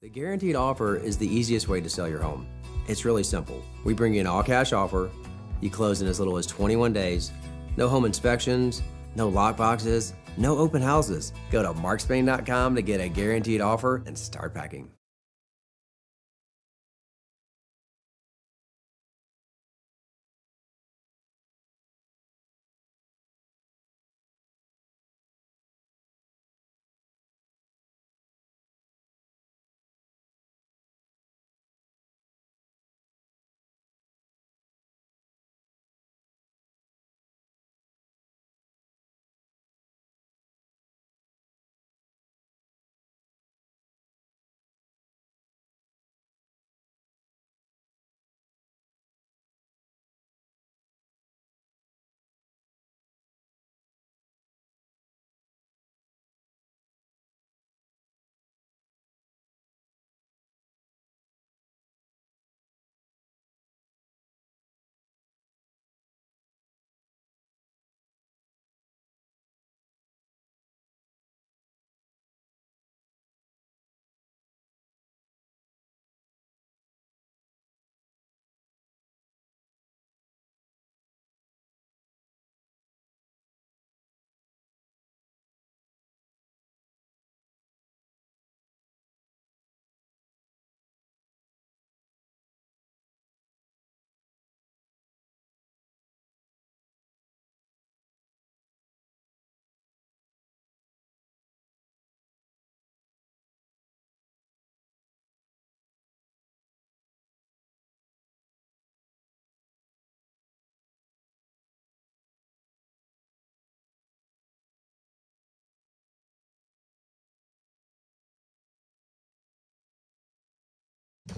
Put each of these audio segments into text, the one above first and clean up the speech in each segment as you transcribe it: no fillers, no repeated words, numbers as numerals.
The guaranteed offer is the easiest way to sell your home. It's really simple. We bring you an all-cash offer. You close in as little as 21 days. No home inspections, no lockboxes, no open houses. Go to markspain.com to get a guaranteed offer and start packing.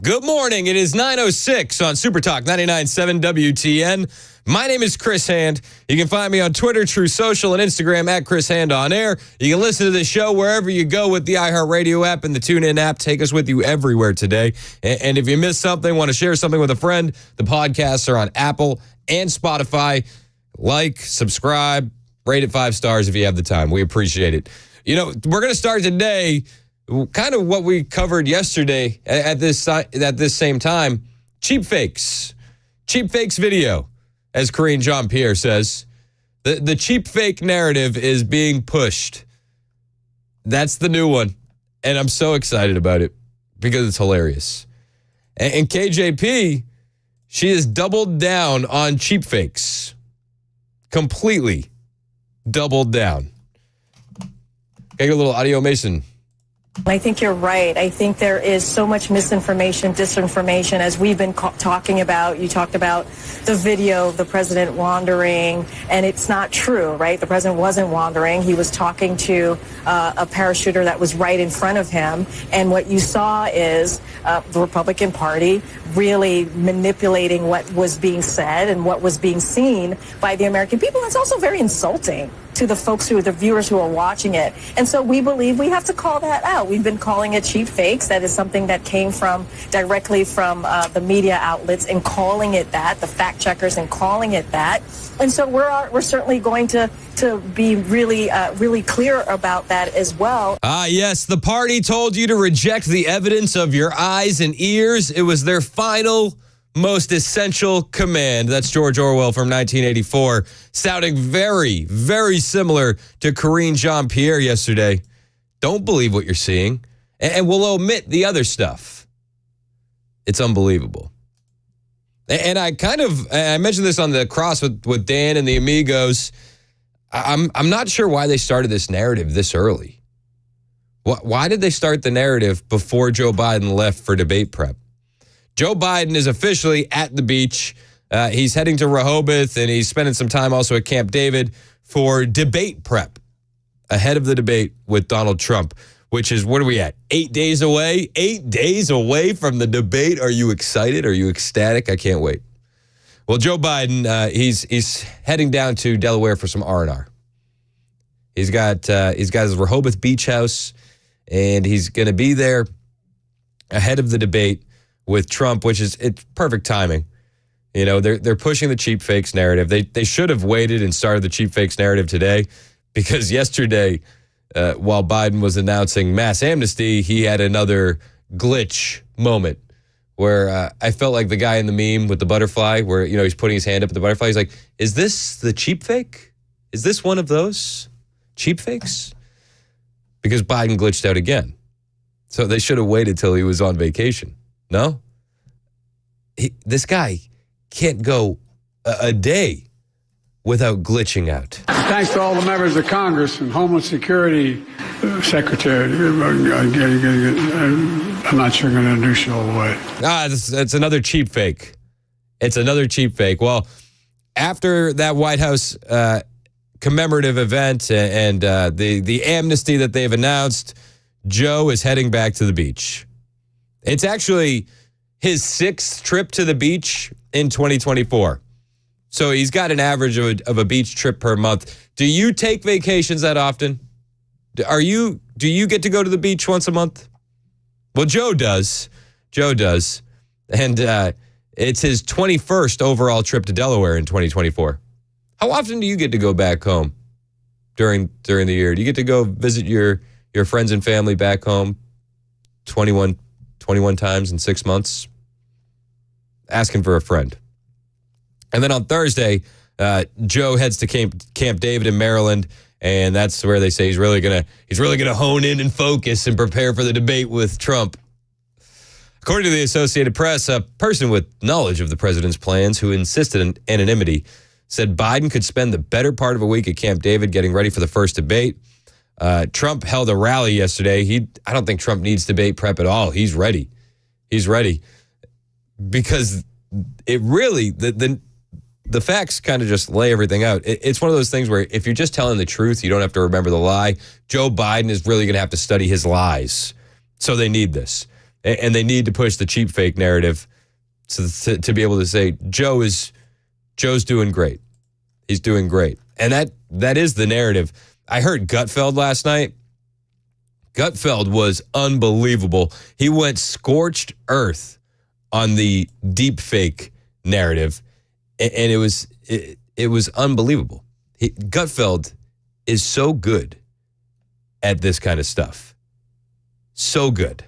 Good morning. It is 9:06 on Super Talk 99.7 WTN. My name is Chris Hand. You can find me on Twitter, True Social, and Instagram at Chris Hand On Air. You can listen to the show wherever you go with the iHeartRadio app and the TuneIn app. Take us with you everywhere today. And if you missed something, want to share something with a friend, the podcasts are on Apple and Spotify. Like, subscribe, rate it 5 stars if you have the time. We appreciate it. You know, we're going to start today kind of what we covered yesterday at this same time. Cheap fakes. Cheap fakes video, as Karine Jean-Pierre says. The cheap fake narrative is being pushed. That's the new one. And I'm so excited about it because it's hilarious. And KJP, she has doubled down on cheap fakes. Completely doubled down. Can I get a little audio, Mason? I think you're right. I think there is so much misinformation, disinformation, as we've been talking about. You talked about the video of the president wandering, and it's not true, right? The president wasn't wandering. He was talking to a parachuter that was right in front of him. And what you saw is the Republican Party really manipulating what was being said and what was being seen by the American people. It's also very insulting to the viewers who are watching it. And so we believe we have to call that out. We've been calling it cheap fakes. That is something that came directly from the media outlets and calling it that, the fact checkers and calling it that. And so we're certainly going to be really clear about that as well. Yes, the party told you to reject the evidence of your eyes and ears. It was their final, most essential command. That's George Orwell from 1984, sounding very, very similar to Karine Jean-Pierre yesterday. Don't believe what you're seeing, and we'll omit the other stuff. It's unbelievable. And I mentioned this on the cross with Dan and the Amigos. I'm not sure why they started this narrative this early. Why did they start the narrative before Joe Biden left for debate prep? Joe Biden is officially at the beach. He's heading to Rehoboth, and he's spending some time also at Camp David for debate prep ahead of the debate with Donald Trump, which is, what are we at, 8 days away? 8 days away from the debate. Are you excited? Are you ecstatic? I can't wait. Well, Joe Biden, he's heading down to Delaware for some R&R. He's got his Rehoboth beach house, and he's going to be there ahead of the debate with Trump, it's perfect timing. You know, they're pushing the cheap fakes narrative. They should have waited and started the cheap fakes narrative today, because yesterday, while Biden was announcing mass amnesty, he had another glitch moment where I felt like the guy in the meme with the butterfly where, he's putting his hand up at the butterfly. He's like, is this the cheap fake? Is this one of those cheap fakes? Because Biden glitched out again. So they should have waited till he was on vacation. No? This guy can't go a day without glitching out. Thanks to all the members of Congress and Homeland Security Secretary. I'm not sure I'm going to introduce you all the way. That's another cheap fake. It's another cheap fake. Well, after that White House commemorative event and the amnesty that they've announced, Joe is heading back to the beach. It's actually his 6th trip to the beach in 2024. So he's got an average of a beach trip per month. Do you take vacations that often? Do you get to go to the beach once a month? Well, Joe does. Joe does. And it's his 21st overall trip to Delaware in 2024. How often do you get to go back home during the year? Do you get to go visit your friends and family back home 21 times in 6 months? Asking for a friend. And then on Thursday, Joe heads to Camp David in Maryland, and that's where they say he's really gonna hone in and focus and prepare for the debate with Trump. According to the Associated Press, a person with knowledge of the president's plans who insisted on anonymity said Biden could spend the better part of a week at Camp David getting ready for the first debate. Trump held a rally yesterday. I don't think Trump needs debate prep at all. He's ready. He's ready. Because it really, the facts kind of just lay everything out. It's one of those things where if you're just telling the truth, you don't have to remember the lie. Joe Biden is really going to have to study his lies. So they need this. And they need to push the cheap fake narrative to be able to say, Joe's doing great. He's doing great. And that is the narrative. I heard Gutfeld last night. Gutfeld was unbelievable. He went scorched earth on the deep fake narrative, and it was unbelievable. Gutfeld is so good at this kind of stuff. So good.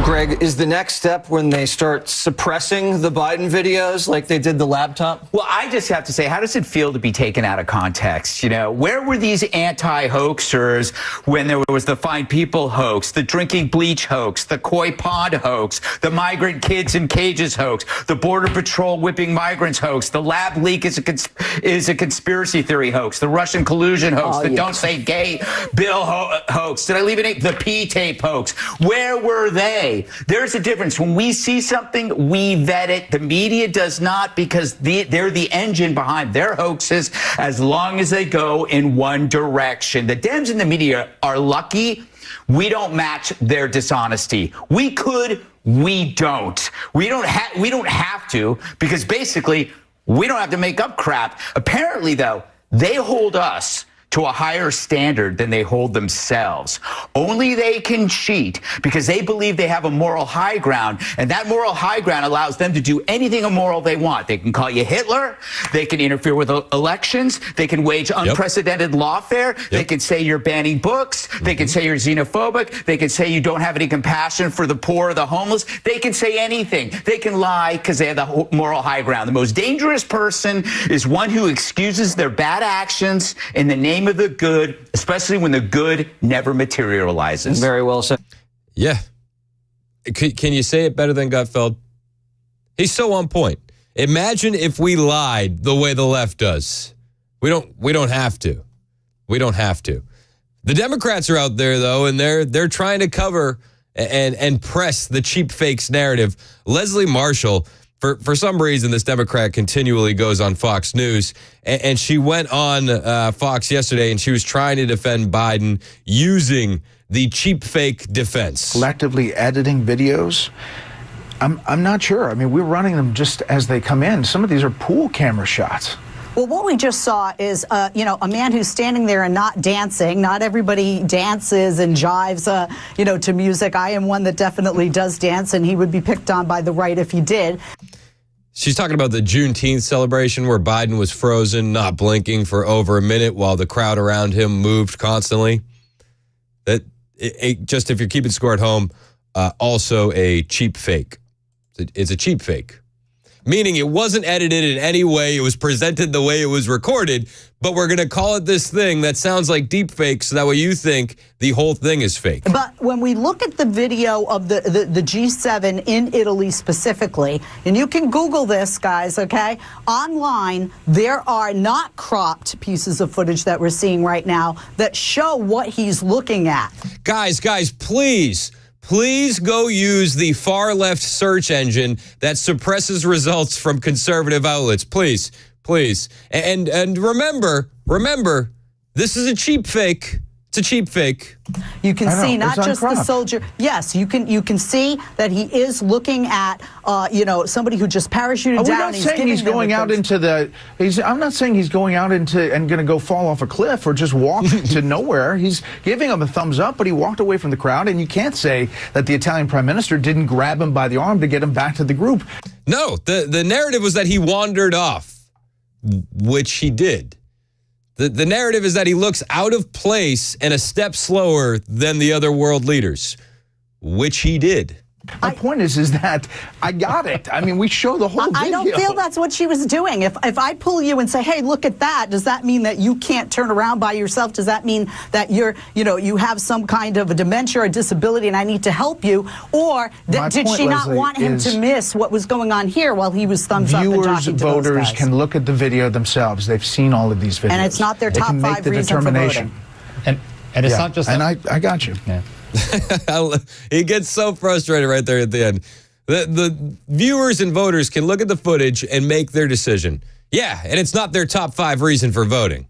Greg, is the next step when they start suppressing the Biden videos like they did the laptop? Well, I just have to say, how does it feel to be taken out of context? Where were these anti-hoaxers when there was the Fine People hoax, the drinking bleach hoax, the koi pond hoax, the migrant kids in cages hoax, the Border Patrol whipping migrants hoax, the lab leak is a conspiracy theory hoax, the Russian collusion hoax, the Don't Say Gay bill hoax. Did I leave it? The P-tape hoax. Where were they? There's a difference. When we see something, we vet it. The media does not, because they're the engine behind their hoaxes as long as they go in one direction. The Dems and the media are lucky we don't match their dishonesty. We could, we don't. We don't have to, because basically we don't have to make up crap. Apparently, though, they hold us to a higher standard than they hold themselves. Only they can cheat because they believe they have a moral high ground, and that moral high ground allows them to do anything immoral they want. They can call you Hitler, they can interfere with elections, they can wage unprecedented lawfare, they can say you're banning books, they can say you're xenophobic, they can say you don't have any compassion for the poor or the homeless, they can say anything. They can lie because they have the moral high ground. The most dangerous person is one who excuses their bad actions in the name of the good, especially when the good never materializes. Very well said. Yeah. Can you say it better than Gutfeld? He's so on point. Imagine if we lied the way the left does. We don't have to. We don't have to. The Democrats are out there though, and they're trying to cover and press the cheap fakes narrative. Leslie Marshall, for some reason, this Democrat continually goes on Fox News, and she went on Fox yesterday, and she was trying to defend Biden using the cheap fake defense. Collectively editing videos, I'm not sure. I mean, we're running them just as they come in. Some of these are pool camera shots. Well, what we just saw is, a man who's standing there and not dancing. Not everybody dances and jives, to music. I am one that definitely does dance, and he would be picked on by the right if he did. She's talking about the Juneteenth celebration where Biden was frozen, not blinking for over a minute while the crowd around him moved constantly. Just if you're keeping score at home, also a cheap fake. It's a cheap fake. Meaning it wasn't edited in any way. It was presented the way it was recorded, but we're going to call it this thing that sounds like deep fake so that way you think the whole thing is fake. But when we look at the video of the G7 in Italy specifically, and you can Google this, guys, okay? Online, there are not cropped pieces of footage that we're seeing right now that show what he's looking at. Guys, Please go use the far left search engine that suppresses results from conservative outlets. Please. And remember, this is a cheap fake. It's a cheap fake. You can see not just the soldier. Yes, you can see that he is looking at somebody who just parachuted down. I'm not saying he's going out into the. I'm not saying he's going out into and going to go fall off a cliff or just walk to nowhere. He's giving him a thumbs up, but he walked away from the crowd, and you can't say that the Italian prime minister didn't grab him by the arm to get him back to the group. No, the narrative was that he wandered off, which he did. The narrative is that he looks out of place and a step slower than the other world leaders, which he did. My point is that I got it. I mean, we show the whole video. I don't feel that's what she was doing. If I pull you and say, hey, look at that, does that mean that you can't turn around by yourself? Does that mean that you have some kind of a dementia or disability and I need to help you? Or did she not want him to miss what was going on here while he was thumbs up and talking to those guys? Voters can look at the video themselves. They've seen all of these videos. And it's not their top 5 reason for voting. And it's not just that. And I got you. Yeah. He gets so frustrated right there at the end. The viewers and voters can look at the footage and make their decision. Yeah, and it's not their top 5 reason for voting.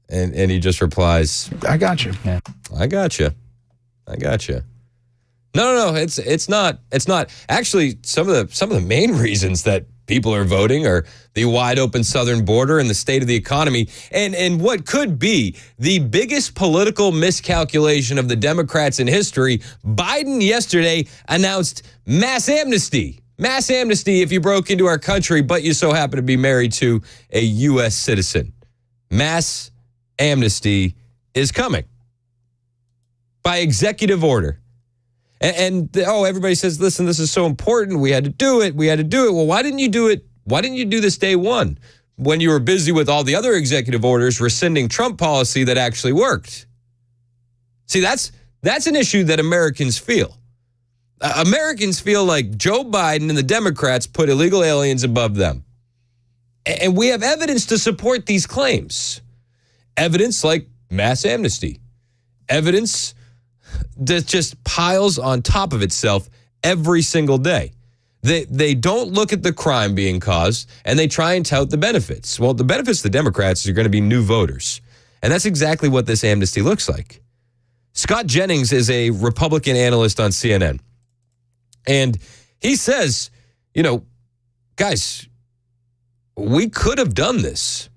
And he just replies, I got you. Yeah. I got you. No, it's not. Actually, some of the main reasons that people are voting are the wide open southern border and the state of the economy and what could be the biggest political miscalculation of the Democrats in history. Biden yesterday announced mass amnesty. Mass amnesty if you broke into our country, but you so happen to be married to a U.S. citizen. Mass amnesty is coming by executive order. And everybody says, listen, this is so important. We had to do it. Well, why didn't you do it? Why didn't you do this day one when you were busy with all the other executive orders rescinding Trump policy that actually worked? See, that's an issue that Americans feel. Americans feel like Joe Biden and the Democrats put illegal aliens above them. And we have evidence to support these claims. Evidence like mass amnesty. Evidence that just piles on top of itself every single day. They don't look at the crime being caused, and they try and tout the benefits. Well, the benefits to the Democrats are going to be new voters. And that's exactly what this amnesty looks like. Scott Jennings is a Republican analyst on CNN. And he says, guys, we could have done this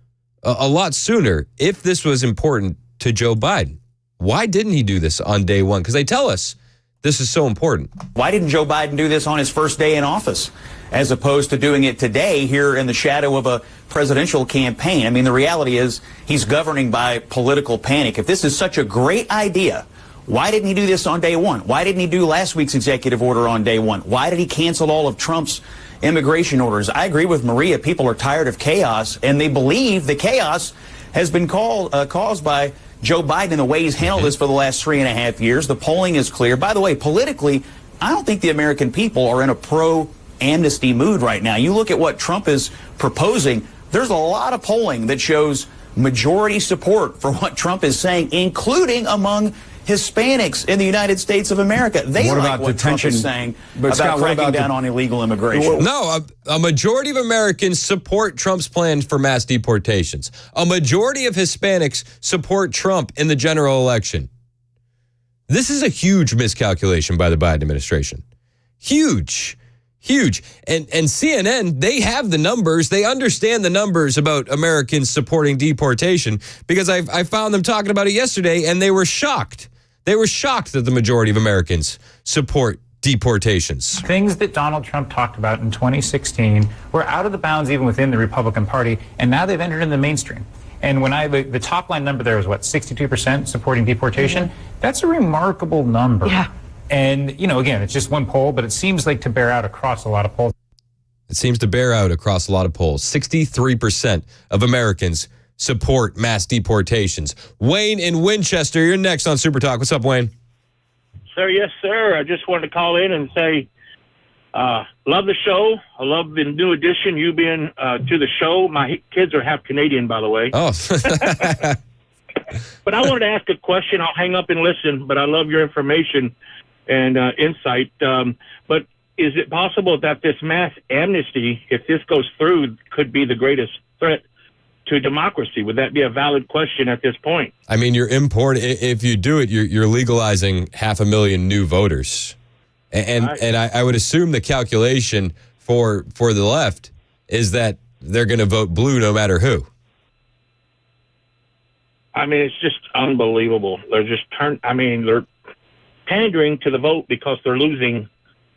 a lot sooner if this was important to Joe Biden. Why didn't he do this on day one? Because they tell us this is so important. Why didn't Joe Biden do this on his first day in office, as opposed to doing it today here in the shadow of a presidential campaign? I mean, the reality is he's governing by political panic. If this is such a great idea, why didn't he do this on day one? Why didn't he do last week's executive order on day one? Why did he cancel all of Trump's immigration orders? I agree with Maria. People are tired of chaos, and they believe the chaos has been caused by Joe Biden and the way he's handled this for the last 3.5 years. The polling is clear. By the way, politically, I don't think the American people are in a pro-amnesty mood right now. You look at what Trump is proposing, there's a lot of polling that shows majority support for what Trump is saying, including among Hispanics in the United States of America. They like what Trump is saying about cracking down on illegal immigration. No, a majority of Americans support Trump's plan for mass deportations. A majority of Hispanics support Trump in the general election. This is a huge miscalculation by the Biden administration. Huge. And CNN, they have the numbers. They understand the numbers about Americans supporting deportation because I found them talking about it yesterday, and they were shocked. They were shocked that the majority of Americans support deportations. Things that Donald Trump talked about in 2016 were out of the bounds even within the Republican Party, and now they've entered in the mainstream. And when the top line number there was 62% supporting deportation? Mm-hmm. That's a remarkable number. Yeah. And, again, it's just one poll, but it seems like to bear out across a lot of polls. It seems to bear out across a lot of polls. 63% of Americans support mass deportations. Wayne in Winchester, you're next on Super Talk. What's up, Wayne? Sir, yes, sir. I just wanted to call in and say, love the show. I love the new addition, you being to the show. My kids are half Canadian, by the way. Oh. But I wanted to ask a question. I'll hang up and listen, but I love your information and insight. But is it possible that this mass amnesty, if this goes through, could be the greatest threat to democracy? Would that be a valid question at this point? I mean, if you do it, you're legalizing 500,000 new voters. And I would assume the calculation for the left is that they're going to vote blue no matter who. I mean, it's just unbelievable. They're pandering to the vote because they're losing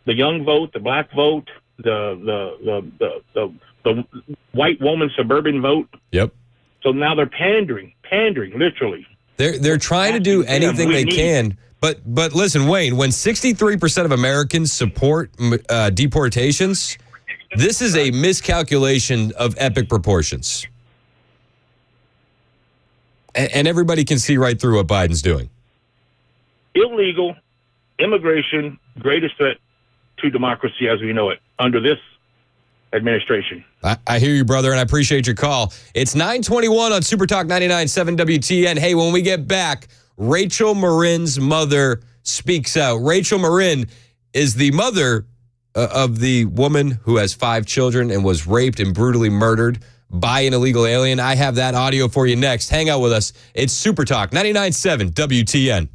the young vote, the black vote, the white woman suburban vote. Yep. So now they're pandering, literally. They're trying to do anything they can. But listen, Wayne, when 63% of Americans support deportations, this is a miscalculation of epic proportions. And everybody can see right through what Biden's doing. Illegal immigration, greatest threat to democracy as we know it under this administration. I hear you, brother, and I appreciate your call. It's 9:21 on Super Talk 99.7 WTN. Hey, when we get back, Rachel Marin's mother speaks out. Rachel Marin is the mother of the woman who has 5 children and was raped and brutally murdered by an illegal alien. I have that audio for you next. Hang out with us. It's Super Talk 99.7 WTN.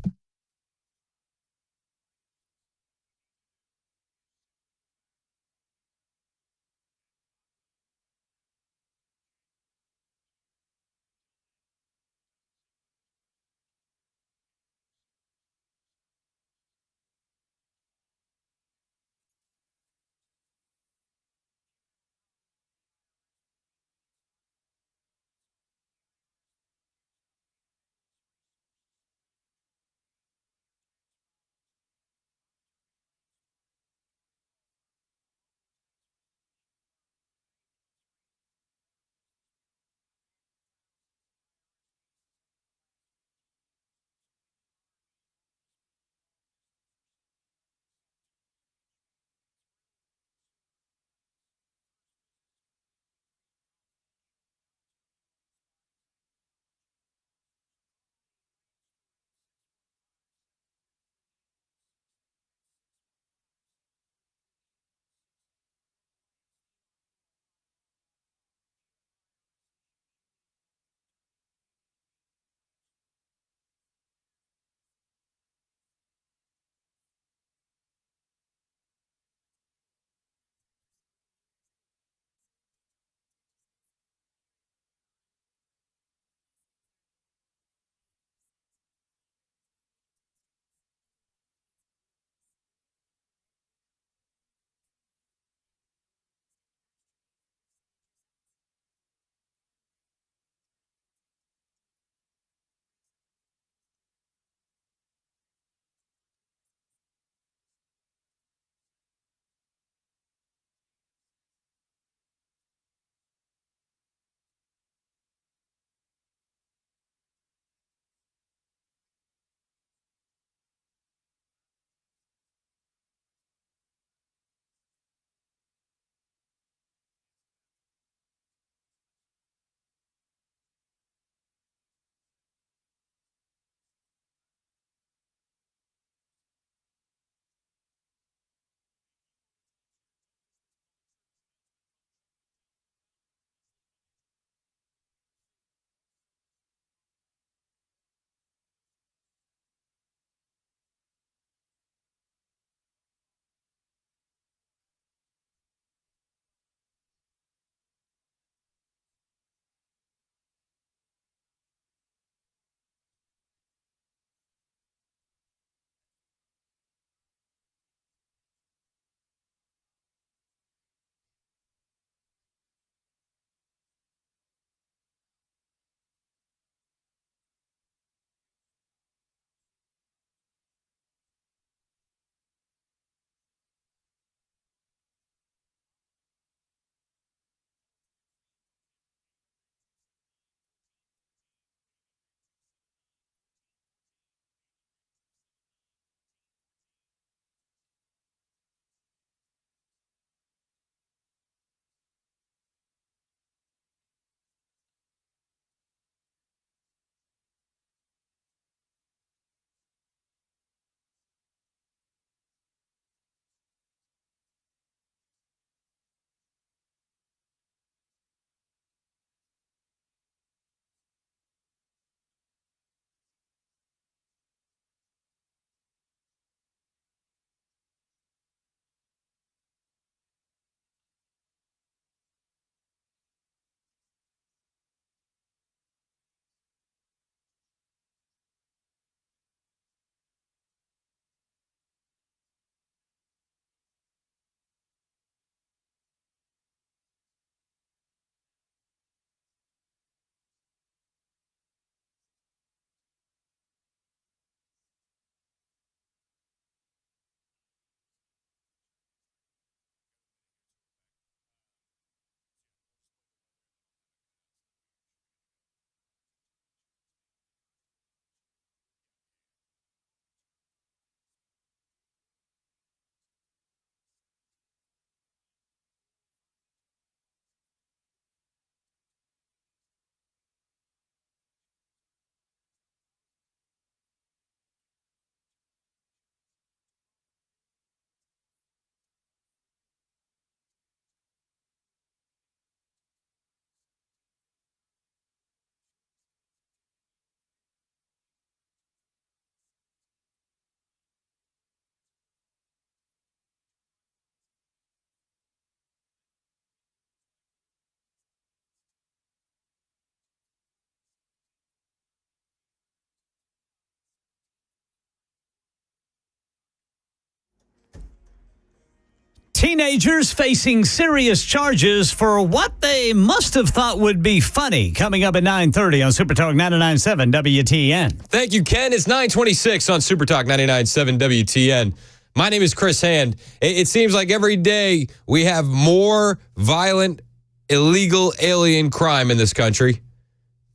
Teenagers facing serious charges for what they must have thought would be funny. Coming up at 9:30 on Super Talk 99.7 WTN. Thank you, Ken. It's 9:26 on Super Talk 99.7 WTN. My name is Chris Hand. It seems like every day we have more violent, illegal alien crime in this country.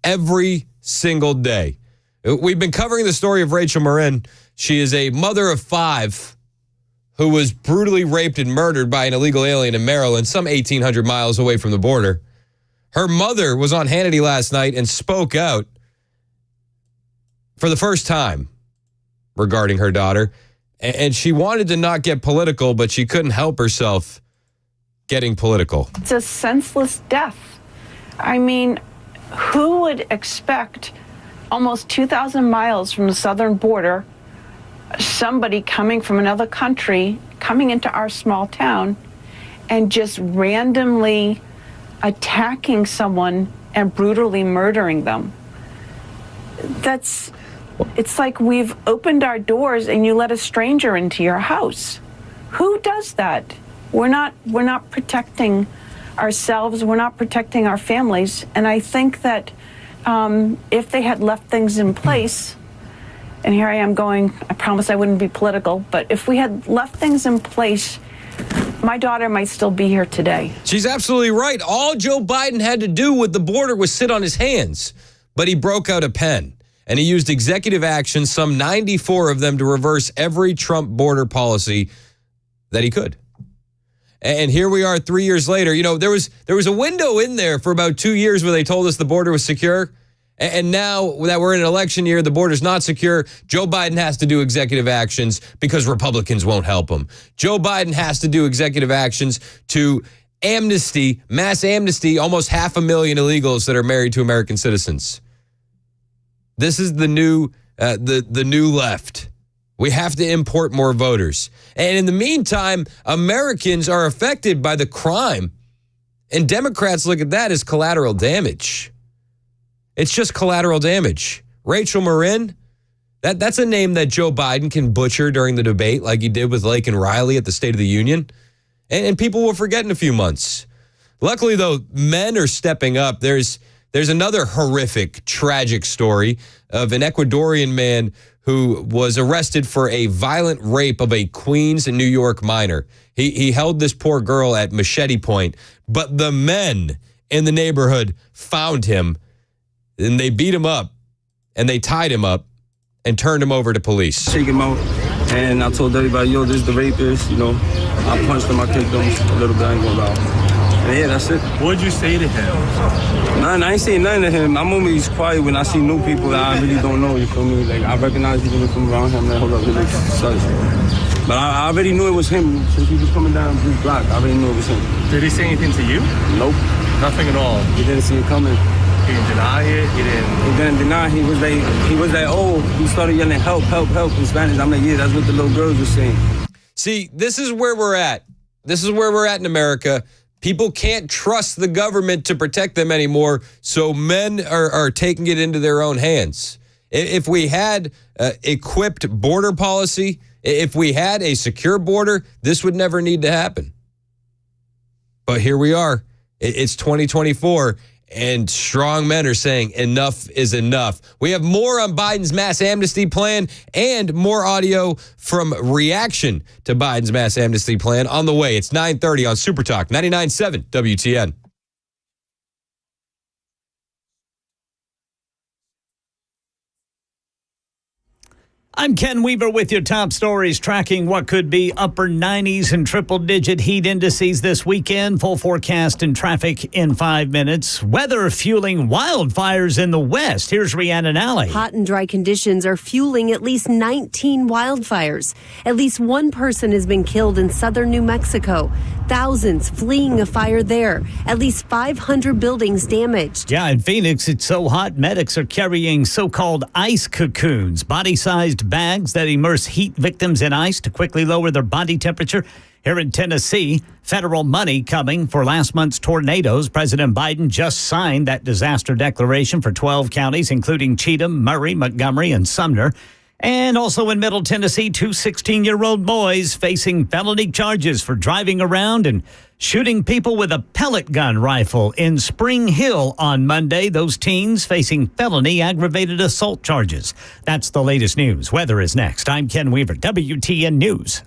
Every single day. We've been covering the story of Rachel Marin. She is a mother of 5 who was brutally raped and murdered by an illegal alien in Maryland, some 1,800 miles away from the border. Her mother was on Hannity last night and spoke out for the first time regarding her daughter. And she wanted to not get political, but she couldn't help herself getting political. It's a senseless death. I mean, who would expect almost 2,000 miles from the southern border, somebody coming from another country, coming into our small town, and just randomly attacking someone and brutally murdering them? It's like we've opened our doors and you let a stranger into your house. Who does that? We're not protecting ourselves. We're not protecting our families. And I think that if they had left things in place, and here I am going, I promise I wouldn't be political, but if we had left things in place, my daughter might still be here today. She's absolutely right. All Joe Biden had to do with the border was sit on his hands. But he broke out a pen, and he used executive action, some 94 of them, to reverse every Trump border policy that he could. And here we are 3 years later. You know, there was a window in there for about 2 years where they told us the border was secure. And now that we're in an election year, the border's not secure. Joe Biden has to do executive actions because Republicans won't help him. Joe Biden has to do executive actions to mass amnesty, almost 500,000 illegals that are married to American citizens. This is the new left. We have to import more voters. And in the meantime, Americans are affected by the crime. And Democrats look at that as collateral damage. It's just collateral damage. Rachel Marin, that's a name that Joe Biden can butcher during the debate like he did with Lake and Riley at the State of the Union. And people will forget in a few months. Luckily, though, men are stepping up. There's another horrific, tragic story of an Ecuadorian man who was arrested for a violent rape of a Queens, New York minor. He held this poor girl at machete point, but the men in the neighborhood found him, and they beat him up, and they tied him up, and turned him over to police. Shake him out, and I told everybody, yo, this is the rapist, you know. I punched him, I kicked him a little bit, I ain't gonna lie. And yeah, that's it. What'd you say to him? Nah, I ain't saying nothing to him. I'm always quiet when I see new people that I really don't know, you feel me? Like, I recognize people from around him, like, hold up, he looks sus. But I already knew it was him since he was coming down this block. I already knew it was him. Did he say anything to you? Nope. Nothing at all? He didn't see it coming. He didn't deny it? He didn't deny. He was like, oh, he started yelling, help, help, help in Spanish. I'm like, yeah, that's what the little girls were saying. See, this is where we're at. This is where we're at in America. People can't trust the government to protect them anymore, so men are taking it into their own hands. If we had equipped border policy, if we had a secure border, this would never need to happen. But here we are. It's 2024, and strong men are saying enough is enough. We have more on Biden's mass amnesty plan and more audio from reaction to Biden's mass amnesty plan on the way. It's 9:30 on Super Talk 99.7 WTN. I'm Ken Weaver with your top stories, tracking what could be upper 90s and triple-digit heat indices this weekend. Full forecast and traffic in 5 minutes. Weather fueling wildfires in the West. Here's Rhiannon Alley. Hot and dry conditions are fueling at least 19 wildfires. At least one person has been killed in southern New Mexico. Thousands fleeing a fire there. At least 500 buildings damaged. Yeah, in Phoenix, it's so hot, medics are carrying so-called ice cocoons, body-sized bags that immerse heat victims in ice to quickly lower their body temperature. Here in Tennessee, federal money coming for last month's tornadoes. President Biden just signed that disaster declaration for 12 counties, including Cheatham, Murray, Montgomery, and Sumner. And also in Middle Tennessee, two 16-year-old boys facing felony charges for driving around and shooting people with a pellet gun rifle in Spring Hill on Monday. Those teens facing felony aggravated assault charges. That's the latest news. Weather is next. I'm Ken Weaver, WTN News.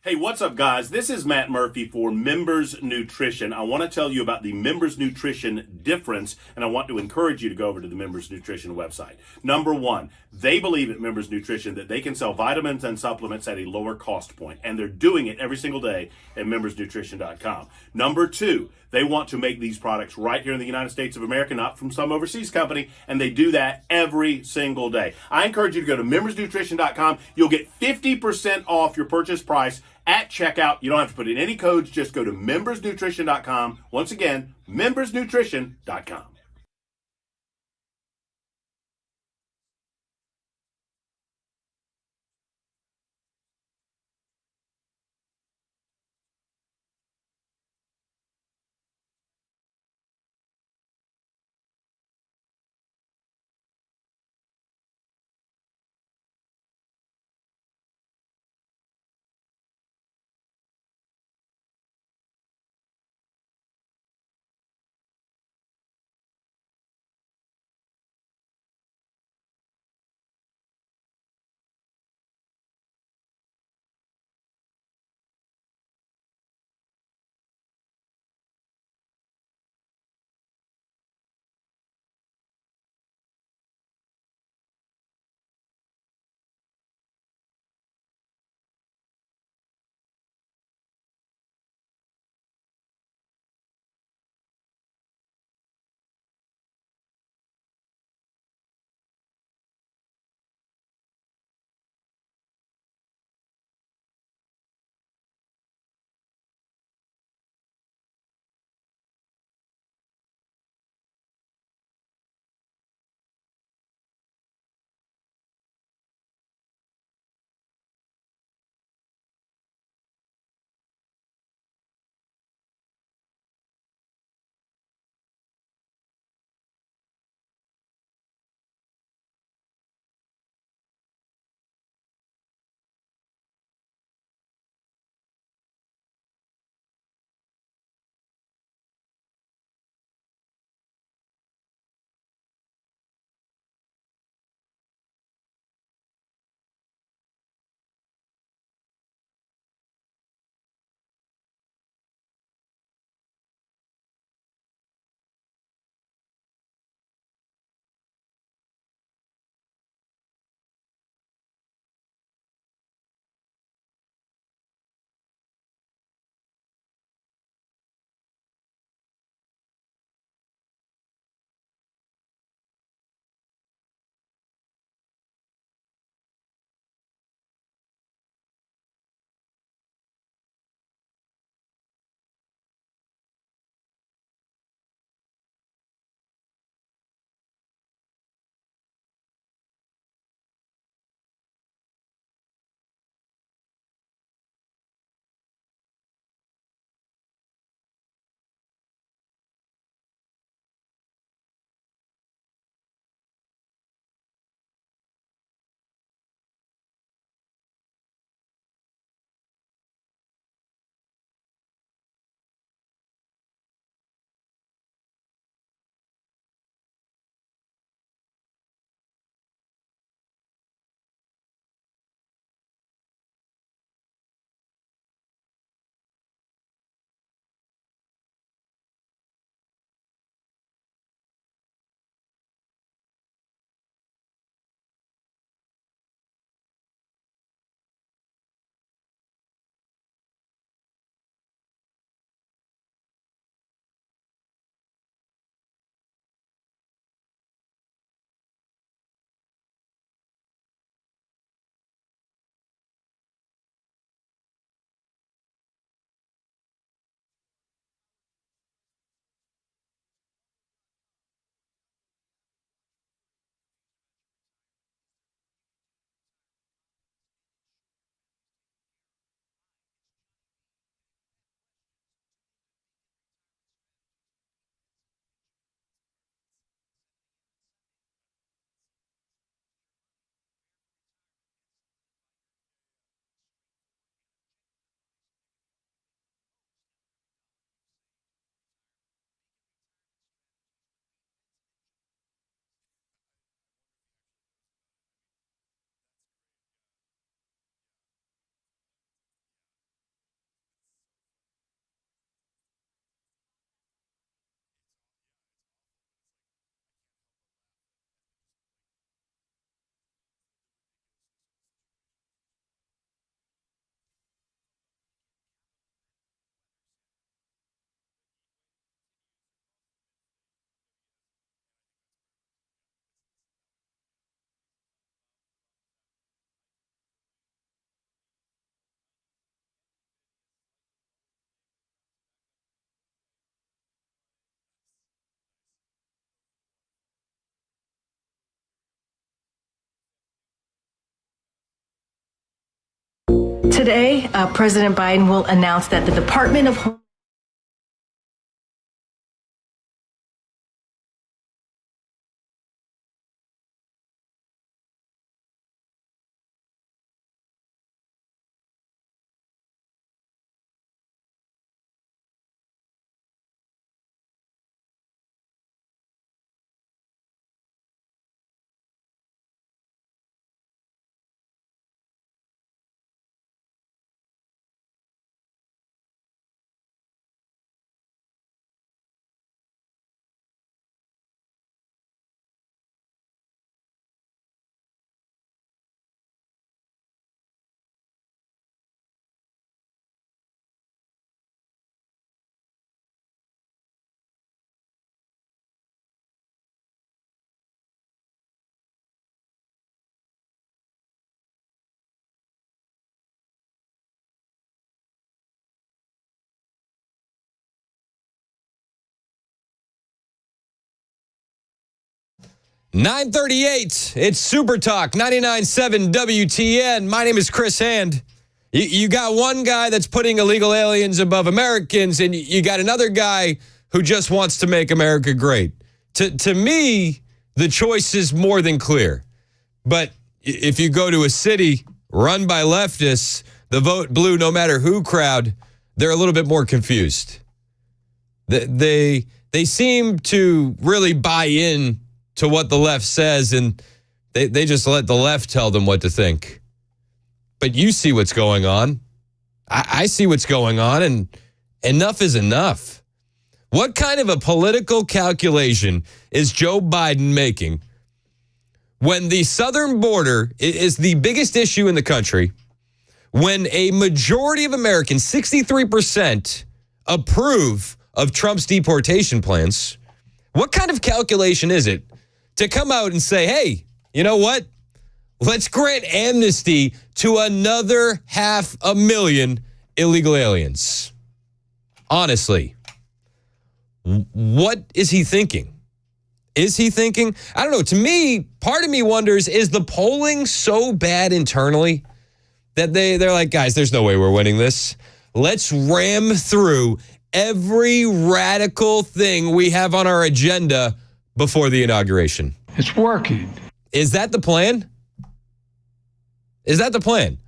Hey, what's up, guys? This is Matt Murphy for Members Nutrition. I want to tell you about the Members Nutrition difference, and I want to encourage you to go over to the Members Nutrition website. Number one, they believe at Members Nutrition that they can sell vitamins and supplements at a lower cost point, and they're doing it every single day at membersnutrition.com. Number two, they want to make these products right here in the United States of America, not from some overseas company, and they do that every single day. I encourage you to go to membersnutrition.com. You'll get 50% off your purchase price at checkout. You don't have to put in any codes. Just go to membersnutrition.com. Once again, membersnutrition.com. Today, President Biden will announce that the Department of Homeland .938, it's Super Talk, 99.7 WTN. My name is Chris Hand. You got one guy that's putting illegal aliens above Americans, and you got another guy who just wants to make America great. To me, the choice is more than clear. But if you go to a city run by leftists, the vote blue no matter who crowd, they're a little bit more confused. They seem to really buy in to what the left says, and they just let the left tell them what to think. But you see what's going on. I see what's going on, and enough is enough. What kind of a political calculation is Joe Biden making when the southern border is the biggest issue in the country, when a majority of Americans, 63%, approve of Trump's deportation plans? What kind of calculation is it to come out and say, hey, you know what? Let's grant amnesty to another 500,000 illegal aliens? Honestly, what is he thinking? Is he thinking? I don't know. To me, part of me wonders, is the polling so bad internally that they're like, guys, there's no way we're winning this. Let's ram through every radical thing we have on our agenda before the inauguration. It's working. Is that the plan? Is that the plan?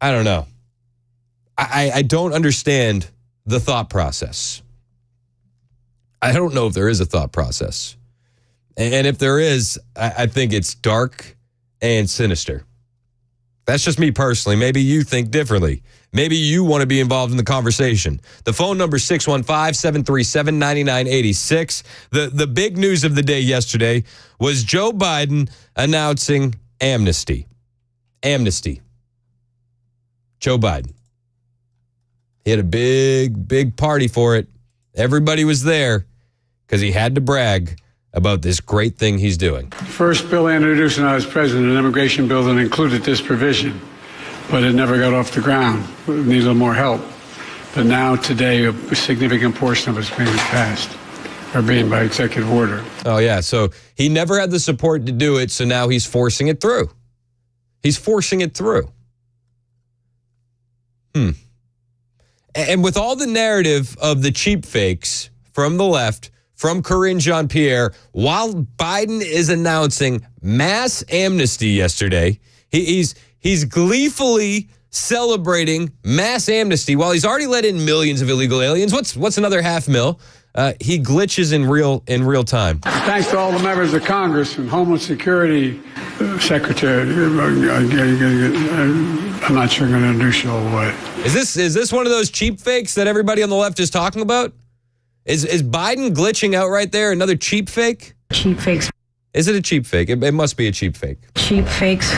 I don't know. I don't understand the thought process. I don't know if there is a thought process. And if there is, I think it's dark and sinister. That's just me personally. Maybe you think differently. Maybe you want to be involved in the conversation. The phone number is 615-737-9986. The big news of the day yesterday was Joe Biden announcing amnesty. Amnesty. Joe Biden. He had a big party for it. Everybody was there because he had to brag about this great thing he's doing. First bill I introduced when I was president, an immigration bill that included this provision, but it never got off the ground. It needed a little more help. But now, today, a significant portion of it's being passed, or being by executive order. Oh, yeah. So he never had the support to do it, so now he's forcing it through. He's forcing it through. And with all the narrative of the cheap fakes from the left, from Karine Jean-Pierre, while Biden is announcing mass amnesty yesterday, he's gleefully celebrating mass amnesty while he's already let in millions of illegal aliens. What's another 500,000? He glitches in real time. Thanks to all the members of Congress and Homeland Security Secretary. I'm not sure I'm going to introduce you all the way. Is this one of those cheap fakes that everybody on the left is talking about? Is Biden glitching out right there? Another cheap fake? Cheap fakes. Is it a cheap fake? It must be a cheap fake. Cheap fakes.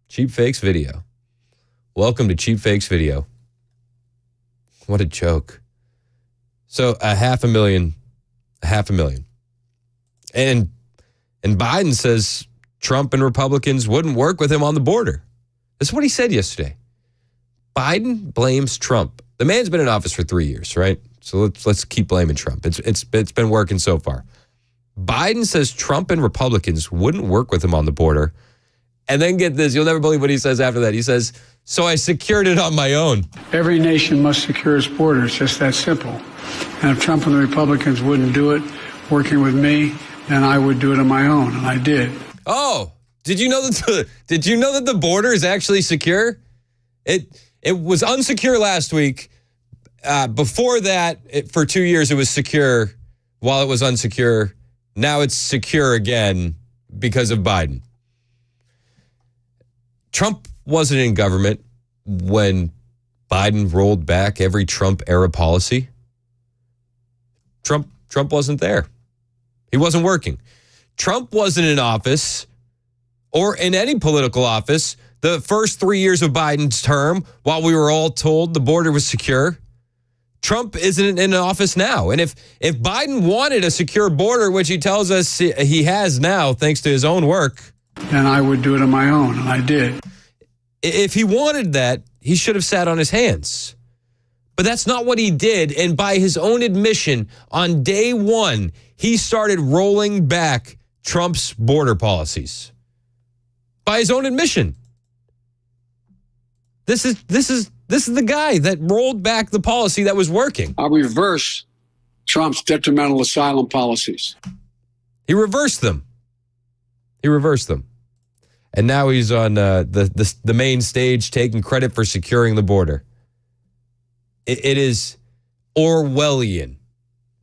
Cheap fakes video. Welcome to Cheap Fakes video. What a joke. So 500,000. And Biden says Trump and Republicans wouldn't work with him on the border. That's what he said yesterday. Biden blames Trump. The man's been in office for 3 years, right? So let's keep blaming Trump. It's been working so far. Biden says Trump and Republicans wouldn't work with him on the border. And then get this, you'll never believe what he says after that. He says so I secured it on my own. Every nation must secure its borders, just that simple. And if Trump and the Republicans wouldn't do it, working with me, then I would do it on my own, and I did. Oh, did you know that the border is actually secure? It was unsecure last week. Before that, for 2 years, it was secure while it was unsecure. Now it's secure again because of Biden. Trump wasn't in government when Biden rolled back every Trump-era policy. Trump wasn't there. He wasn't working. Trump wasn't in office or in any political office the first 3 years of Biden's term while we were all told the border was secure. Trump isn't in office now. And if Biden wanted a secure border, which he tells us he has now, thanks to his own work, then I would do it on my own, and I did. If he wanted that, he should have sat on his hands. But that's not what he did. And by his own admission, on day one, he started rolling back Trump's border policies. By his own admission. This is the guy that rolled back the policy that was working. I'll reverse Trump's detrimental asylum policies. He reversed them. And now he's on the main stage taking credit for securing the border. It is Orwellian,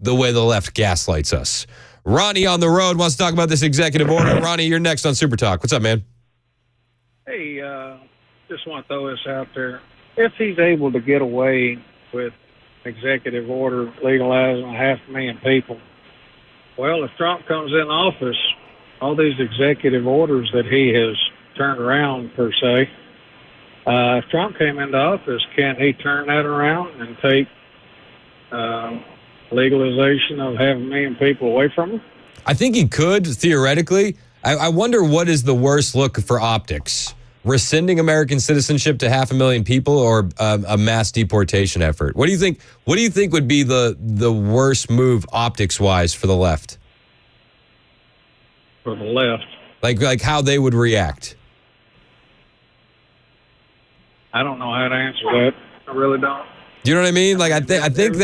the way the left gaslights us. Ronnie on the road wants to talk about this executive order. Ronnie, you're next on Super Talk. What's up, man? Hey, just want to throw this out there. If he's able to get away with executive order legalizing 500,000 people, well, if Trump comes in office, all these executive orders that he has turned around, per se, if Trump came into office, can he turn that around and take legalization of 500,000 people away from him? I think he could, theoretically. I wonder what is the worst look for optics. Rescinding American citizenship to 500,000 people or a mass deportation effort? What do you think? What do you think would be the worst move optics-wise for the left? For the left? Like how they would react? I don't know how to answer that. I really don't. Do you know what I mean? Like I think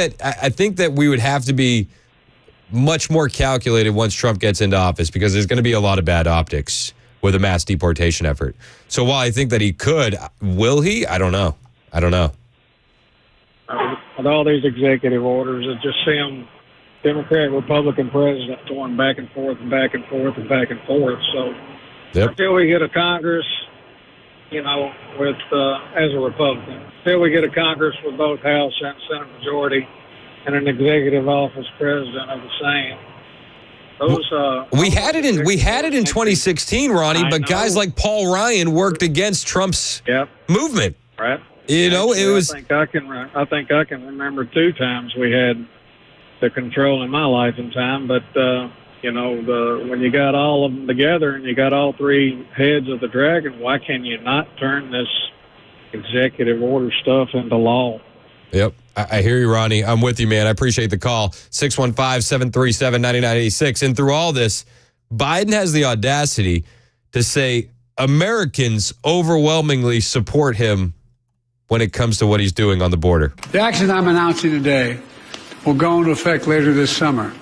that we would have to be much more calculated once Trump gets into office because there's going to be a lot of bad optics with a mass deportation effort. So while I think that he could, will he? I don't know. With all these executive orders, it just seems Democrat, Republican president going back and forth and back and forth and back and forth. So until we get a Congress, with as a Republican, until we get a Congress with both House and Senate majority and an executive office president of the same. We had it in 2016, Ronnie, but guys like Paul Ryan worked against Trump's movement. Right. It was. I think I can remember 2 times we had the control in my life and time, but when you got all of them together and you got all 3 heads of the dragon, why can you not turn this executive order stuff into law? Yep. I hear you, Ronnie. I'm with you, man. I appreciate the call. 615-737-9986. And through all this, Biden has the audacity to say Americans overwhelmingly support him when it comes to what he's doing on the border. The action I'm announcing today will go into effect later this summer.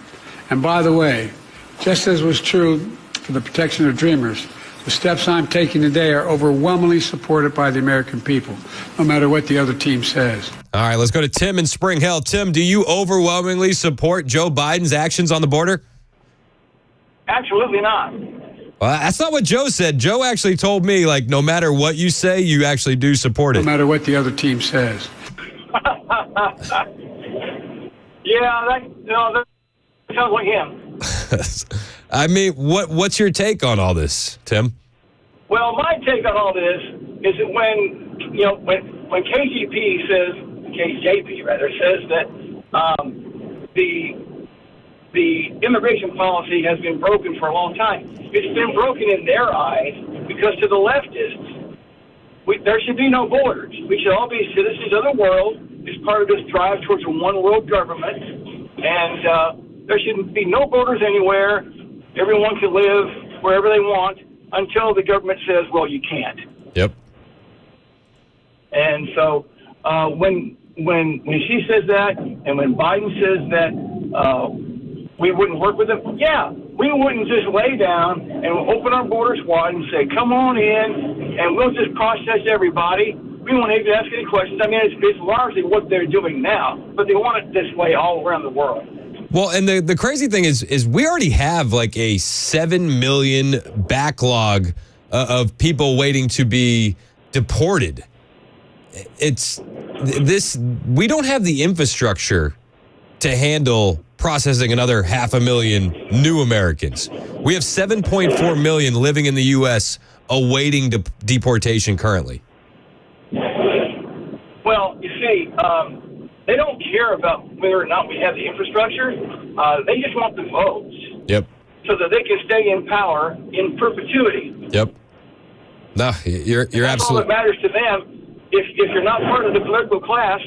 And by the way, just as was true for the protection of dreamers, the steps I'm taking today are overwhelmingly supported by the American people, no matter what the other team says. All right, let's go to Tim in Spring Hill. Tim, do you overwhelmingly support Joe Biden's actions on the border? Absolutely not. Well, that's not what Joe said. Joe actually told me, no matter what you say, you actually do support it. No matter what the other team says. Yeah, that sounds like him. I mean, what's your take on all this, Tim? Well, my take on all this is that when KJP says that the immigration policy has been broken for a long time. It's been broken in their eyes because to the leftists, there should be no borders. We should all be citizens of the world as part of this drive towards a one-world government, and there should be no borders anywhere. Everyone can live wherever they want until the government says, well, you can't. Yep. And so when she says that, and when Biden says that we wouldn't work with them, yeah, we wouldn't just lay down and open our borders wide and say, come on in, and we'll just process everybody. We won't even ask any questions. I mean, it's largely what they're doing now, but they want it this way all around the world. Well, and the crazy thing is we already have like a 7 million backlog of people waiting to be deported. We don't have the infrastructure to handle processing another 500,000 new Americans. We have 7.4 million living in the U.S. awaiting deportation currently. Well, you see, they don't care about whether or not we have the infrastructure. They just want the votes. Yep. So that they can stay in power in perpetuity. Yep. No, you're absolutely. That's all that matters to them. If you're not part of the political class,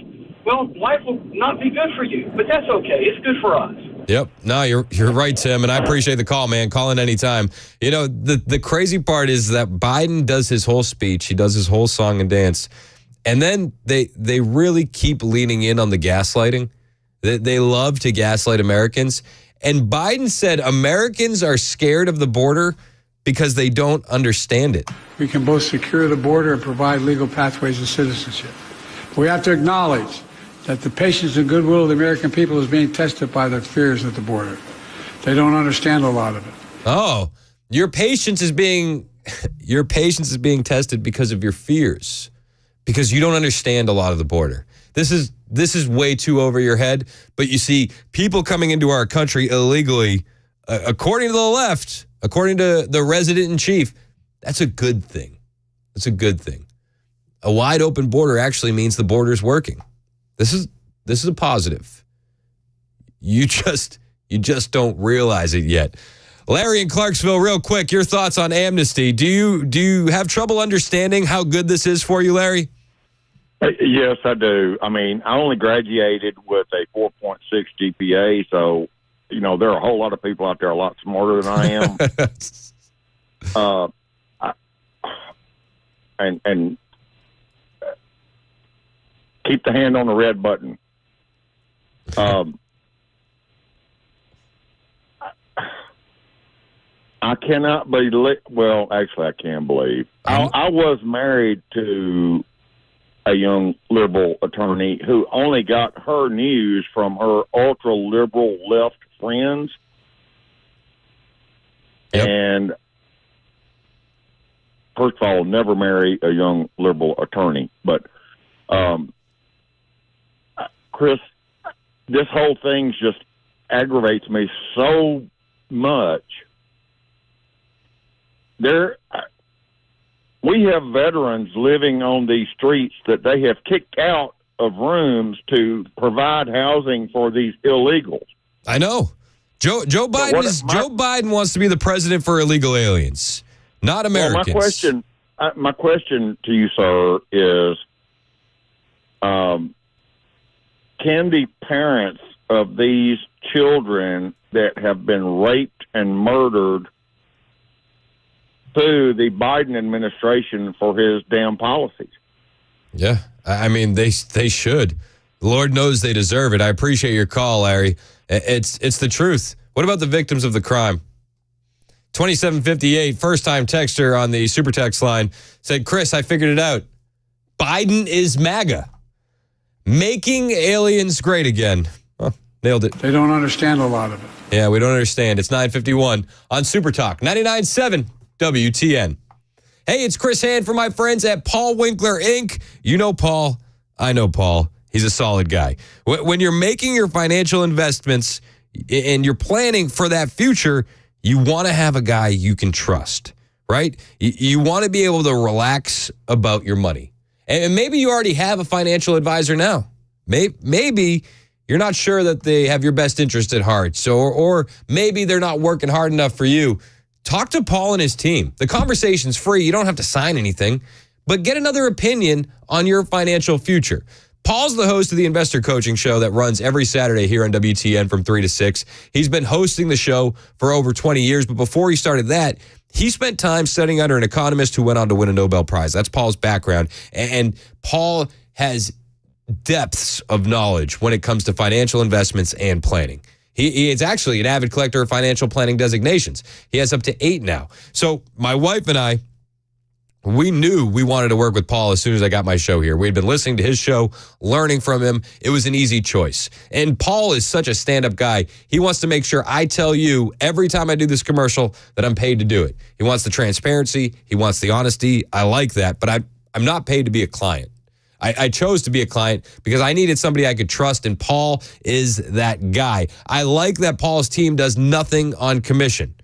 well, life will not be good for you. But that's okay. It's good for us. Yep. No, you're right, Tim, and I appreciate the call, man. Call in anytime. You know, the crazy part is that Biden does his whole speech, he does his whole song and dance, and then they really keep leaning in on the gaslighting. They love to gaslight Americans. And Biden said Americans are scared of the border because they don't understand it. We can both secure the border and provide legal pathways to citizenship. We have to acknowledge that the patience and goodwill of the American people is being tested by their fears at the border. They don't understand a lot of it. Oh, your patience is being tested because of your fears, because you don't understand a lot of the border. This is way too over your head. But you see, people coming into our country illegally, according to the left, according to the resident in chief, that's a good thing. That's a good thing. A wide open border actually means the border's working. This is a positive. You just don't realize it yet. Larry in Clarksville, real quick, your thoughts on amnesty. Do you have trouble understanding how good this is for you, Larry? Yes, I do. I mean, I only graduated with a 4.6 GPA, so, you know, there are a whole lot of people out there a lot smarter than I am. And keep the hand on the red button. I cannot believe, well, actually I can believe. I was married to a young liberal attorney who only got her news from her ultra-liberal left friends. Yep. And first of all, never marry a young liberal attorney. But, Chris, this whole thing just aggravates me so much. We have veterans living on these streets that they have kicked out of rooms to provide housing for these illegals. I know. Joe Biden wants to be the president for illegal aliens, not Americans. Well, my question to you, sir, is can the parents of these children that have been raped and murdered sue the Biden administration for his damn policies? Yeah, I mean, they should. Lord knows they deserve it. I appreciate your call, Larry. It's the truth. What about the victims of the crime? 2758, first-time texter on the super text line, said, Chris, I figured it out. Biden is MAGA. Making aliens great again. Well, nailed it. They don't understand a lot of it. Yeah, we don't understand. It's 9:51 on Super Talk 99.7 WTN. Hey, it's Chris Hand for my friends at Paul Winkler Inc. You know Paul. I know Paul. He's a solid guy. When you're making your financial investments and you're planning for that future, you want to have a guy you can trust, right? You want to be able to relax about your money. And maybe you already have a financial advisor now. Maybe you're not sure that they have your best interest at heart. So, or maybe they're not working hard enough for you. Talk to Paul and his team. The conversation's free. You don't have to sign anything, but get another opinion on your financial future. Paul's the host of the Investor Coaching Show that runs every Saturday here on WTN from 3 to 6. He's been hosting the show for over 20 years, but before he started that, He spent time studying under an economist who went on to win a Nobel Prize. That's Paul's background. And Paul has depths of knowledge when it comes to financial investments and planning. He is actually an avid collector of financial planning designations. He has up to 8 now. So my wife and I, we knew we wanted to work with Paul as soon as I got my show here. We'd been listening to his show, learning from him. It was an easy choice. And Paul is such a stand-up guy. He wants to make sure I tell you every time I do this commercial that I'm paid to do it. He wants the transparency. He wants the honesty. I like that, but I'm not paid to be a client. I chose to be a client because I needed somebody I could trust, and Paul is that guy. I like that Paul's team does nothing on commission.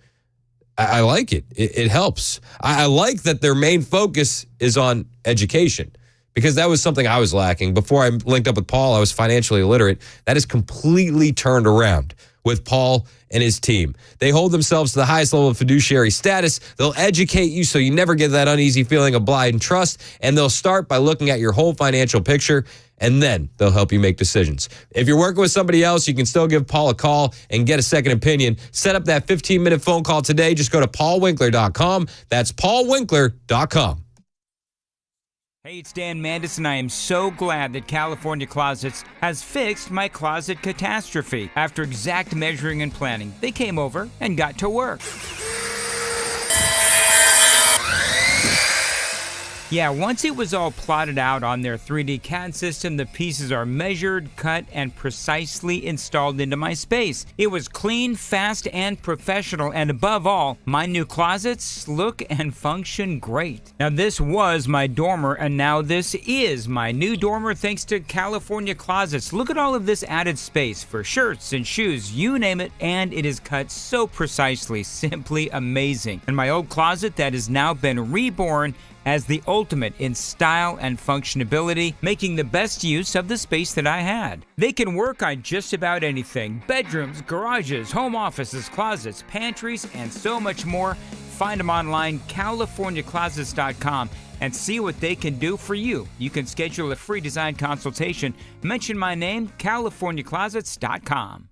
I like it. It helps. I like that their main focus is on education because that was something I was lacking. Before I linked up with Paul, I was financially illiterate. That is completely turned around with Paul and his team. They hold themselves to the highest level of fiduciary status. They'll educate you so you never get that uneasy feeling of blind trust, and they'll start by looking at your whole financial picture, and then they'll help you make decisions. If you're working with somebody else, you can still give Paul a call and get a second opinion. Set up that 15-minute phone call today. Just go to paulwinkler.com. That's paulwinkler.com. Hey, it's Dan Mandis, and I am so glad that California Closets has fixed my closet catastrophe. After exact measuring and planning, they came over and got to work. Yeah, once it was all plotted out on their 3D CAD system, the pieces are measured, cut, and precisely installed into my space. It was clean, fast, and professional, and above all, my new closets look and function great. Now, this was my dormer, and now this is my new dormer thanks to California Closets. Look at all of this added space for shirts and shoes, you name it, and it is cut so precisely, simply amazing. And my old closet that has now been reborn as the ultimate in style and functionability, making the best use of the space that I had. They can work on just about anything: bedrooms, garages, home offices, closets, pantries, and so much more. Find them online, CaliforniaClosets.com, and see what they can do for you. You can schedule a free design consultation. Mention my name, CaliforniaClosets.com.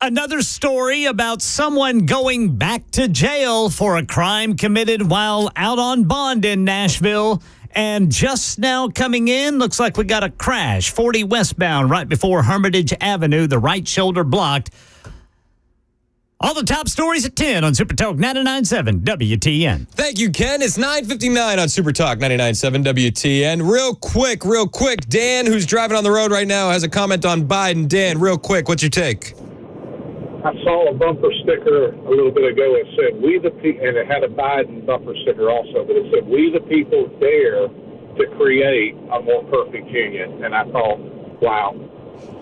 Another story about someone going back to jail for a crime committed while out on bond in Nashville. And just now coming in, looks like we got a crash. 40 westbound right before Hermitage Avenue, the right shoulder blocked. All the top stories at 10 on Super Talk 99.7 WTN. Thank you, Ken. It's 9:59 on Super Talk 99.7 WTN. Real quick, Dan, who's driving on the road right now, has a comment on Biden. Dan, real quick, what's your take? I saw a bumper sticker a little bit ago. It said, "We the people," and it had a Biden bumper sticker also, but it said, "We the people dare to create a more perfect union." And I thought, wow,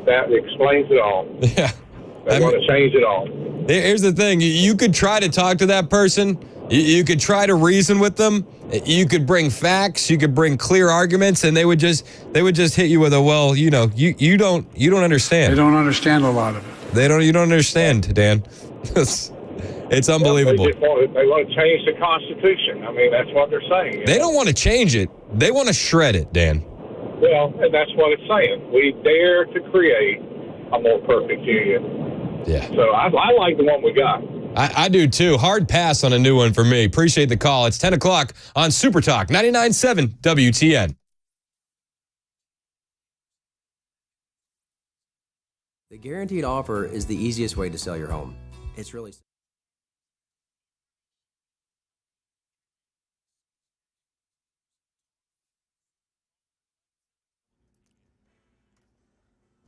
that explains it all. Yeah. They want to change it all. Here's the thing. You could try to talk to that person. You could try to reason with them. You could bring facts. You could bring clear arguments, and they would just hit you with a, well, you don't understand. They don't understand a lot of it. You don't understand, Dan. It's unbelievable. They want to change the Constitution. I mean, that's what they're saying. They don't want to change it. They want to shred it, Dan. Well, and that's what it's saying. We dare to create a more perfect union. Yeah. So I like the one we got. I do too. Hard pass on a new one for me. Appreciate the call. It's 10 o'clock on Super Talk 99.7 WTN. The guaranteed offer is the easiest way to sell your home. It's really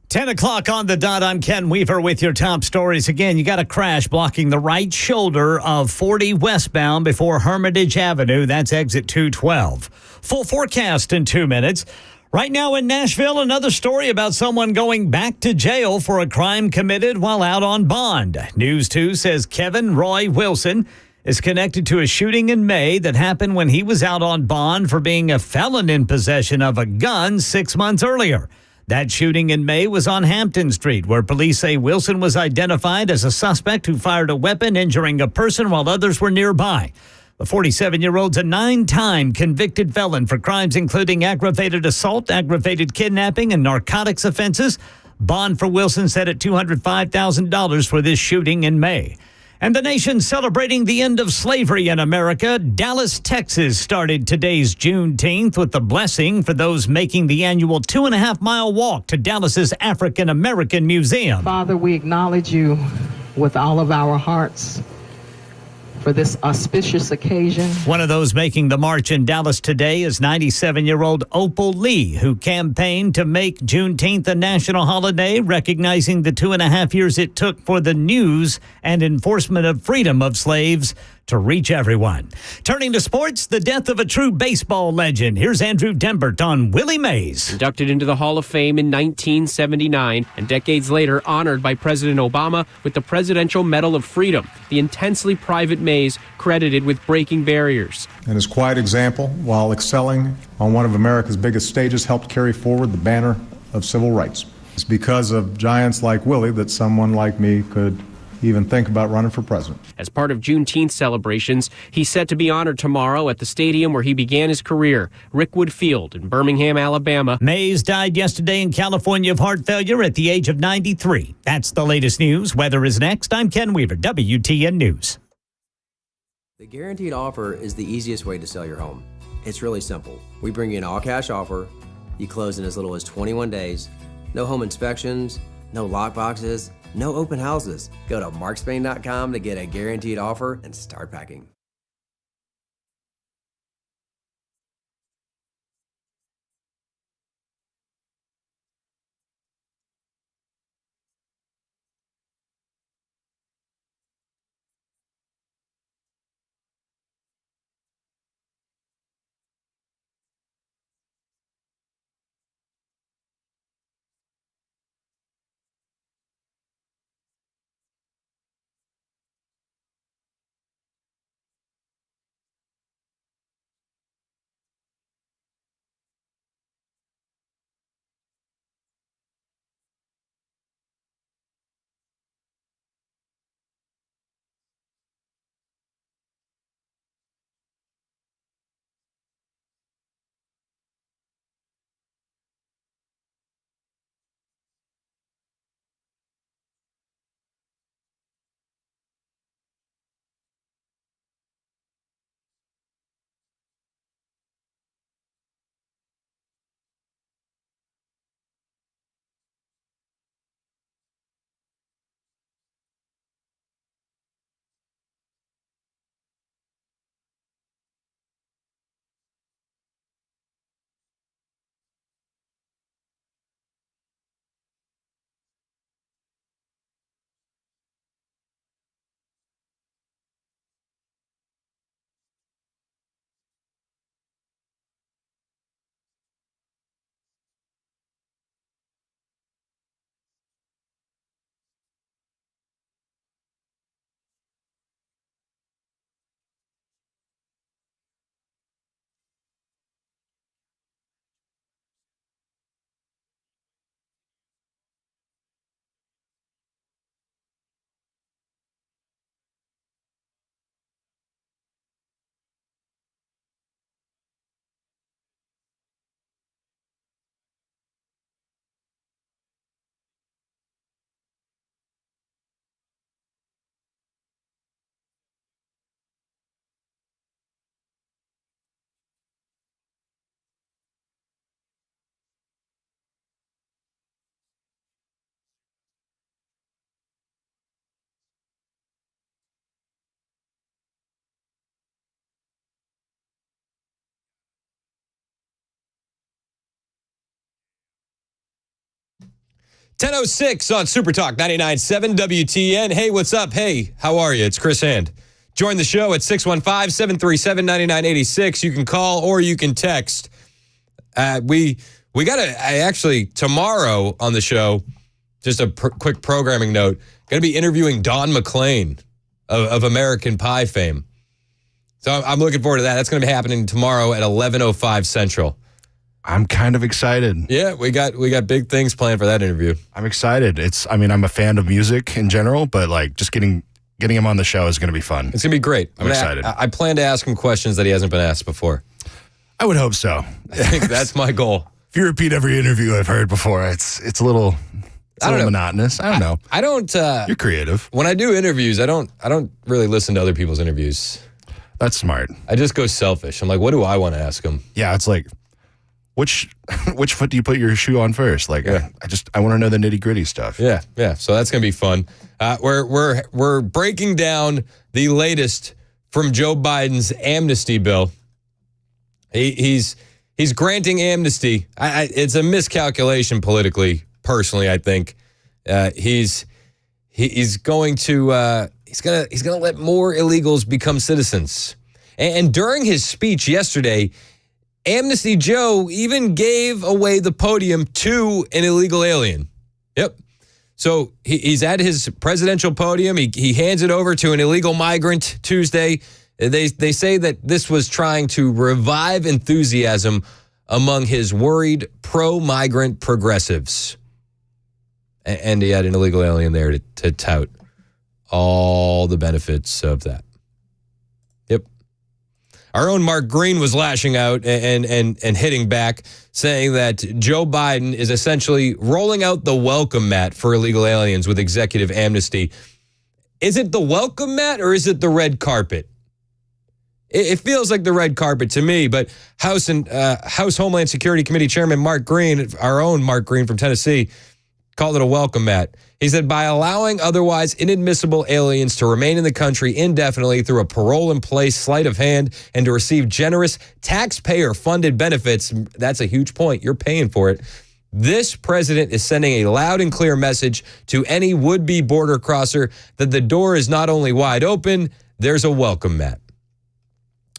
10 o'clock on the dot. I'm Ken Weaver with your top stories. Again, you got a crash blocking the right shoulder of 40 westbound before Hermitage Avenue. That's exit 212. Full forecast in 2 minutes. Right now in Nashville, another story about someone going back to jail for a crime committed while out on bond. News 2 says Kevin Roy Wilson is connected to a shooting in May that happened when he was out on bond for being a felon in possession of a gun 6 months earlier. That shooting in May was on Hampton Street, where police say Wilson was identified as a suspect who fired a weapon, injuring a person while others were nearby. The 47-year-old's a 9-time convicted felon for crimes including aggravated assault, aggravated kidnapping, and narcotics offenses. Bond for Wilson set at $205,000 for this shooting in May. And the nation celebrating the end of slavery in America. Dallas, Texas started today's Juneteenth with the blessing for those making the annual 2.5-mile walk to Dallas's African American Museum. Father, we acknowledge you with all of our hearts for this auspicious occasion. One of those making the march in Dallas today is 97-year-old Opal Lee, who campaigned to make Juneteenth a national holiday, recognizing the 2.5 years it took for the news and enforcement of freedom of slaves to reach everyone. Turning to sports, the death of a true baseball legend. Here's Andrew Dembert on Willie Mays. Inducted into the Hall of Fame in 1979 and decades later honored by President Obama with the Presidential Medal of Freedom, the intensely private Mays credited with breaking barriers. And his quiet example, while excelling on one of America's biggest stages, helped carry forward the banner of civil rights. It's because of giants like Willie that someone like me could even think about running for president. As part of Juneteenth celebrations, he's set to be honored tomorrow at the stadium where he began his career, Rickwood Field in Birmingham, Alabama. Mays died yesterday in California of heart failure at the age of 93. That's the latest news. Weather is next. I'm Ken Weaver, WTN News. The guaranteed offer is the easiest way to sell your home. It's really simple. We bring you an all-cash offer. You close in as little as 21 days. No home inspections, no lock boxes, no open houses. Go to markspain.com to get a guaranteed offer and start packing. 10:06 on Super Talk 99.7 WTN. Hey, what's up? Hey, how are you? It's Chris Hand. Join the show at 615-737-9986. You can call or you can text. We got actually tomorrow on the show, just a quick programming note, going to be interviewing Don McLean of American Pie fame. So I'm looking forward to that. That's going to be happening tomorrow at 11:05 Central. I'm kind of excited. Yeah, we got big things planned for that interview. I'm excited. I'm a fan of music in general, but like just getting him on the show is going to be fun. It's going to be great. I'm excited. I plan to ask him questions that he hasn't been asked before. I would hope so. I think that's my goal. If you repeat every interview I've heard before, it's a little monotonous. I don't know. I don't. You're creative. When I do interviews, I don't really listen to other people's interviews. That's smart. I just go selfish. I'm like, what do I want to ask them? Yeah, it's like, which foot do you put your shoe on first? Like, yeah. I want to know the nitty gritty stuff. Yeah. So that's gonna be fun. We're breaking down the latest from Joe Biden's amnesty bill. He's granting amnesty. It's a miscalculation politically. Personally, I think he's going to let more illegals become citizens. And during his speech yesterday, Amnesty Joe even gave away the podium to an illegal alien. Yep. So he's at his presidential podium. He hands it over to an illegal migrant Tuesday. They say that this was trying to revive enthusiasm among his worried pro-migrant progressives. And he had an illegal alien there to tout all the benefits of that. Yep. Our own Mark Green was lashing out and hitting back, saying that Joe Biden is essentially rolling out the welcome mat for illegal aliens with executive amnesty. Is it the welcome mat or is it the red carpet? It feels like the red carpet to me, but House Homeland Security Committee Chairman Mark Green, our own Mark Green from Tennessee, called it a welcome mat. He said, by allowing otherwise inadmissible aliens to remain in the country indefinitely through a parole-in-place sleight of hand and to receive generous taxpayer-funded benefits, that's a huge point. You're paying for it. This president is sending a loud and clear message to any would-be border crosser that the door is not only wide open, there's a welcome mat.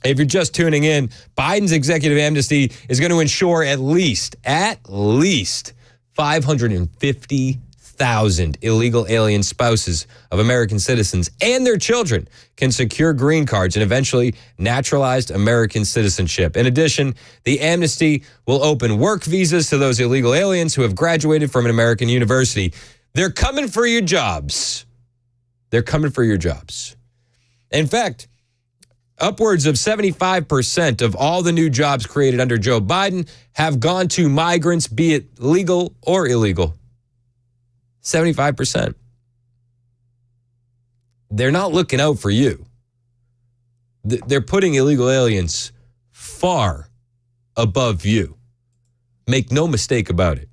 If you're just tuning in, Biden's executive amnesty is going to ensure at least 550,000 illegal alien spouses of American citizens and their children can secure green cards and eventually naturalized American citizenship. In addition, the amnesty will open work visas to those illegal aliens who have graduated from an American university. They're coming for your jobs. They're coming for your jobs. In fact, upwards of 75% of all the new jobs created under Joe Biden have gone to migrants, be it legal or illegal. 75%. They're not looking out for you. They're putting illegal aliens far above you. Make no mistake about it.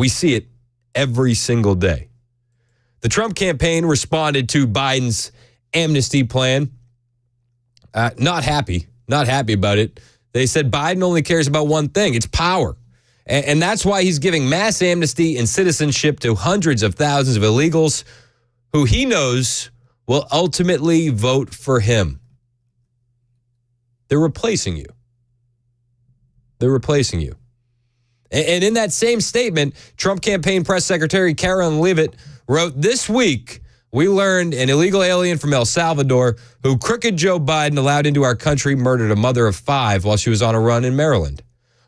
We see it every single day. The Trump campaign responded to Biden's amnesty plan. Not happy about it. They said Biden only cares about one thing, it's power. And that's why he's giving mass amnesty and citizenship to hundreds of thousands of illegals who he knows will ultimately vote for him. They're replacing you. They're replacing you. And in that same statement, Trump campaign press secretary Karen Leavitt wrote, this week, we learned an illegal alien from El Salvador who crooked Joe Biden allowed into our country murdered a mother of 5 while she was on a run in Maryland.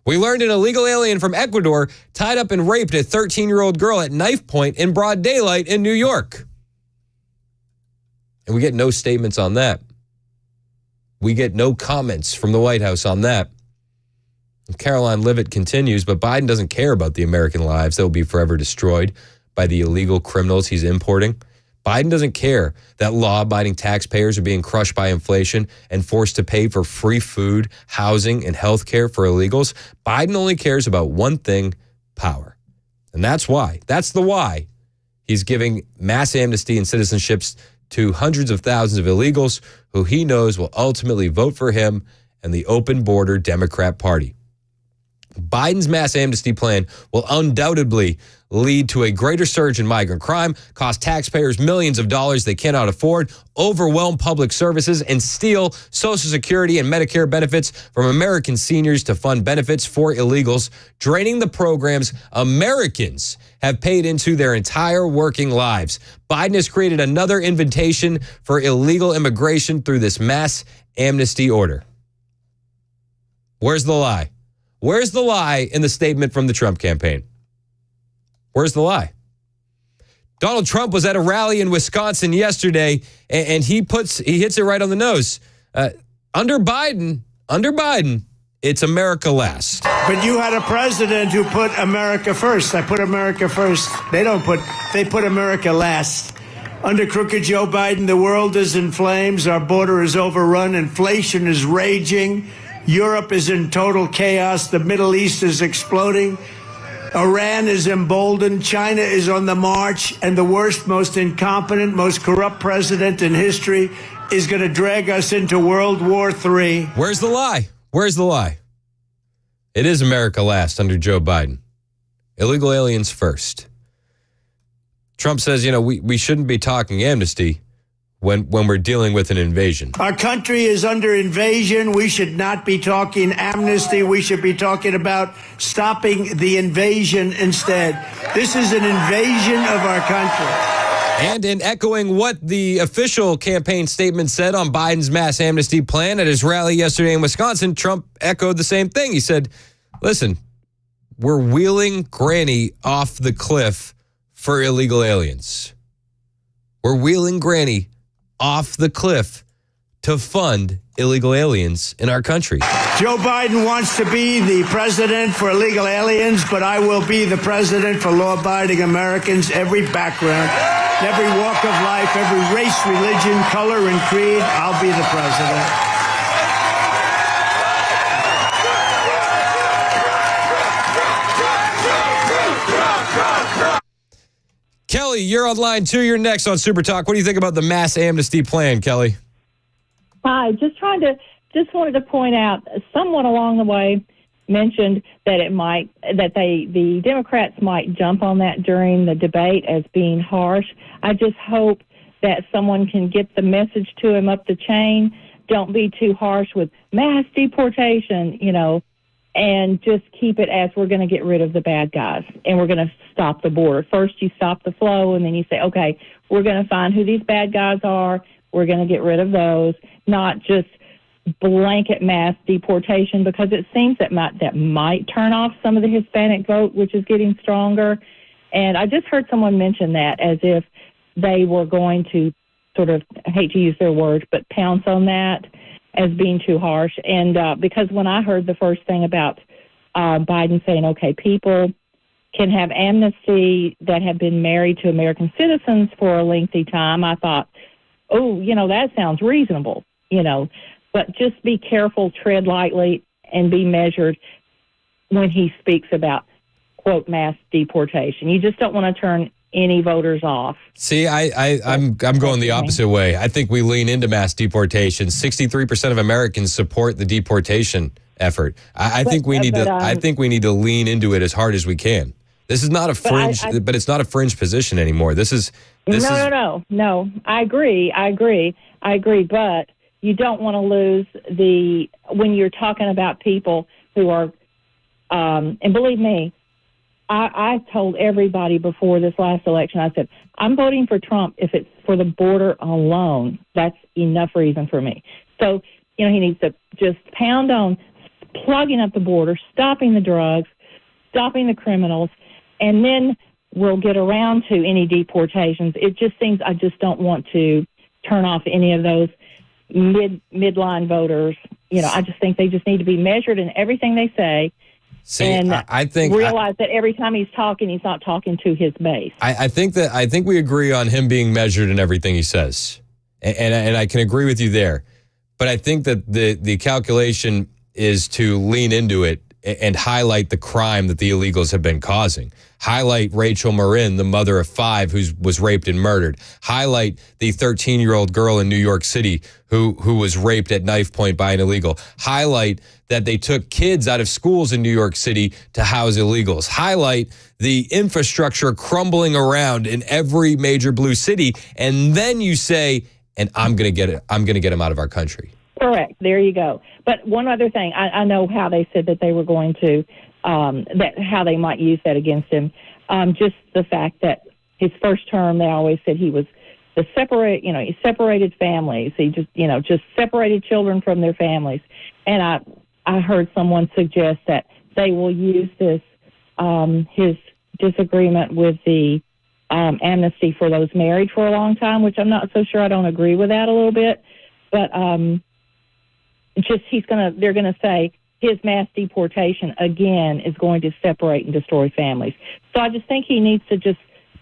We learned an illegal alien from Ecuador tied up and raped a 13-year-old girl at knife point in broad daylight in New York. And we get no statements on that. We get no comments from the White House on that. And Caroline Leavitt continues, but Biden doesn't care about the American lives that will be forever destroyed by the illegal criminals he's importing. Biden doesn't care that law-abiding taxpayers are being crushed by inflation and forced to pay for free food, housing, and health care for illegals. Biden only cares about one thing, power. And that's the why he's giving mass amnesty and citizenships to hundreds of thousands of illegals who he knows will ultimately vote for him and the open border Democrat Party. Biden's mass amnesty plan will undoubtedly lead to a greater surge in migrant crime, cost taxpayers millions of dollars they cannot afford, overwhelm public services, and steal Social Security and Medicare benefits from American seniors to fund benefits for illegals, draining the programs Americans have paid into their entire working lives. Biden has created another invitation for illegal immigration through this mass amnesty order. Where's the lie? Where's the lie in the statement from the Trump campaign? Where's the lie? Donald Trump was at a rally in Wisconsin yesterday, and he hits it right on the nose. Under Biden, it's America last. But you had a president who put America first. I put America first. They put America last. Under crooked Joe Biden, the world is in flames. Our border is overrun. Inflation is raging. Europe is in total chaos. The Middle East is exploding. Iran is emboldened. China is on the march. And the worst, most incompetent, most corrupt president in history is going to drag us into World War III. Where's the lie? Where's the lie? It is America last under Joe Biden. Illegal aliens first. Trump says, we shouldn't be talking amnesty when we're dealing with an invasion. Our country is under invasion. We should not be talking amnesty. We should be talking about stopping the invasion instead. This is an invasion of our country. And in echoing what the official campaign statement said on Biden's mass amnesty plan at his rally yesterday in Wisconsin, Trump echoed the same thing. He said, listen, we're wheeling Granny off the cliff for illegal aliens. We're wheeling Granny off the cliff to fund illegal aliens in our country. Joe Biden wants to be the president for illegal aliens, but I will be the president for law-abiding Americans, every background, every walk of life, every race, religion, color, and creed. I'll be the president. Kelly, you're on line 2. You're next on Super Talk. What do you think about the mass amnesty plan, Kelly? Hi, just wanted to point out, someone along the way mentioned that the Democrats might jump on that during the debate as being harsh. I just hope that someone can get the message to him up the chain. Don't be too harsh with mass deportation, and just keep it as we're going to get rid of the bad guys and we're going to stop the border. First, you stop the flow, and then you say, okay, we're going to find who these bad guys are. We're going to get rid of those, not just blanket mass deportation, because it seems that might turn off some of the Hispanic vote, which is getting stronger. And I just heard someone mention that as if they were going to sort of, I hate to use their words, but pounce on that as being too harsh. And because when I heard the first thing about Biden saying, okay, people can have amnesty that have been married to American citizens for a lengthy time, I thought, oh, that sounds reasonable, but just be careful, tread lightly, and be measured when he speaks about, quote, mass deportation. You just don't want to turn any voters off. See, I'm going the opposite way. I think we lean into mass deportation. 63% of Americans support the deportation effort. I think we need to lean into it as hard as we can. This is not a fringe, but it's not a fringe position anymore. No. I agree. But you don't want to lose when you're talking about people who are, and believe me, I told everybody before this last election, I said, I'm voting for Trump if it's for the border alone. That's enough reason for me. So, he needs to just pound on plugging up the border, stopping the drugs, stopping the criminals, and then we'll get around to any deportations. It just seems I just don't want to turn off any of those midline voters. I just think they just need to be measured in everything they say. I think realize that every time he's talking, he's not talking to his base. I think we agree on him being measured in everything he says, and I can agree with you there. But I think that the calculation is to lean into it and highlight the crime that the illegals have been causing. Highlight Rachel Marin, the mother of 5 who was raped and murdered. Highlight the 13-year-old girl in New York City who was raped at knife point by an illegal. Highlight that they took kids out of schools in New York City to house illegals. Highlight the infrastructure crumbling around in every major blue city. And then you say, and I'm going to get it. I'm going to get them out of our country. Correct. There you go. But one other thing, I know how they said that they were going to, how they might use that against him. Just the fact that his first term, they always said he was he separated families. He just separated children from their families. And I heard someone suggest that they will use this, his disagreement with the amnesty for those married for a long time, which I'm not so sure. I don't agree with that a little bit. But they're going to say his mass deportation, again, is going to separate and destroy families. So I just think he needs to just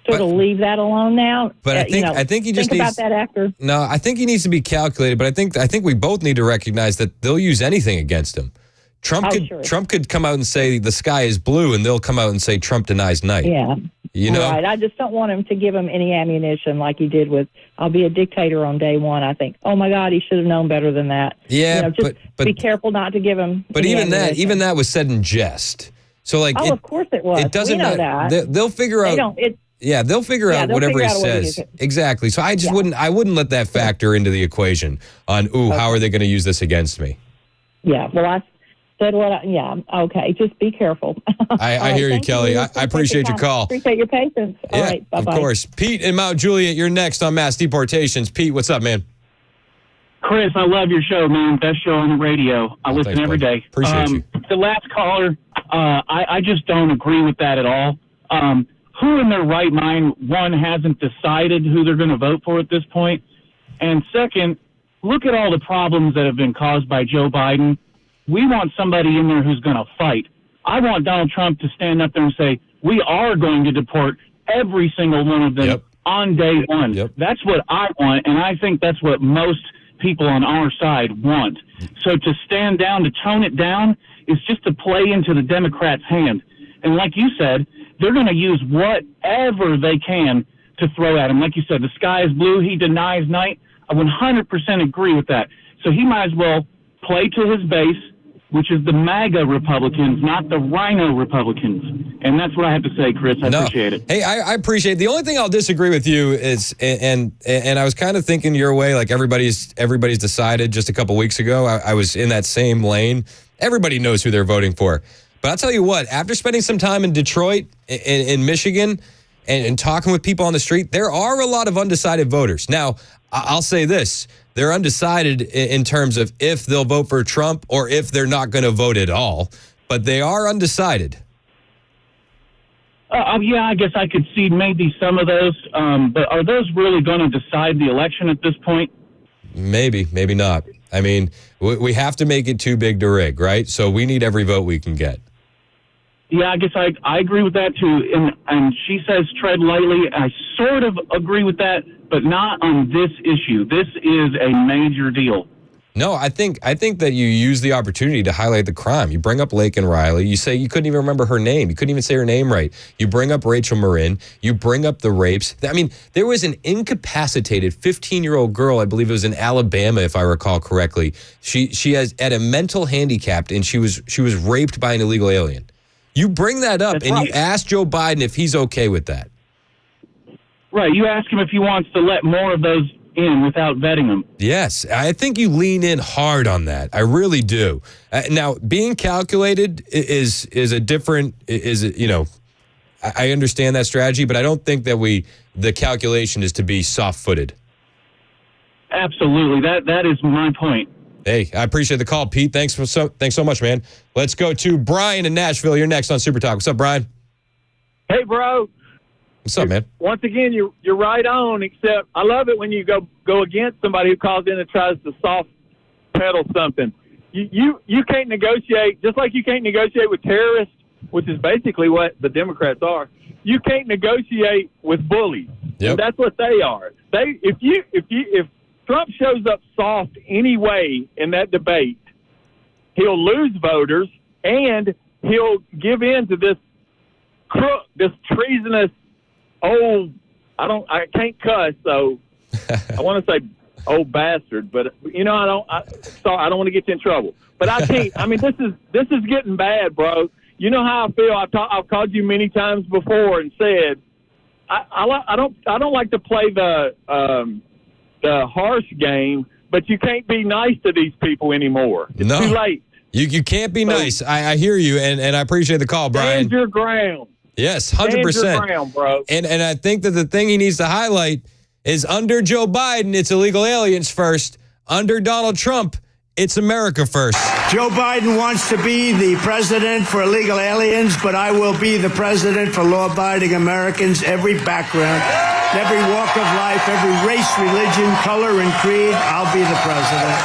sort of leave that alone now. But I think he just think needs, about that after. No, I think he needs to be calculated. But I think we both need to recognize that they'll use anything against him. Trump could come out and say the sky is blue, and they'll come out and say Trump denies night. Yeah. You know? Right. I just don't want him to give him any ammunition like he did with I'll be a dictator on day one. I think, oh my God, he should have known better than that. Yeah, just be careful not to give him. But any even that was said in jest. So of course it was. It doesn't we know matter. that. They'll figure out. They'll figure out whatever he says. Exactly. So I just I wouldn't let that factor into the equation on how are they going to use this against me? Yeah. Well, I said okay. Just be careful. I hear you, Kelly. I appreciate your call. Appreciate your patience. All right. Bye-bye. Of course. Pete in Mount Juliet, you're next on mass deportations. Pete, what's up, man? Chris, I love your show, man. Best show on the radio. I listen every day. Appreciate you. The last caller, I just don't agree with that at all. Who in their right mind, one, hasn't decided who they're going to vote for at this point? And second, look at all the problems that have been caused by Joe Biden. We want somebody in there who's going to fight. I want Donald Trump to stand up there and say, we are going to deport every single one of them on day one. That's what I want, and I think that's what most people on our side want. So to stand down, to tone it down, is just to play into the Democrats' hand. And like you said, they're going to use whatever they can to throw at him. Like you said, the sky is blue. He denies night. I 100% agree with that. So he might as well play to his base, which is the MAGA Republicans, not the Rhino Republicans. And that's what I have to say, Chris. I appreciate it. Hey, I appreciate it. The only thing I'll disagree with you is, and I was kind of thinking your way, like everybody's decided just a couple weeks ago. I was in that same lane. Everybody knows who they're voting for. But I'll tell you what, after spending some time in Detroit, in Michigan, and talking with people on the street, there are a lot of undecided voters. Now, I'll say this. They're undecided in terms of if they'll vote for Trump or if they're not going to vote at all. But they are undecided. I guess I could see maybe some of those. But are those really going to decide the election at this point? Maybe, maybe not. I mean, we have to make it too big to rig, right? So we need every vote we can get. Yeah, I guess I agree with that too. And she says tread lightly. I sort of agree with that, but not on this issue. This is a major deal. No, I think that you use the opportunity to highlight the crime. You bring up Laken Riley. You say you couldn't even remember her name. You couldn't even say her name right. You bring up Rachel Marin. You bring up the rapes. I mean, there was an incapacitated 15-year-old girl, I believe it was in Alabama, if I recall correctly. She had a mental handicap, and she was raped by an illegal alien. You bring that up, you ask Joe Biden if he's okay with that. Right. You ask him if he wants to let more of those in without vetting them. Yes. I think you lean in hard on that. I really do. Now, being calculated is a different, I understand that strategy, but I don't think that the calculation is to be soft-footed. Absolutely. That is my point. Hey, I appreciate the call, Pete. Thanks so much, man. Let's go to Brian in Nashville. You're next on Super Talk. What's up, Brian? Hey, bro. What's up, man? Once again, you're right on, except I love it when you go against somebody who calls in and tries to soft pedal something. You can't negotiate, just like you can't negotiate with terrorists, which is basically what the Democrats are. You can't negotiate with bullies. Yep. And that's what they are. If Trump shows up soft anyway in that debate, he'll lose voters, and he'll give in to this crook, this treasonous old. I can't cuss, so I want to say old bastard, but I don't want to get you in trouble. But I can't. I mean, this is getting bad, bro. You know how I feel. I've called you many times before and said I don't like to play the harsh game, but you can't be nice to these people anymore. It's too late. You can't be nice. I hear you, and I appreciate the call, Brian. Stand your ground. Yes, 100%. Stand your ground, bro. And I think that the thing he needs to highlight is under Joe Biden, it's illegal aliens first. Under Donald Trump, it's America first. Joe Biden wants to be the president for illegal aliens, but I will be the president for law-abiding Americans, every background, every walk of life, every race, religion, color, and creed. I'll be the president.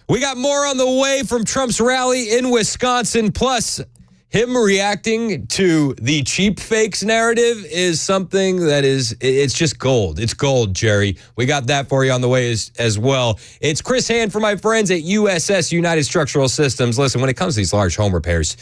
We got more on the way from Trump's rally in Wisconsin, plus him reacting to the cheap fakes narrative is something that it's just gold. It's gold, Jerry. We got that for you on the way as well. It's Chris Hand for my friends at USS United Structural Systems. Listen, when it comes to these large home repairs,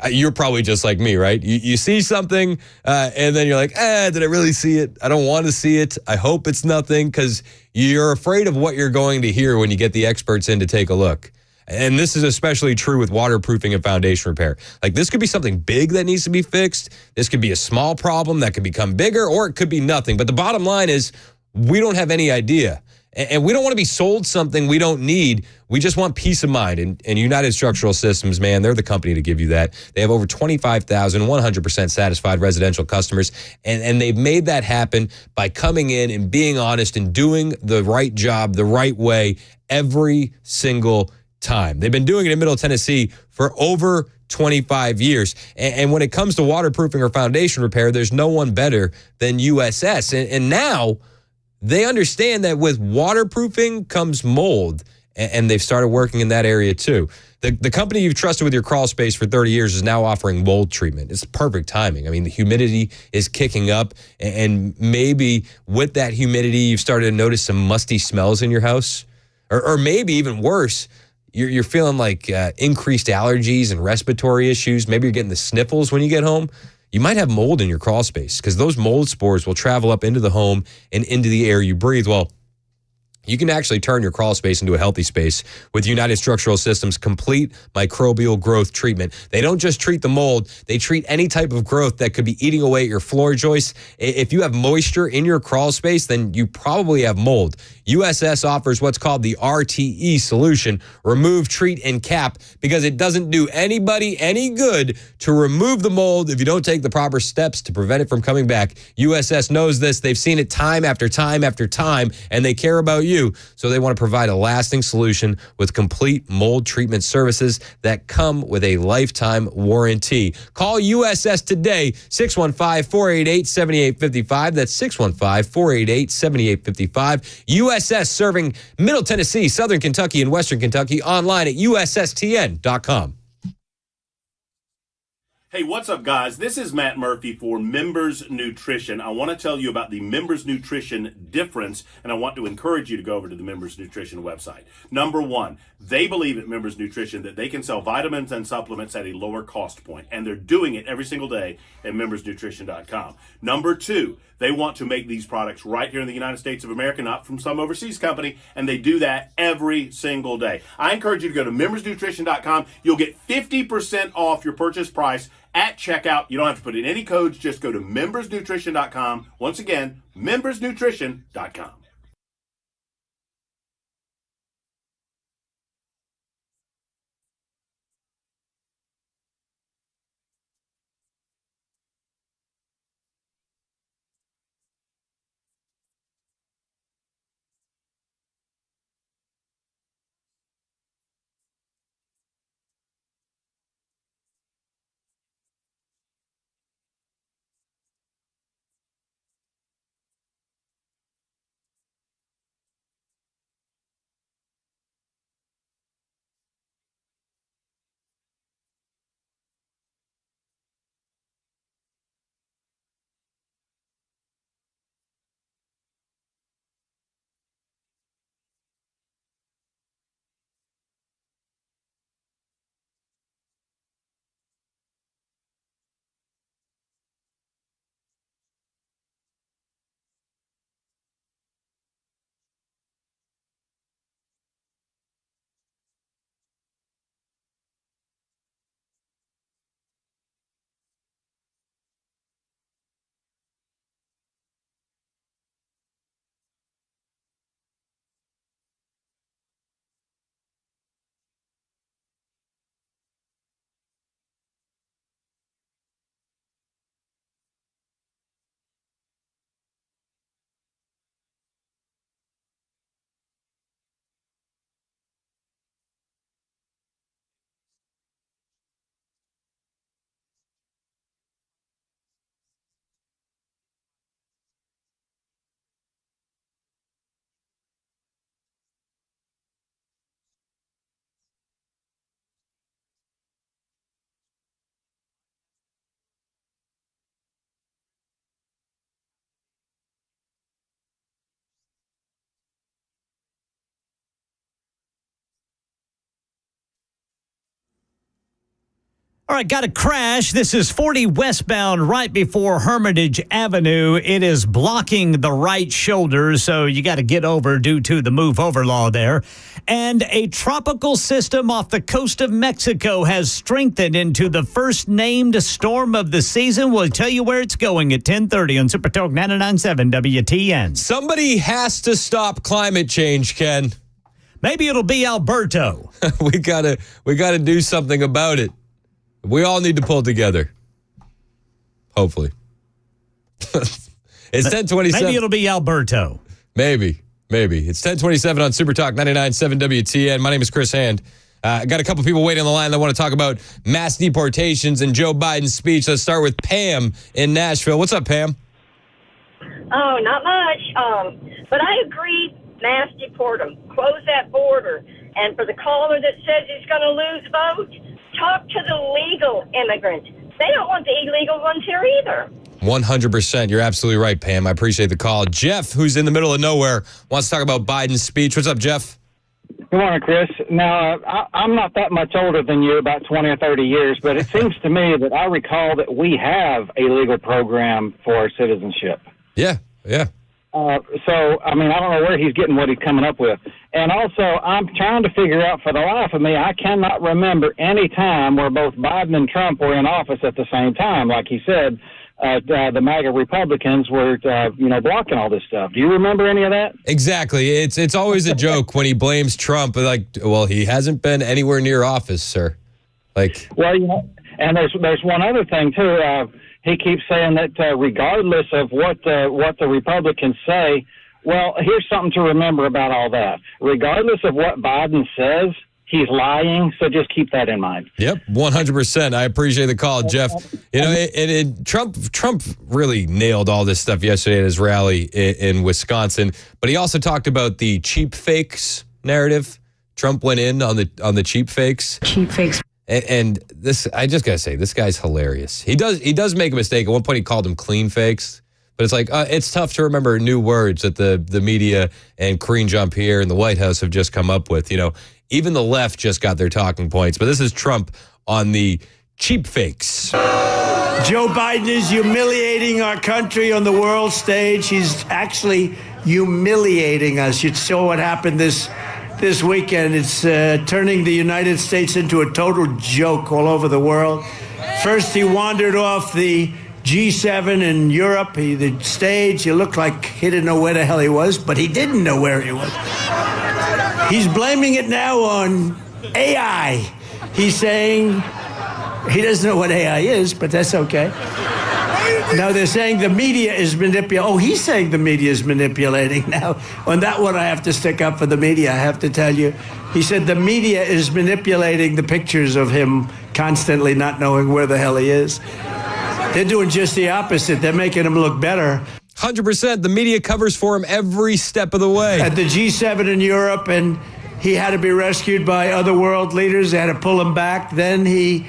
you're probably just like me, right? You see something and then you're like, did I really see it? I don't want to see it. I hope it's nothing, because you're afraid of what you're going to hear when you get the experts in to take a look. And this is especially true with waterproofing and foundation repair. Like, this could be something big that needs to be fixed. This could be a small problem that could become bigger, or it could be nothing. But the bottom line is we don't have any idea. And we don't want to be sold something we don't need. We just want peace of mind. And United Structural Systems, man, they're the company to give you that. They have over 25,000, 100% satisfied residential customers. And they've made that happen by coming in and being honest and doing the right job the right way every single time. They've been doing it in Middle Tennessee for over 25 years. And when it comes to waterproofing or foundation repair, there's no one better than USS. And now they understand that with waterproofing comes mold, and they've started working in that area too. The company you've trusted with your crawl space for 30 years is now offering mold treatment. It's perfect timing. I mean, the humidity is kicking up, and maybe with that humidity, you've started to notice some musty smells in your house. Or maybe even worse, you're feeling like increased allergies and respiratory issues. Maybe you're getting the sniffles when you get home. You might have mold in your crawl space, because those mold spores will travel up into the home and into the air you breathe. Well, you can actually turn your crawl space into a healthy space with United Structural Systems' complete microbial growth treatment. They don't just treat the mold, they treat any type of growth that could be eating away at your floor joists. If you have moisture in your crawl space, then you probably have mold. USS offers what's called the RTE solution, remove, treat, and cap, because it doesn't do anybody any good to remove the mold if you don't take the proper steps to prevent it from coming back. USS knows this. They've seen it time after time after time, and they care about you. So they want to provide a lasting solution with complete mold treatment services that come with a lifetime warranty. Call USS today, 615-488-7855. That's 615-488-7855. USS serving Middle Tennessee, Southern Kentucky, and Western Kentucky, online at USSTN.com. Hey, what's up, guys? This is Matt Murphy for Members Nutrition. I want to tell you about the Members Nutrition difference, and I want to encourage you to go over to the Members Nutrition website. Number one, they believe at Members Nutrition that they can sell vitamins and supplements at a lower cost point, and they're doing it every single day at membersnutrition.com. Number two, they want to make these products right here in the United States of America, not from some overseas company, and they do that every single day. I encourage you to go to membersnutrition.com. You'll get 50% off your purchase price at checkout. You don't have to put in any codes. Just go to membersnutrition.com. Once again, membersnutrition.com. All right, got a crash. This is 40 westbound right before Hermitage Avenue. It is blocking the right shoulder, so you got to get over due to the move over law there. And a tropical system off the coast of Mexico has strengthened into the first named storm of the season. We'll tell you where it's going at 10:30 on Super Talk 99.7 WTN. Somebody has to stop climate change, Ken. Maybe it'll be Alberto. we gotta do something about it. We all need to pull together. Hopefully. It's 10:27. Maybe it'll be Alberto. Maybe. It's 10:27 on Super Talk 99.7 WTN. My name is Chris Hand. I got a couple people waiting on the line that want to talk about mass deportations and Joe Biden's speech. Let's start with Pam in Nashville. What's up, Pam? Oh, not much. But I agree, mass deport them. Close that border. And for the caller that says he's going to lose votes, talk to the legal immigrants. They don't want the illegal ones here either. 100%. You're absolutely right, Pam. I appreciate the call. Jeff, who's in the middle of nowhere, wants to talk about Biden's speech. What's up, Jeff? Good morning, Chris. Now, I'm not that much older than you, about 20 or 30 years, but it seems to me that I recall that we have a legal program for citizenship. Yeah. So, I mean, I don't know where he's getting what he's coming up with. And also, I'm trying to figure out, for the life of me, I cannot remember any time where both Biden and Trump were in office at the same time. Like he said, the MAGA Republicans were, blocking all this stuff. Do you remember any of that? Exactly. It's always a joke when he blames Trump. Like, well, he hasn't been anywhere near office, sir. Like, well, and there's one other thing too. He keeps saying that regardless of what the Republicans say, well, here's something to remember about all that. Regardless of what Biden says, he's lying, so just keep that in mind. Yep, 100%. I appreciate the call, Jeff. Trump really nailed all this stuff yesterday at his rally in Wisconsin, but he also talked about the cheap fakes narrative. Trump went in on the cheap fakes. Cheap fakes. And this, I just gotta say, this guy's hilarious. He does make a mistake. At one point, he called them clean fakes, but it's like it's tough to remember new words that the media and Karine Jean-Pierre and the White House have just come up with. Even the left just got their talking points. But this is Trump on the cheap fakes. Joe Biden is humiliating our country on the world stage. He's actually humiliating us. You saw what happened this weekend. It's turning the United States into a total joke all over the world. First, he wandered off the G7 in Europe, the stage. He looked like he didn't know where the hell he was, but he didn't know where he was. He's blaming it now on AI. He's saying he doesn't know what AI is, but that's okay. Now they're saying the media is manipulating. Oh, he's saying the media is manipulating now. On that one, I have to stick up for the media, I have to tell you. He said the media is manipulating the pictures of him constantly not knowing where the hell he is. They're doing just the opposite. They're making him look better. 100%. The media covers for him every step of the way. At the G7 in Europe, and he had to be rescued by other world leaders. They had to pull him back. Then he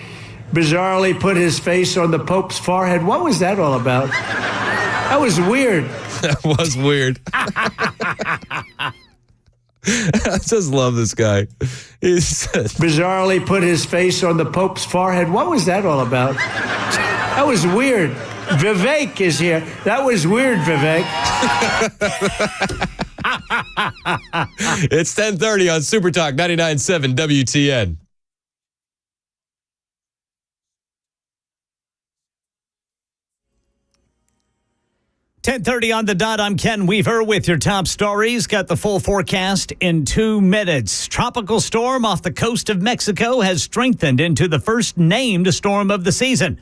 bizarrely put his face on the Pope's forehead. What was that all about? That was weird. That was weird. I just love this guy. Bizarrely put his face on the Pope's forehead. What was that all about? That was weird. Vivek is here. That was weird, Vivek. It's 10:30 on Super Talk 99.7 WTN. .30 on the dot. I'm Ken Weaver with your top stories. Got the full forecast in 2 minutes. Tropical storm off the coast of Mexico has strengthened into the first named storm of the season.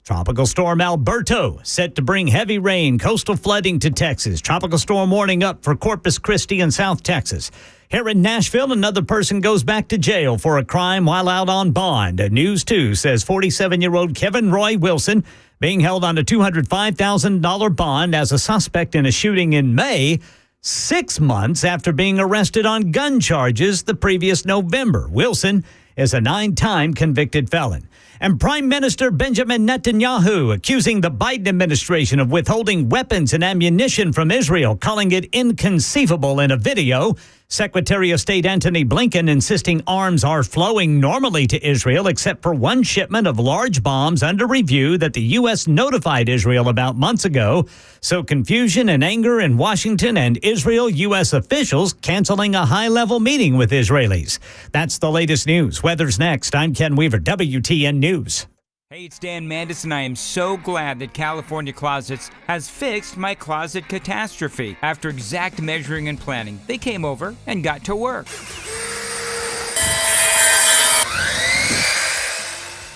Tropical storm Alberto set to bring heavy rain, coastal flooding to Texas. Tropical storm warning up for Corpus Christi and South Texas. Here in Nashville, another person goes back to jail for a crime while out on bond. News 2 says 47-year-old Kevin Roy Wilson being held on a $205,000 bond as a suspect in a shooting in May, 6 months after being arrested on gun charges the previous November. Wilson is a 9-time convicted felon. And Prime Minister Benjamin Netanyahu accusing the Biden administration of withholding weapons and ammunition from Israel, calling it inconceivable in a video. Secretary of State Antony Blinken insisting arms are flowing normally to Israel, except for one shipment of large bombs under review that the U.S. notified Israel about months ago. So confusion and anger in Washington, and Israel U.S. officials canceling a high-level meeting with Israelis. That's the latest news. Weather's next. I'm Ken Weaver, WTN News. Hey, it's Dan Mandis, and I am so glad that California Closets has fixed my closet catastrophe. After exact measuring and planning, they came over and got to work.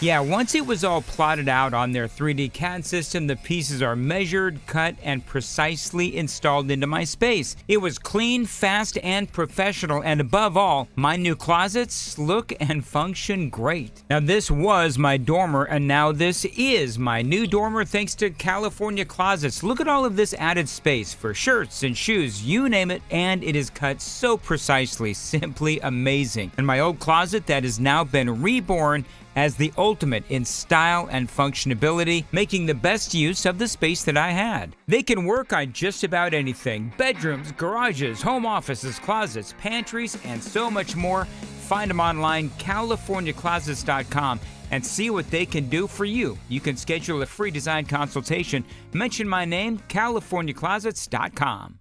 Yeah, once it was all plotted out on their 3D CAD system, the pieces are measured, cut, and precisely installed into my space. It was clean, fast, and professional, and above all, my new closets look and function great. Now, this was my dormer, and now this is my new dormer thanks to California Closets. Look at all of this added space for shirts and shoes, you name it, and it is cut so precisely, simply amazing. And my old closet that has now been reborn as the ultimate in style and functionability, making the best use of the space that I had. They can work on just about anything: bedrooms, garages, home offices, closets, pantries, and so much more. Find them online, CaliforniaClosets.com, and see what they can do for you. You can schedule a free design consultation. Mention my name, CaliforniaClosets.com.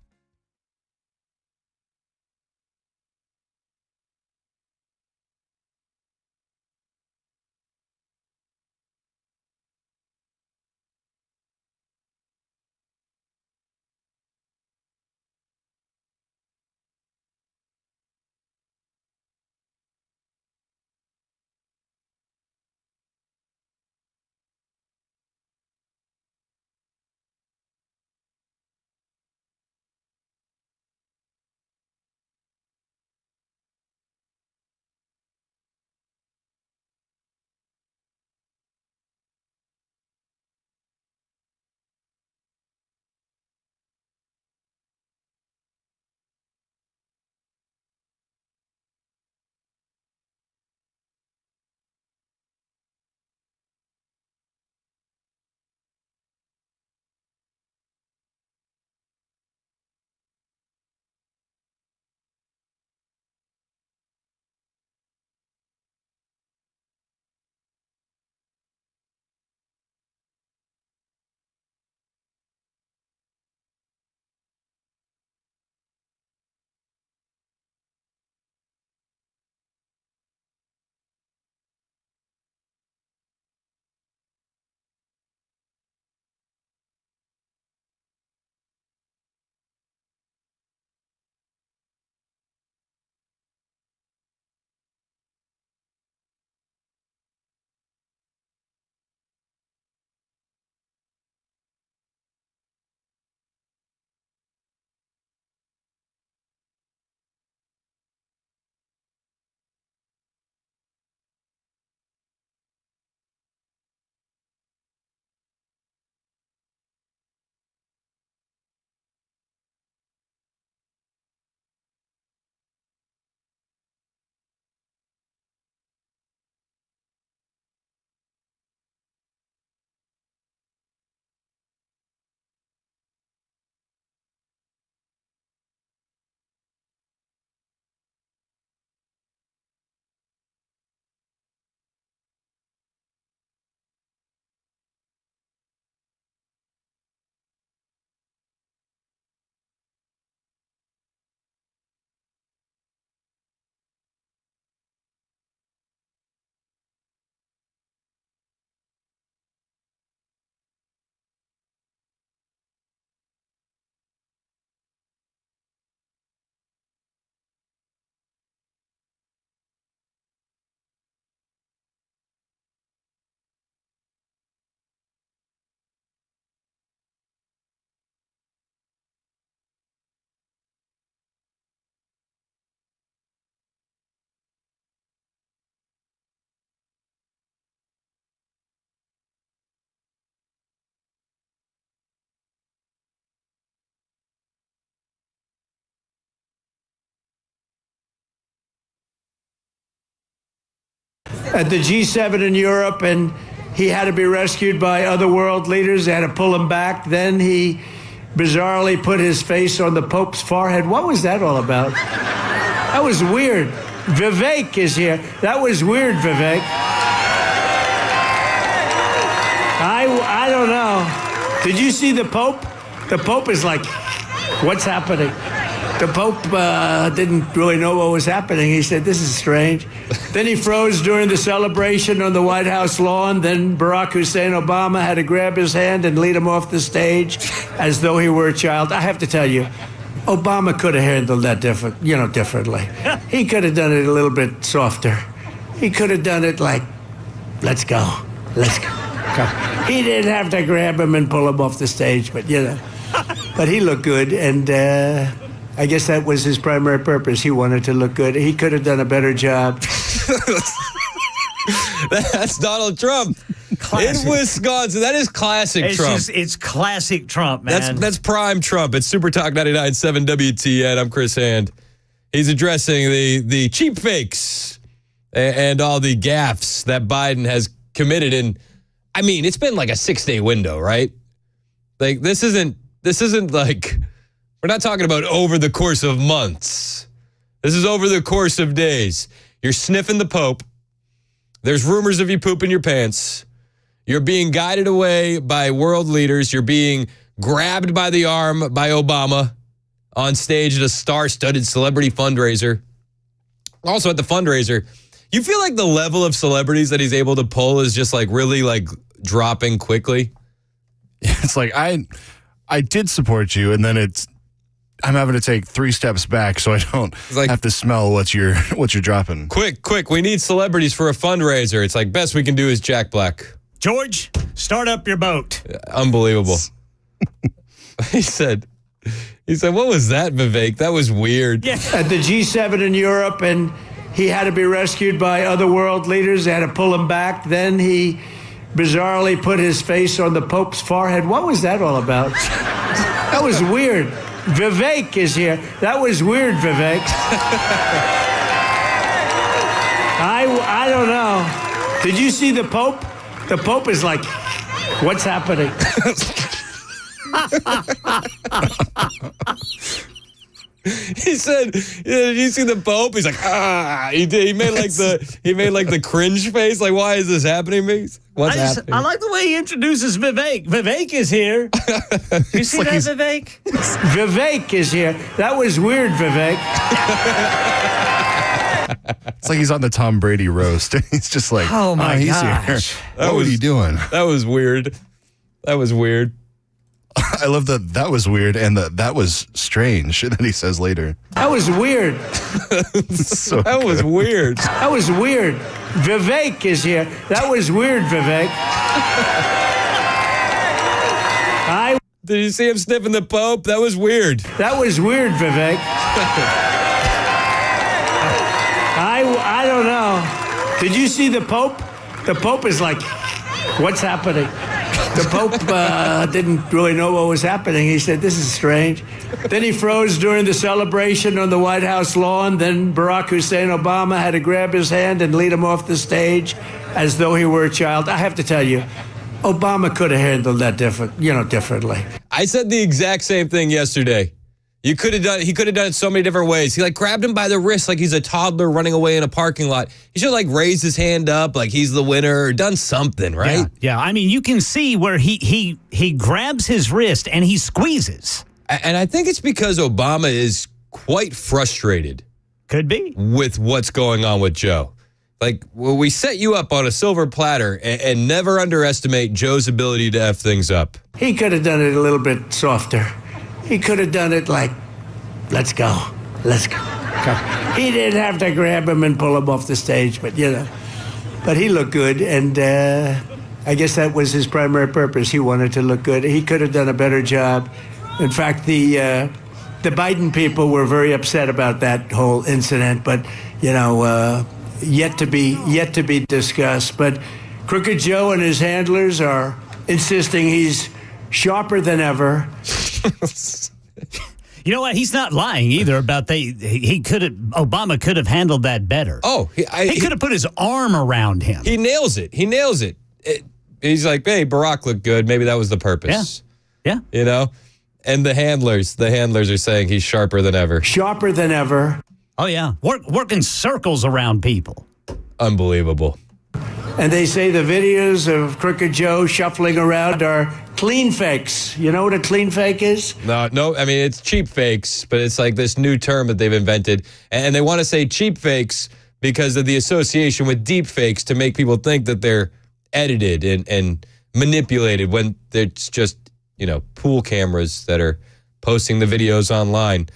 at the G7 in Europe, and he had to be rescued by other world leaders. They had to pull him back. Then he bizarrely put his face on the Pope's forehead. What was that all about? That was weird. Vivek is here. That was weird, Vivek. I don't know. Did you see the Pope? The Pope is like, what's happening? The Pope didn't really know what was happening. He said, this is strange. Then he froze during the celebration on the White House lawn. Then Barack Hussein Obama had to grab his hand and lead him off the stage as though he were a child. I have to tell you, Obama could have handled that differently. He could have done it a little bit softer. He could have done it like, let's go. Let's go. He didn't have to grab him and pull him off the stage, but but he looked good, and I guess that was his primary purpose. He wanted to look good. He could have done a better job. That's Donald Trump Classic. in Wisconsin. That is classic Trump. It's classic Trump, man. That's prime Trump. It's Super Talk 99.7 WTN. I'm Chris Hand. He's addressing the cheap fakes and all the gaffes that Biden has committed. And I mean, it's been like a 6-day window, right? Like this isn't like, we're not talking about over the course of months. This is over the course of days. You're sniffing the Pope. There's rumors of you pooping your pants. You're being guided away by world leaders. You're being grabbed by the arm by Obama on stage at a star-studded celebrity fundraiser. Also at the fundraiser, you feel like the level of celebrities that he's able to pull is just like really like dropping quickly. It's like, I did support you, and then I'm having to take 3 steps back so I don't have to smell what you're dropping. Quick, we need celebrities for a fundraiser. It's like, best we can do is Jack Black. George, start up your boat. Unbelievable. He said, what was that, Vivek? That was weird. Yeah. At the G7 in Europe, and he had to be rescued by other world leaders. They had to pull him back. Then he bizarrely put his face on the Pope's forehead. What was that all about? That was weird. Vivek is here. That was weird, Vivek. I don't know. Did you see the Pope? The Pope is like, what's happening? He said, "Did you see the Pope?" He's like, "Ah!" He did. He made like the cringe face. Like, why is this happening to me? What's happening? I like the way he introduces Vivek. Vivek is here. You see that, Vivek? Vivek is here. That was weird, Vivek. It's like he's on the Tom Brady roast. He's just like, oh my he's gosh. here. What are you doing? That was weird. That was weird. I love that was weird, and that was strange that he says later. That was weird. That was weird. That was weird. Vivek is here. That was weird, Vivek. Did you see him sniffing the Pope? That was weird. That was weird, Vivek. I don't know. Did you see the Pope? The Pope is like, what's happening? The Pope didn't really know what was happening. He said, this is strange. Then he froze during the celebration on the White House lawn. Then Barack Hussein Obama had to grab his hand and lead him off the stage as though he were a child. I have to tell you, Obama could have handled that differently. I said the exact same thing yesterday. He could have done it so many different ways. He grabbed him by the wrist like he's a toddler running away in a parking lot. He should raise his hand up like he's the winner or done something, right? Yeah. I mean, you can see where he grabs his wrist and he squeezes. And I think it's because Obama is quite frustrated. Could be. With what's going on with Joe. We set you up on a silver platter and never underestimate Joe's ability to F things up. He could have done it a little bit softer. He could have done it like, let's go. Let's go. He didn't have to grab him and pull him off the stage, but he looked good, and I guess that was his primary purpose. He wanted to look good. He could have done a better job. In fact, the Biden people were very upset about that whole incident, but yet to be discussed. But Crooked Joe and his handlers are insisting he's sharper than ever. You know what? He's not lying either about Obama could have handled that better. Oh, he could have put his arm around him. He nails it. He's like, hey, Barack looked good. Maybe that was the purpose. Yeah. You know? And the handlers are saying he's sharper than ever. Sharper than ever. Oh, yeah. Working circles around people. Unbelievable. And they say the videos of Crooked Joe shuffling around are clean fakes. You know what a clean fake is? No. I mean, it's cheap fakes, but it's like this new term that they've invented. And they want to say cheap fakes because of the association with deep fakes to make people think that they're edited and manipulated when it's just, pool cameras that are posting the videos online.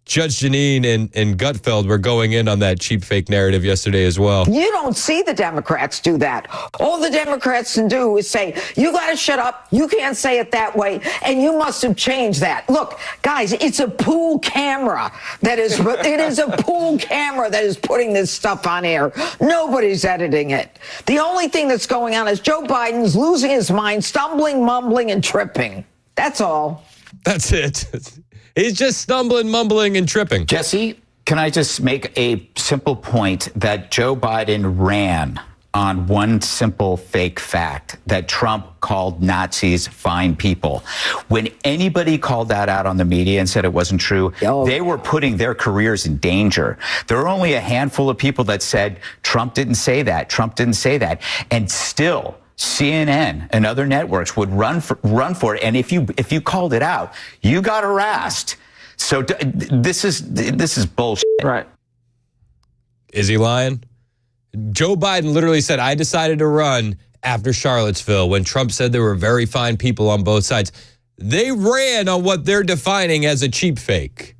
Judge Janine and Gutfeld were going in on that cheap fake narrative yesterday as well. You don't see the Democrats do that. All the Democrats can do is say, you got to shut up. You can't say it that way. And you must have changed that. Look, guys, it's a pool camera it is a pool camera that is putting this stuff on air. Nobody's editing it. The only thing that's going on is Joe Biden's losing his mind, stumbling, mumbling, and tripping. That's all. That's it. He's just stumbling, mumbling, and tripping. Jesse, can I just make a simple point that Joe Biden ran on one simple fake fact, that Trump called Nazis fine people. When anybody called that out on the media and said it wasn't true, they were putting their careers in danger. There were only a handful of people that said, Trump didn't say that, Trump didn't say that. And still, CNN and other networks would run for it, and if you called it out, you got harassed. So this is bullshit. Right? Is he lying? Joe Biden literally said, "I decided to run after Charlottesville," when Trump said there were very fine people on both sides. They ran on what they're defining as a cheap fake.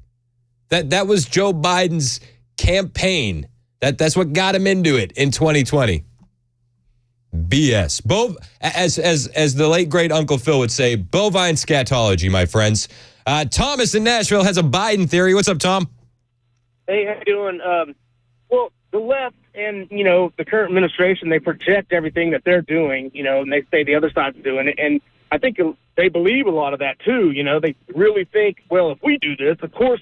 That was Joe Biden's campaign. That's what got him into it in 2020. BS. As the late great Uncle Phil would say, bovine scatology, my friends. Thomas in Nashville has a Biden theory. What's up, Tom? Hey, how you doing? Well, the left and the current administration, they project everything that they're doing, and they say the other side's doing it, and I think they believe a lot of that too. They really think, well, if we do this, of course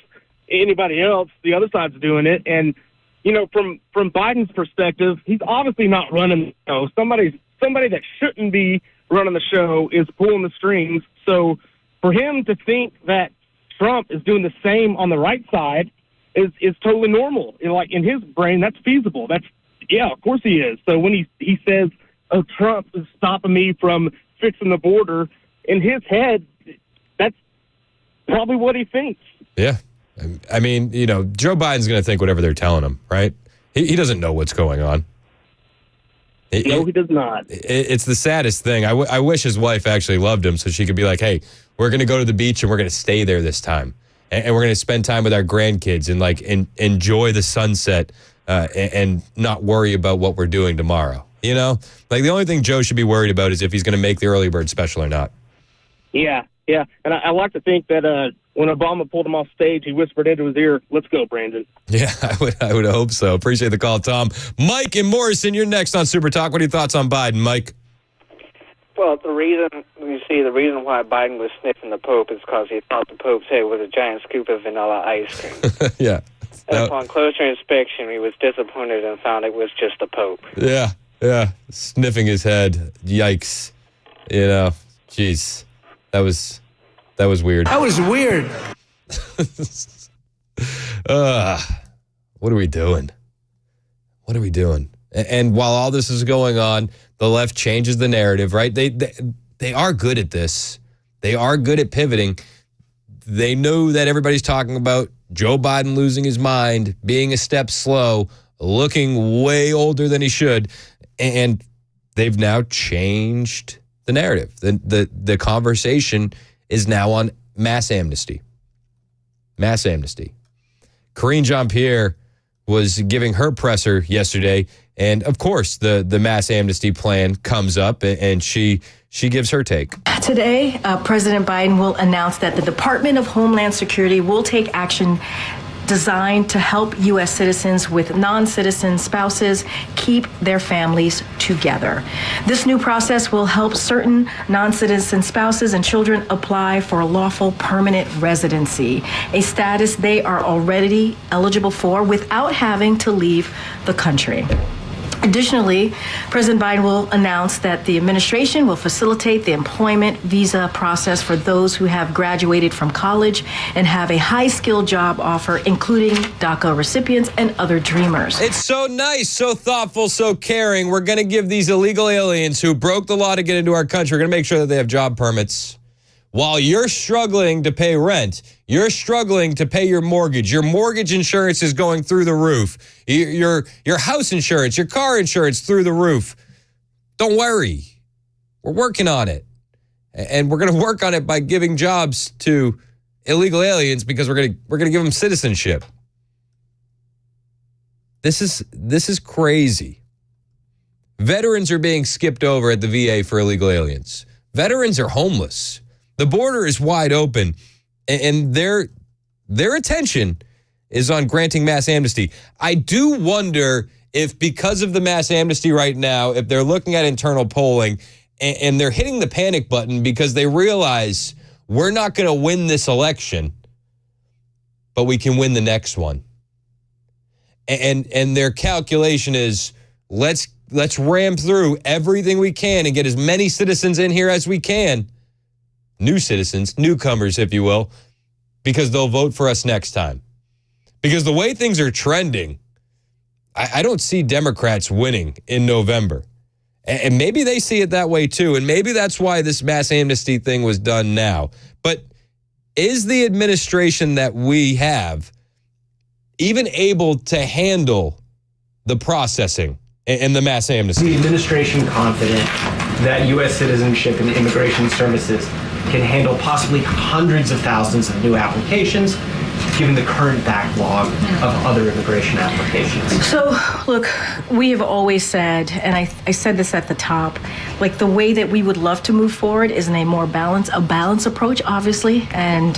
anybody else, the other side's doing it, and from Biden's perspective, he's obviously not running the show. Somebody that shouldn't be running the show is pulling the strings. So for him to think that Trump is doing the same on the right side is totally normal. Like in his brain, that's feasible. Of course he is. So when he says, "Oh, Trump is stopping me from fixing the border," in his head, that's probably what he thinks. Yeah. I mean, Joe Biden's going to think whatever they're telling him, right? He doesn't know what's going on. No, he does not. It's the saddest thing. I wish his wife actually loved him so she could be like, hey, we're going to go to the beach and we're going to stay there this time. And we're going to spend time with our grandkids and enjoy the sunset and not worry about what we're doing tomorrow. Like the only thing Joe should be worried about is if he's going to make the early bird special or not. Yeah. And I like to think that when Obama pulled him off stage, he whispered into his ear, "Let's go, Brandon." Yeah, I would hope so. Appreciate the call, Tom. Mike and Morrison, you're next on Super Talk. What are your thoughts on Biden, Mike? Well, the reason why Biden was sniffing the Pope is because he thought the Pope's head was a giant scoop of vanilla ice cream. Yeah. And upon closer inspection, he was disappointed and found it was just the Pope. Yeah. Sniffing his head. Yikes. Jeez. That was weird. That was weird. What are we doing? And while all this is going on, the left changes the narrative, right? They are good at this. They are good at pivoting. They know that everybody's talking about Joe Biden losing his mind, being a step slow, looking way older than he should, and they've now changed the narrative. The conversation is now on mass amnesty. Mass amnesty. Karine Jean-Pierre was giving her presser yesterday, and of course the mass amnesty plan comes up, and she gives her take. Today, President Biden will announce that the Department of Homeland Security will take action designed to help U.S. citizens with non-citizen spouses keep their families together. This new process will help certain non-citizen spouses and children apply for a lawful permanent residency, a status they are already eligible for without having to leave the country. Additionally, President Biden will announce that the administration will facilitate the employment visa process for those who have graduated from college and have a high-skilled job offer, including DACA recipients and other dreamers. It's so nice, so thoughtful, so caring. We're going to give these illegal aliens who broke the law to get into our country, we're going to make sure that they have job permits. While you're struggling to pay rent, you're struggling to pay your mortgage insurance is going through the roof, your house insurance, your car insurance through the roof. Don't worry. We're working on it. And we're going to work on it by giving jobs to illegal aliens because we're going to give them citizenship. This is crazy. Veterans are being skipped over at the VA for illegal aliens. Veterans are homeless. The border is wide open, and their attention is on granting mass amnesty. I do wonder if because of the mass amnesty right now, if they're looking at internal polling and they're hitting the panic button because they realize we're not going to win this election, but we can win the next one. And their calculation is let's ram through everything we can and get as many citizens in here as we can. New citizens, newcomers, if you will, because they'll vote for us next time. Because the way things are trending, I don't see Democrats winning in November. And maybe they see it that way too. And maybe that's why this mass amnesty thing was done now. But is the administration that we have even able to handle the processing and the mass amnesty? The administration confident that U.S. citizenship and immigration services can handle possibly hundreds of thousands of new applications, given the current backlog of other immigration applications? So, look, we have always said, and I said this at the top, like the way that we would love to move forward is in a more balanced approach, obviously, and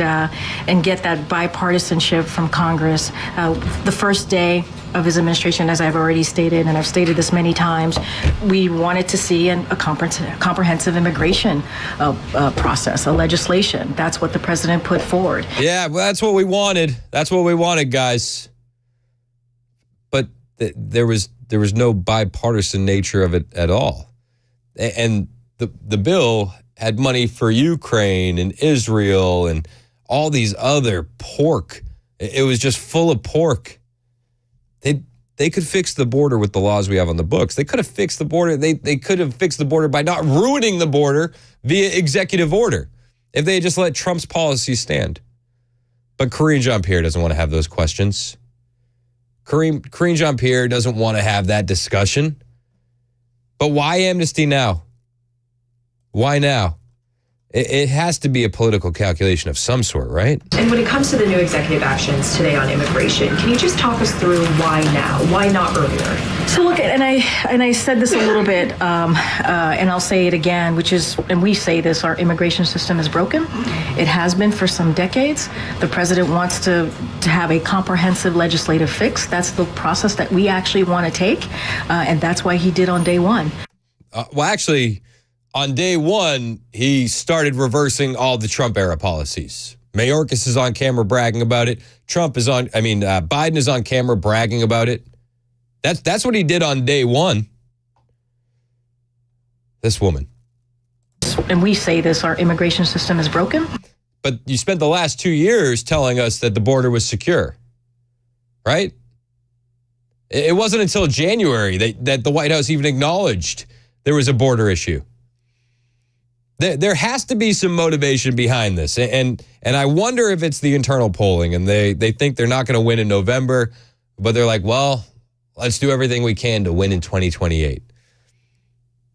get that bipartisanship from Congress. The first day of his administration, as I've already stated, and I've stated this many times, we wanted to see a comprehensive immigration process, a legislation. That's what the president put forward. Yeah, well, that's what we wanted. That's what we wanted, guys. But there was no bipartisan nature of it at all. And the bill had money for Ukraine and Israel and all these other pork. It was just full of pork. They could fix the border with the laws we have on the books. They could have fixed the border. They could have fixed the border by not ruining the border via executive order if they had just let Trump's policies stand. But Karine Jean-Pierre doesn't want to have those questions. Karine Jean-Pierre doesn't want to have that discussion. But why amnesty now? Why now? It has to be a political calculation of some sort, right? And when it comes to the new executive actions today on immigration, can you just talk us through why now? Why not earlier? So look, and I said this a little bit, and I'll say it again, which is, and we say this, our immigration system is broken. It has been for some decades. The president wants to have a comprehensive legislative fix. That's the process that we actually want to take, and that's why he did on day one. Well, actually, on day one, he started reversing all the Trump-era policies. Mayorkas is on camera bragging about it. Biden is on camera bragging about it. That's what he did on day one. This woman. And we say this, our immigration system is broken. But you spent the last 2 years telling us that the border was secure, right? It wasn't until January that the White House even acknowledged there was a border issue. There has to be some motivation behind this. And I wonder if it's the internal polling and they think they're not going to win in November, but they're like, well, let's do everything we can to win in 2028.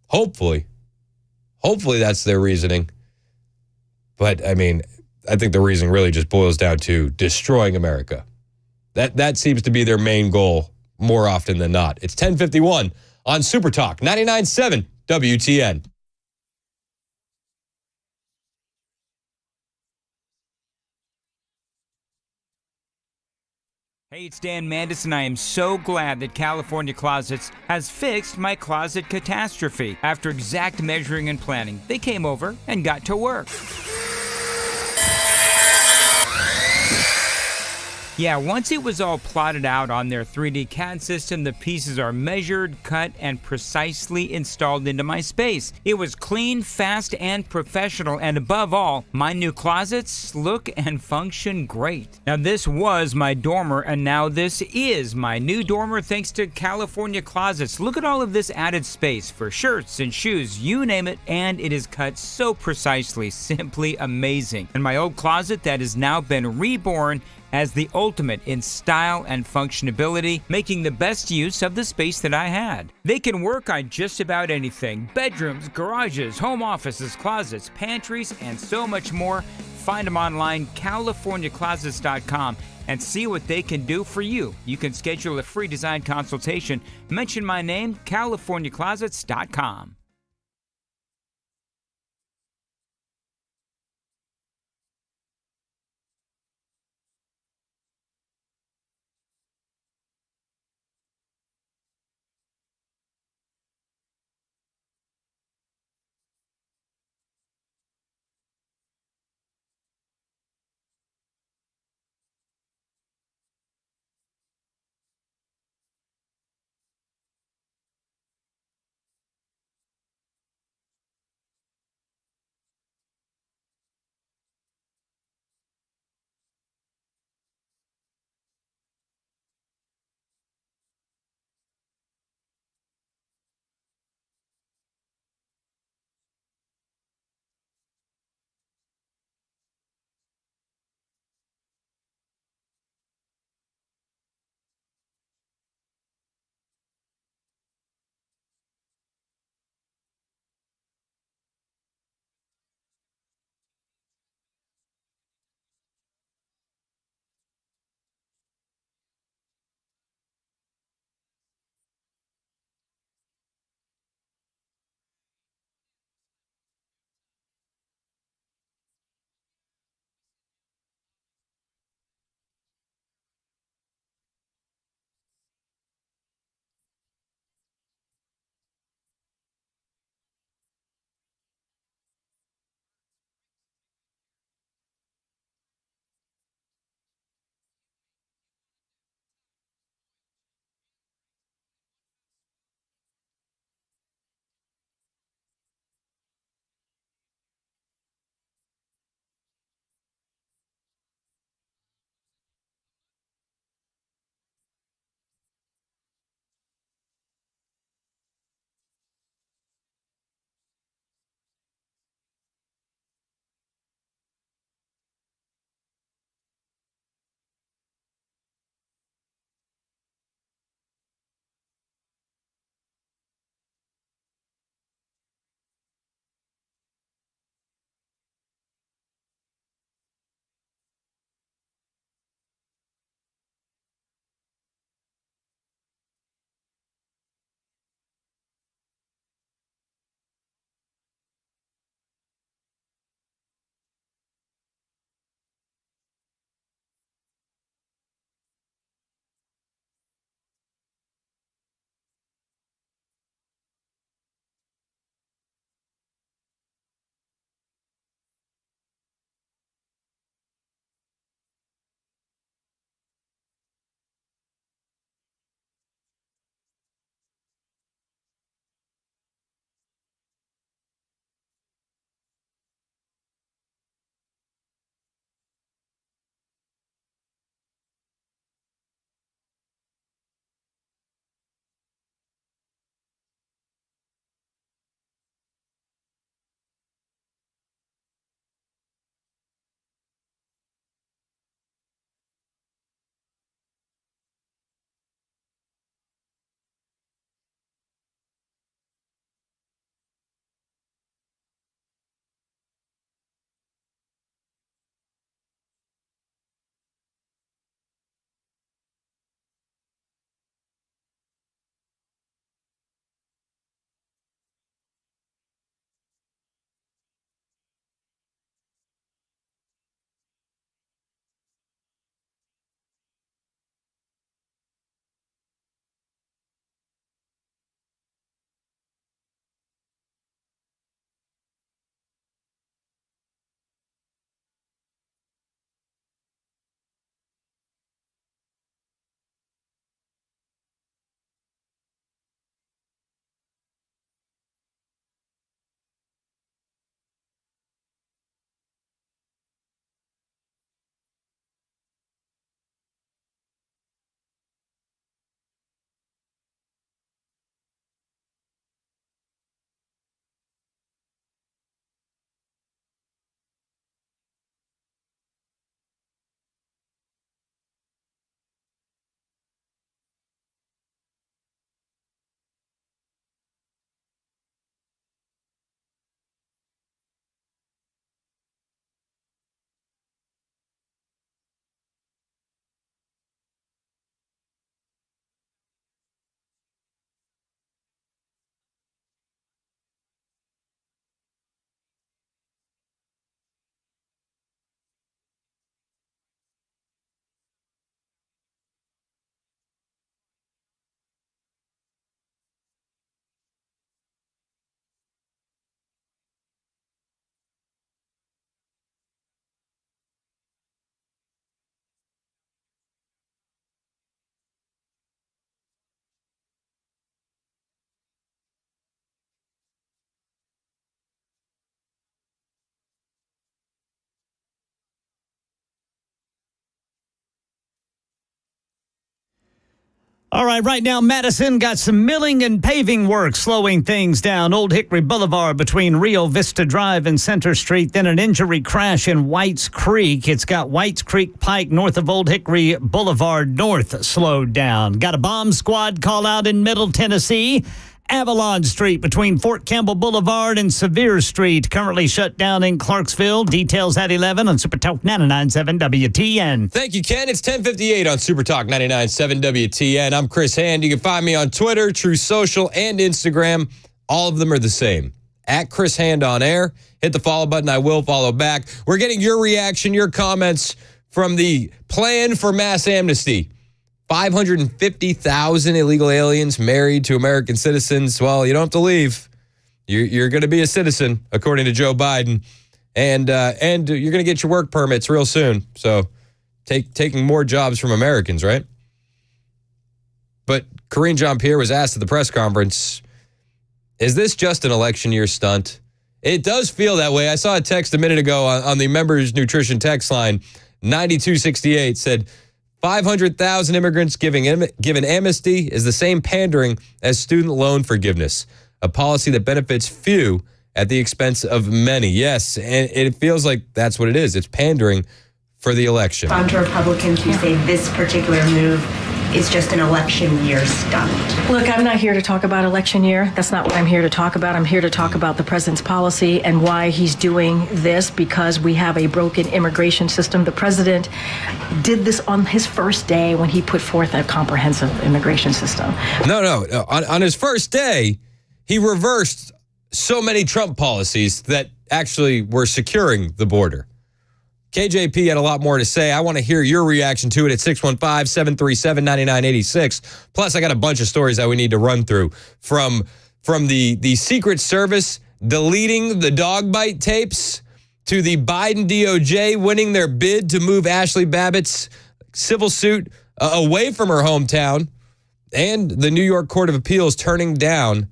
Hopefully that's their reasoning. But I think the reasoning really just boils down to destroying America. That seems to be their main goal more often than not. It's 10:51 on Super Talk 99.7 WTN. Hey, it's Dan Mandis, and I am so glad that California Closets has fixed my closet catastrophe. After exact measuring and planning, they came over and got to work. Yeah, once it was all plotted out on their 3D CAD system, the pieces are measured, cut, and precisely installed into my space. It was clean, fast, and professional, and above all, my new closets look and function great. Now, this was my dormer, and now this is my new dormer thanks to California Closets. Look at all of this added space for shirts and shoes, you name it, and it is cut so precisely, simply amazing. And my old closet that has now been reborn as the ultimate in style and functionability, making the best use of the space that I had. They can work on just about anything: bedrooms, garages, home offices, closets, pantries, and so much more. Find them online, CaliforniaClosets.com, and see what they can do for you. You can schedule a free design consultation. Mention my name, CaliforniaClosets.com. All right, right now, Madison got some milling and paving work slowing things down. Old Hickory Boulevard between Rio Vista Drive and Center Street. Then an injury crash in Whites Creek. It's got Whites Creek Pike north of Old Hickory Boulevard North slowed down. Got a bomb squad call out in Middle Tennessee. Avalon Street between Fort Campbell Boulevard and Sevier Street currently shut down in Clarksville. Details at 11 on Super Talk 99.7 WTN. Thank you, Ken. It's 10:58 on Super Talk 99.7 WTN. I'm Chris Hand. You can find me on Twitter, True Social, and Instagram. All of them are the same. At Chris Hand on air. Hit the follow button. I will follow back. We're getting your reaction, your comments from the plan for mass amnesty. 550,000 illegal aliens married to American citizens. Well, you don't have to leave. You're going to be a citizen, according to Joe Biden. And you're going to get your work permits real soon. So taking more jobs from Americans, right? But Karine Jean-Pierre was asked at the press conference, is this just an election year stunt? It does feel that way. I saw a text a minute ago on the members nutrition text line, 9268 said, 500,000 immigrants given amnesty is the same pandering as student loan forgiveness, a policy that benefits few at the expense of many. Yes, and it feels like that's what it is. It's pandering for the election. On to Republicans who say this particular move is just an election year stunt. Look, I'm not here to talk about election year. That's not what I'm here to talk about. I'm here to talk about the president's policy and why he's doing this, because we have a broken immigration system. The president did this on his first day when he put forth a comprehensive immigration system. No. On his first day, he reversed so many Trump policies that actually were securing the border. KJP had a lot more to say. I want to hear your reaction to it at 615-737-9986. Plus, I got a bunch of stories that we need to run through. From the Secret Service deleting the dog bite tapes to the Biden DOJ winning their bid to move Ashley Babbitt's civil suit away from her hometown, and the New York Court of Appeals turning down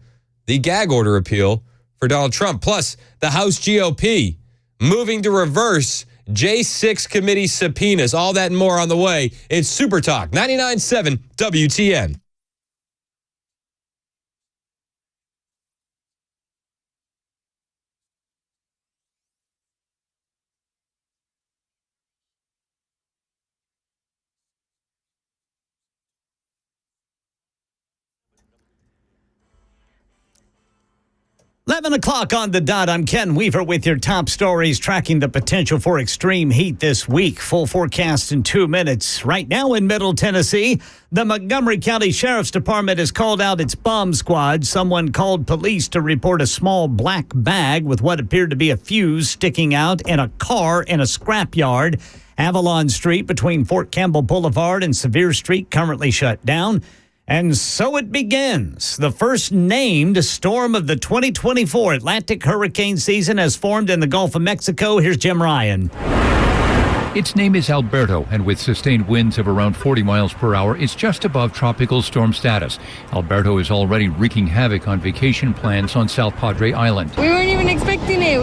the gag order appeal for Donald Trump. Plus, the House GOP moving to reverse J6 committee subpoenas. All that and more on the way. It's Super Talk 99.7 WTN. Eleven o'clock on the dot. I'm Ken Weaver with your top stories tracking the potential for extreme heat this week. Full forecast in 2 minutes. Right now in Middle Tennessee, the Montgomery County Sheriff's Department has called out its bomb squad. Someone called police to report a small black bag with what appeared to be a fuse sticking out in a car in a scrapyard. Avalon Street between Fort Campbell Boulevard and Sevier Street currently shut down. And so it begins. The first named storm of the 2024 Atlantic hurricane season has formed in the Gulf of Mexico. Here's Jim Ryan. Its name is Alberto, and with sustained winds of around 40 miles per hour, it's just above tropical storm status. Alberto is already wreaking havoc on vacation plans on South Padre Island. We weren't even expecting it.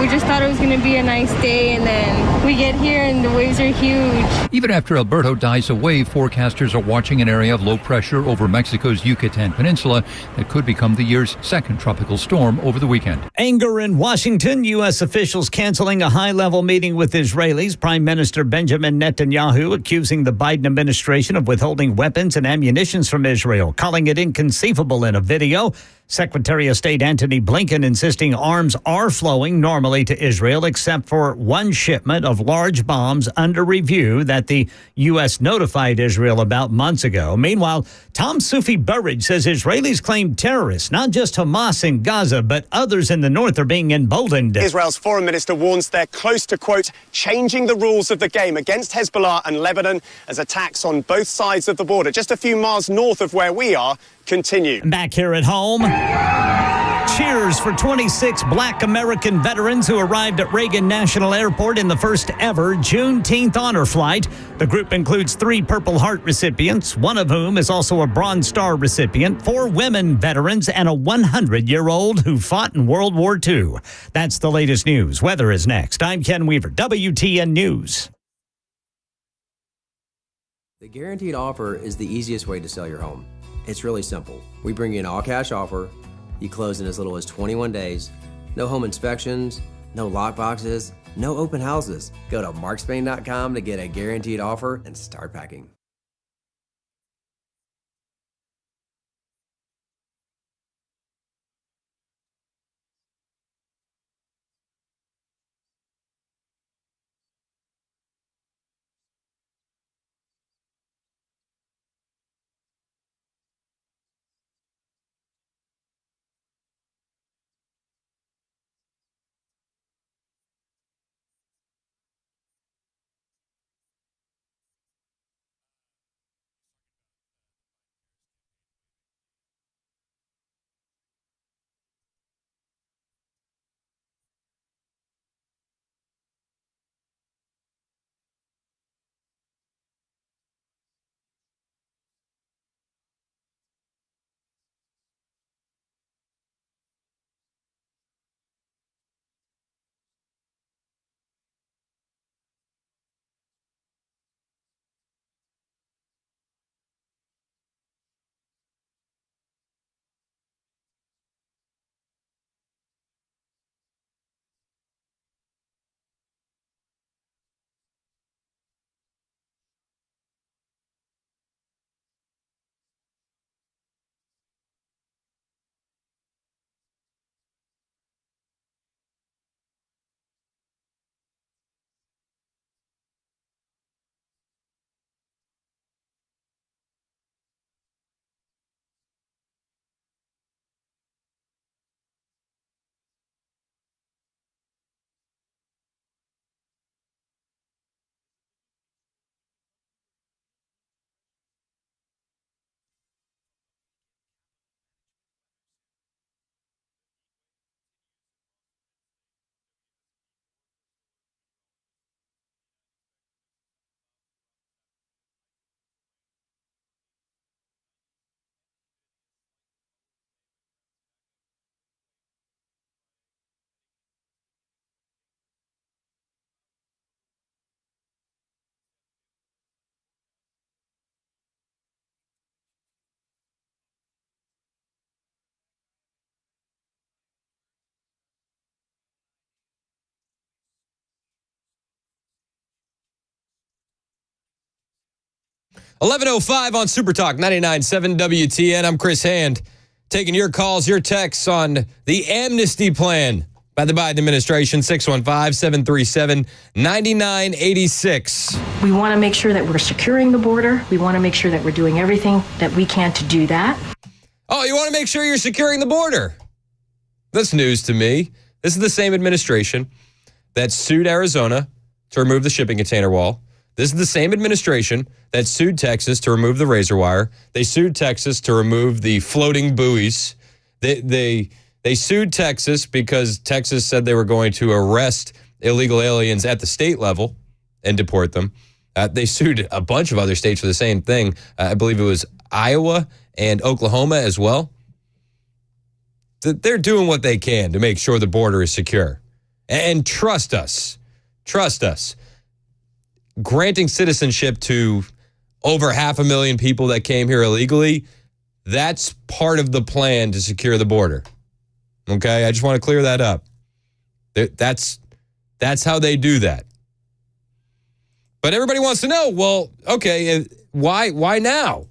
We just thought it was going to be a nice day, and then we get here and the waves are huge. Even after Alberto dies away, forecasters are watching an area of low pressure over Mexico's Yucatan Peninsula that could become the year's second tropical storm over the weekend. Anger in Washington. U.S. officials canceling a high-level meeting with Israelis. Prime Minister Benjamin Netanyahu accusing the Biden administration of withholding weapons and ammunition from Israel, calling it inconceivable in a video. Secretary of State Antony Blinken insisting arms are flowing normally to Israel, except for one shipment of large bombs under review that the U.S. notified Israel about months ago. Meanwhile, Tom Sufi Burridge says Israelis claim terrorists, not just Hamas in Gaza, but others in the north are being emboldened. Israel's foreign minister warns they're close to, quote, changing the rules of the game against Hezbollah and Lebanon as attacks on both sides of the border, just a few miles north of where we are, continue. Back here at home, cheers for 26 Black American veterans who arrived at Reagan National Airport in the first ever Juneteenth honor flight. The group includes 3 Purple Heart recipients, one of whom is also a Bronze Star recipient, 4 women veterans, and a 100-year-old who fought in World War II. That's the latest news. Weather is next. I'm Ken Weaver, WTN News. The guaranteed offer is the easiest way to sell your home. It's really simple. We bring you an all-cash offer. You close in as little as 21 days. No home inspections, no lock boxes, no open houses. Go to markspain.com to get a guaranteed offer and start packing. .1105 on Super Talk 99.7 WTN. I'm Chris Hand, taking your calls, your texts on the amnesty plan by the Biden administration, 615-737-9986. We want to make sure that we're securing the border. We want to make sure that we're doing everything that we can to do that. Oh, you want to make sure you're securing the border? That's news to me. This is the same administration that sued Arizona to remove the shipping container wall. This is the same administration that sued Texas to remove the razor wire. They sued Texas to remove the floating buoys. They sued Texas because Texas said they were going to arrest illegal aliens at the state level and deport them. They sued a bunch of other states for the same thing. I believe it was Iowa and Oklahoma as well. They're doing what they can to make sure the border is secure. And trust us. Granting citizenship to over 500,000 people that came here illegally, that's part of the plan to secure the border. Okay, I just want to clear that up. That's how they do that. But everybody wants to know, well, okay, why now?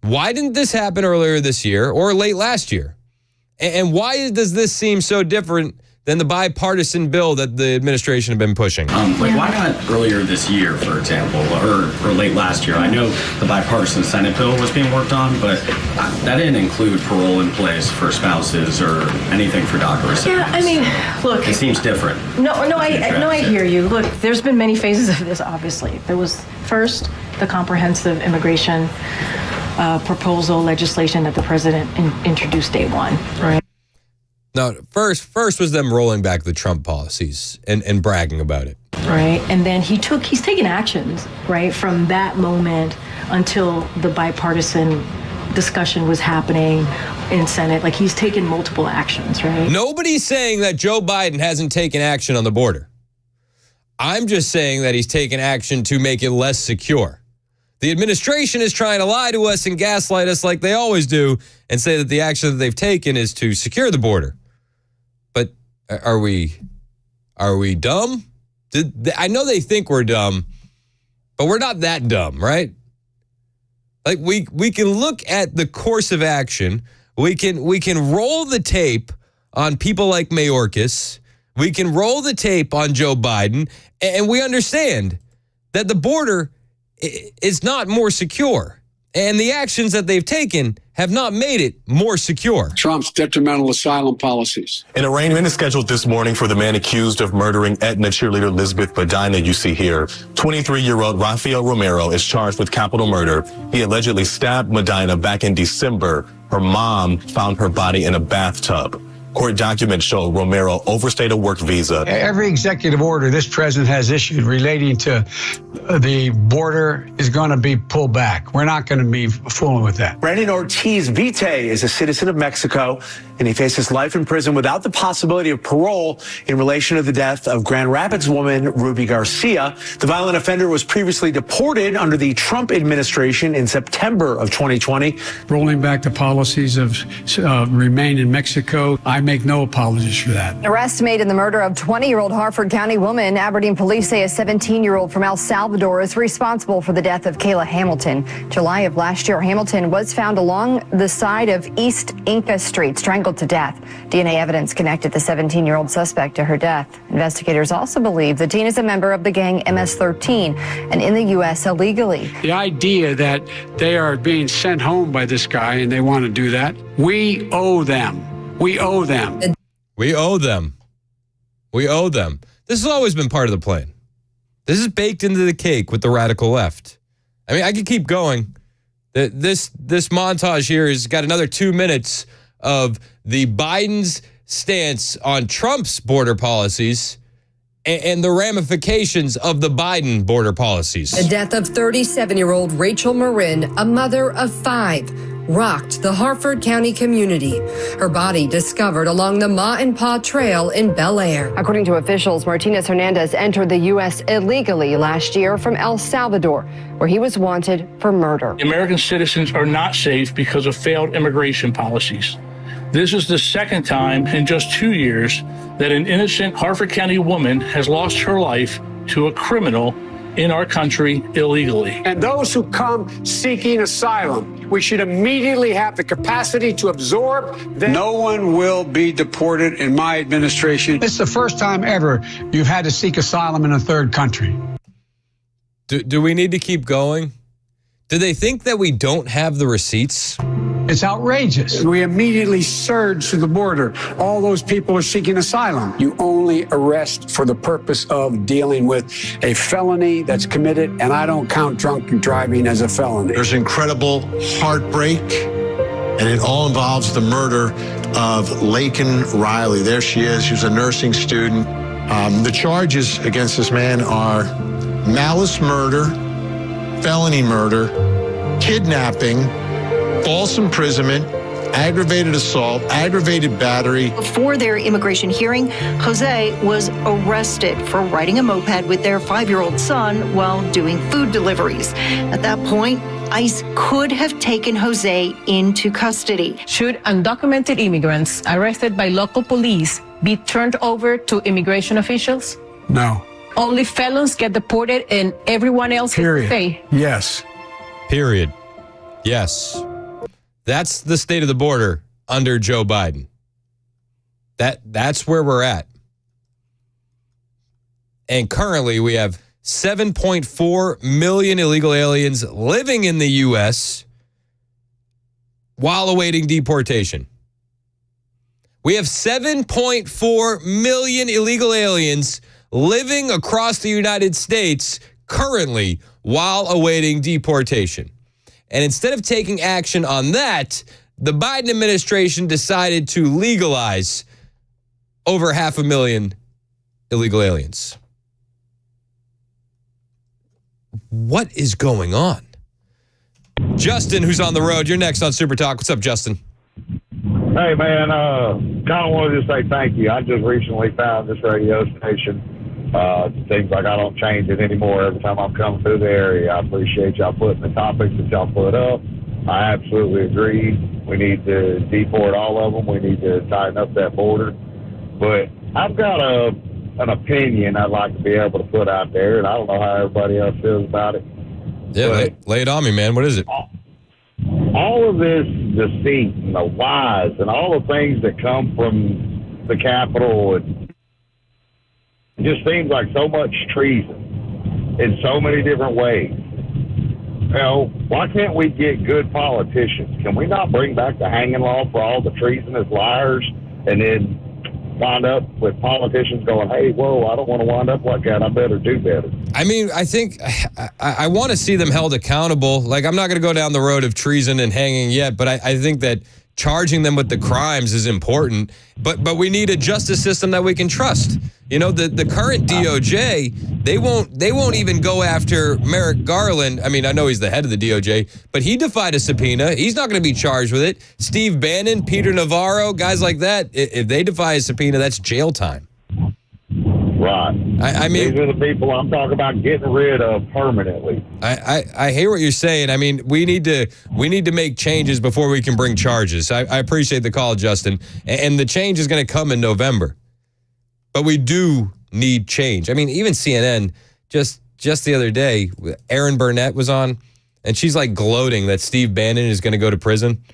Why didn't this happen earlier this year or late last year? And why does this seem so different than the bipartisan bill that the administration have been pushing? Why not earlier this year, for example, or late last year? I know the bipartisan Senate bill was being worked on, but that didn't include parole in place for spouses or anything for DACA recipients. Yeah, I mean, look. It seems different. I hear you. Look, there's been many phases of this, obviously. There was first the comprehensive immigration proposal legislation that the president introduced day one, right? No, first was them rolling back the Trump policies and bragging about it. Right. And then he's taken actions, right, from that moment until the bipartisan discussion was happening in Senate. Like, he's taken multiple actions, right? Nobody's saying that Joe Biden hasn't taken action on the border. I'm just saying that he's taken action to make it less secure. The administration is trying to lie to us and gaslight us like they always do and say that the action that they've taken is to secure the border. But are we dumb? I know they think we're dumb, but we're not that dumb, right? Like we can look at the course of action. We can roll the tape on people like Mayorkas. We can roll the tape on Joe Biden, and we understand that the border is not more secure. And the actions that they've taken have not made it more secure. Trump's detrimental asylum policies. An arraignment is scheduled this morning for the man accused of murdering Aetna cheerleader Elizabeth Medina, you see here. 23-year-old Rafael Romero is charged with capital murder. He allegedly stabbed Medina back in December. Her mom found her body in a bathtub. Court documents show Romero overstayed a work visa. Every executive order this president has issued relating to the border is going to be pulled back. We're not going to be fooling with that. Brandon Ortiz Vite is a citizen of Mexico, and he faces life in prison without the possibility of parole in relation to the death of Grand Rapids woman Ruby Garcia. The violent offender was previously deported under the Trump administration in September of 2020. Rolling back the policies of remain in Mexico, I make no apologies for that. Arrest made in the murder of 20-year-old Harford County woman. Aberdeen police say a 17-year-old from El Salvador is responsible for the death of Kayla Hamilton. July of last year, Hamilton was found along the side of East Inca Street, strangled to death. DNA evidence connected the 17-year-old suspect to her death. Investigators also believe the teen is a member of the gang MS-13 and in the U.S. illegally. The idea that they are being sent home by this guy and they want to do that, we owe them. We owe them. We owe them. We owe them. This has always been part of the plan. This is baked into the cake with the radical left. I mean, I could keep going. This montage here has got another 2 minutes of the Biden's stance on Trump's border policies and the ramifications of the Biden border policies. The death of 37-year-old Rachel Marin, a mother of 5, rocked the Harford County community. Her body discovered along the Ma and Pa Trail in Bel Air. According to officials, Martinez Hernandez entered the U.S. illegally last year from El Salvador, where he was wanted for murder. American citizens are not safe because of failed immigration policies. This is the second time in just 2 years that an innocent Harford County woman has lost her life to a criminal in our country illegally. And those who come seeking asylum, we should immediately have the capacity to absorb them. No one will be deported in my administration. This is the first time ever you've had to seek asylum in a third country. Do we need to keep going? Do they think that we don't have the receipts? It's outrageous. We immediately surge to the border. All those people are seeking asylum. You only arrest for the purpose of dealing with a felony that's committed, and I don't count drunk driving as a felony. There's incredible heartbreak, and it all involves the murder of Laken Riley. There she is. She was a nursing student. The charges against this man are malice murder, felony murder, kidnapping, false imprisonment, aggravated assault, aggravated battery. Before their immigration hearing, Jose was arrested for riding a moped with their 5-year-old son while doing food deliveries. At that point, ICE could have taken Jose into custody. Should undocumented immigrants arrested by local police be turned over to immigration officials? No. Only felons get deported and everyone else Period. Stay? Yes. Period. Yes. That's the state of the border under Joe Biden. That's where we're at. And currently we have 7.4 million illegal aliens living in the U.S. while awaiting deportation. We have 7.4 million illegal aliens living across the United States currently while awaiting deportation. And instead of taking action on that, the Biden administration decided to legalize over 500,000 illegal aliens. What is going on? Justin, who's on the road, you're next on Super Talk. What's up, Justin? Hey, man, kind of wanted to say thank you. I just recently found this radio station, It seems like I don't change it anymore every time I'm coming through the area. I appreciate y'all putting the topics that y'all put up. I absolutely agree. We need to deport all of them. We need to tighten up that border. But I've got an opinion I'd like to be able to put out there, and I don't know how everybody else feels about it. Yeah, lay it on me, man. What is it? All of this deceit and the lies and all the things that come from the Capitol, it just seems like so much treason in so many different ways. You know, why can't we get good politicians? Can we not bring back the hanging law for all the treasonous liars and then wind up with politicians going, hey, whoa, I don't want to wind up like that. I better do better. I mean, I think I want to see them held accountable. Like, I'm not going to go down the road of treason and hanging yet, but I think that charging them with the crimes is important. But we need a justice system that we can trust. You know, the current DOJ, they won't even go after Merrick Garland. I mean, I know he's the head of the DOJ, but he defied a subpoena. He's not going to be charged with it. Steve Bannon, Peter Navarro, guys like that, if they defy a subpoena, that's jail time. Right. I mean, these are the people I'm talking about getting rid of permanently. I hear what you're saying. I mean, we need to make changes before we can bring charges. I appreciate the call, Justin. And the change is going to come in November. But we do need change. I mean, even CNN, just the other day, Erin Burnett was on, and she's like gloating that Steve Bannon is going to go to prison.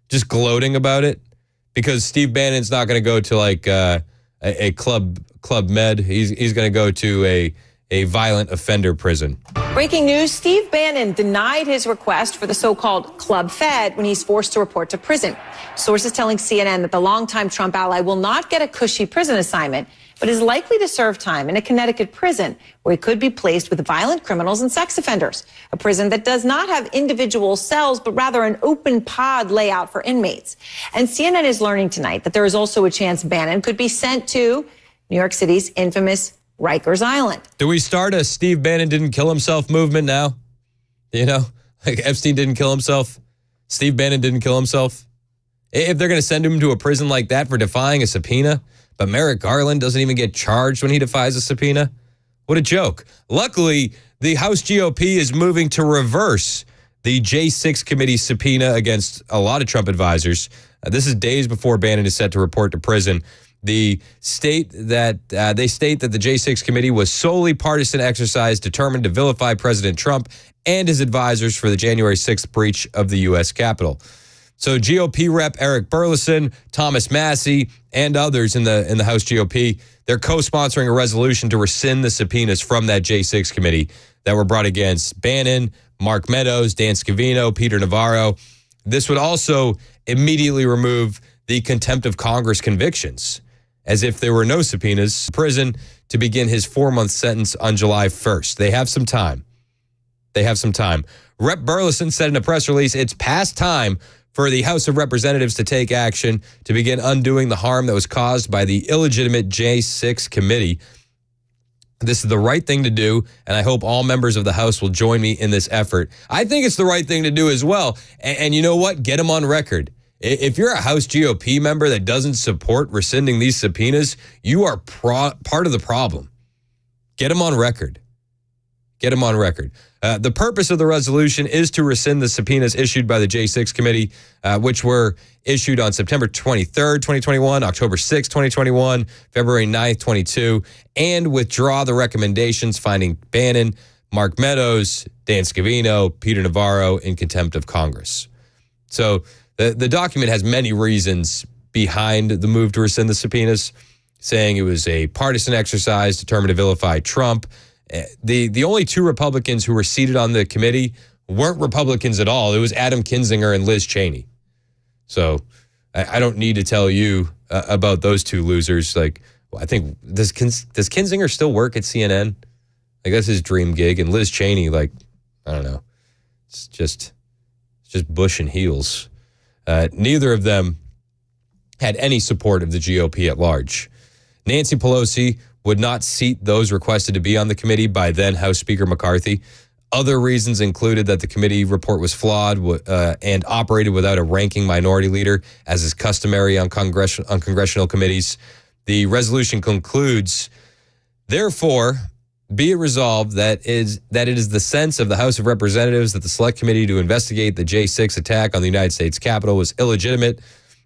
Just gloating about it. Because Steve Bannon's not going to go to like a Club Med. He's going to go to a violent offender prison. Breaking news, Steve Bannon denied his request for the so-called Club Fed when he's forced to report to prison. Sources telling CNN that the longtime Trump ally will not get a cushy prison assignment, but is likely to serve time in a Connecticut prison where he could be placed with violent criminals and sex offenders. A prison that does not have individual cells, but rather an open pod layout for inmates. And CNN is learning tonight that there is also a chance Bannon could be sent to New York City's infamous Rikers Island. Do we start a Steve Bannon didn't kill himself movement now? You know, like Epstein didn't kill himself. Steve Bannon didn't kill himself. If they're going to send him to a prison like that for defying a subpoena, but Merrick Garland doesn't even get charged when he defies a subpoena, what a joke. Luckily, the House GOP is moving to reverse the J6 committee subpoena against a lot of Trump advisors. This is days before Bannon is set to report to prison. They state that the J6 committee was solely partisan exercise determined to vilify President Trump and his advisors for the January 6th breach of the U.S. Capitol. So GOP Rep Eric Burleson, Thomas Massey, and others in the House GOP, they're co-sponsoring a resolution to rescind the subpoenas from that J6 committee that were brought against Bannon, Mark Meadows, Dan Scavino, Peter Navarro. This would also immediately remove the contempt of Congress convictions, as if there were no subpoenas, prison to begin his 4-month sentence on July 1st. They have some time. Rep Burleson said in a press release, it's past time for the House of Representatives to take action to begin undoing the harm that was caused by the illegitimate J6 committee. This is the right thing to do, and I hope all members of the House will join me in this effort. I think it's the right thing to do as well. And you know what? Get them on record. If you're a House GOP member that doesn't support rescinding these subpoenas, you are part of the problem. Get them on record. The purpose of the resolution is to rescind the subpoenas issued by the J6 committee, which were issued on September 23rd, 2021, October 6th, 2021, February 9th, 22, and withdraw the recommendations finding Bannon, Mark Meadows, Dan Scavino, Peter Navarro in contempt of Congress. So the document has many reasons behind the move to rescind the subpoenas, saying it was a partisan exercise determined to vilify Trump. The only two Republicans who were seated on the committee weren't Republicans at all. It was Adam Kinzinger and Liz Cheney. So I don't need to tell you about those two losers. Like, I think, does Kinzinger still work at CNN? Like, that's his dream gig. And Liz Cheney, like, I don't know. It's just Bush and heels. Neither of them had any support of the GOP at large. Nancy Pelosi would not seat those requested to be on the committee by then House Speaker McCarthy. Other reasons included that the committee report was flawed and operated without a ranking minority leader, as is customary on congressional committees. The resolution concludes Therefore, be it resolved that it is the sense of the House of Representatives that the Select Committee to investigate the J6 attack on the United States Capitol was illegitimate,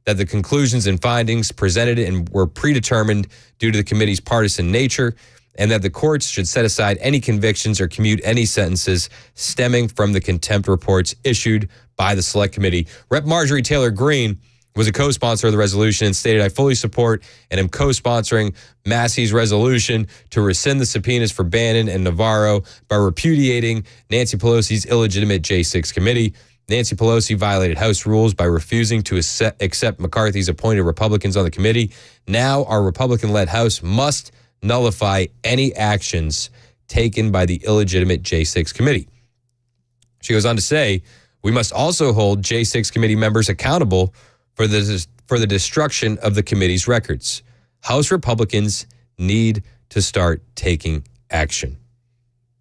that the conclusions and findings presented and were predetermined due to the committee's partisan nature, and that the courts should set aside any convictions or commute any sentences stemming from the contempt reports issued by the Select Committee. Rep. Marjorie Taylor Greene was a co-sponsor of the resolution and stated, I fully support and am co-sponsoring Massey's resolution to rescind the subpoenas for Bannon and Navarro by repudiating Nancy Pelosi's illegitimate J6 committee. Nancy Pelosi violated House rules by refusing to accept McCarthy's appointed Republicans on the committee. Now our Republican-led House must nullify any actions taken by the illegitimate J6 committee. She goes on to say, we must also hold J6 committee members accountable for the destruction of the committee's records. House Republicans need to start taking action.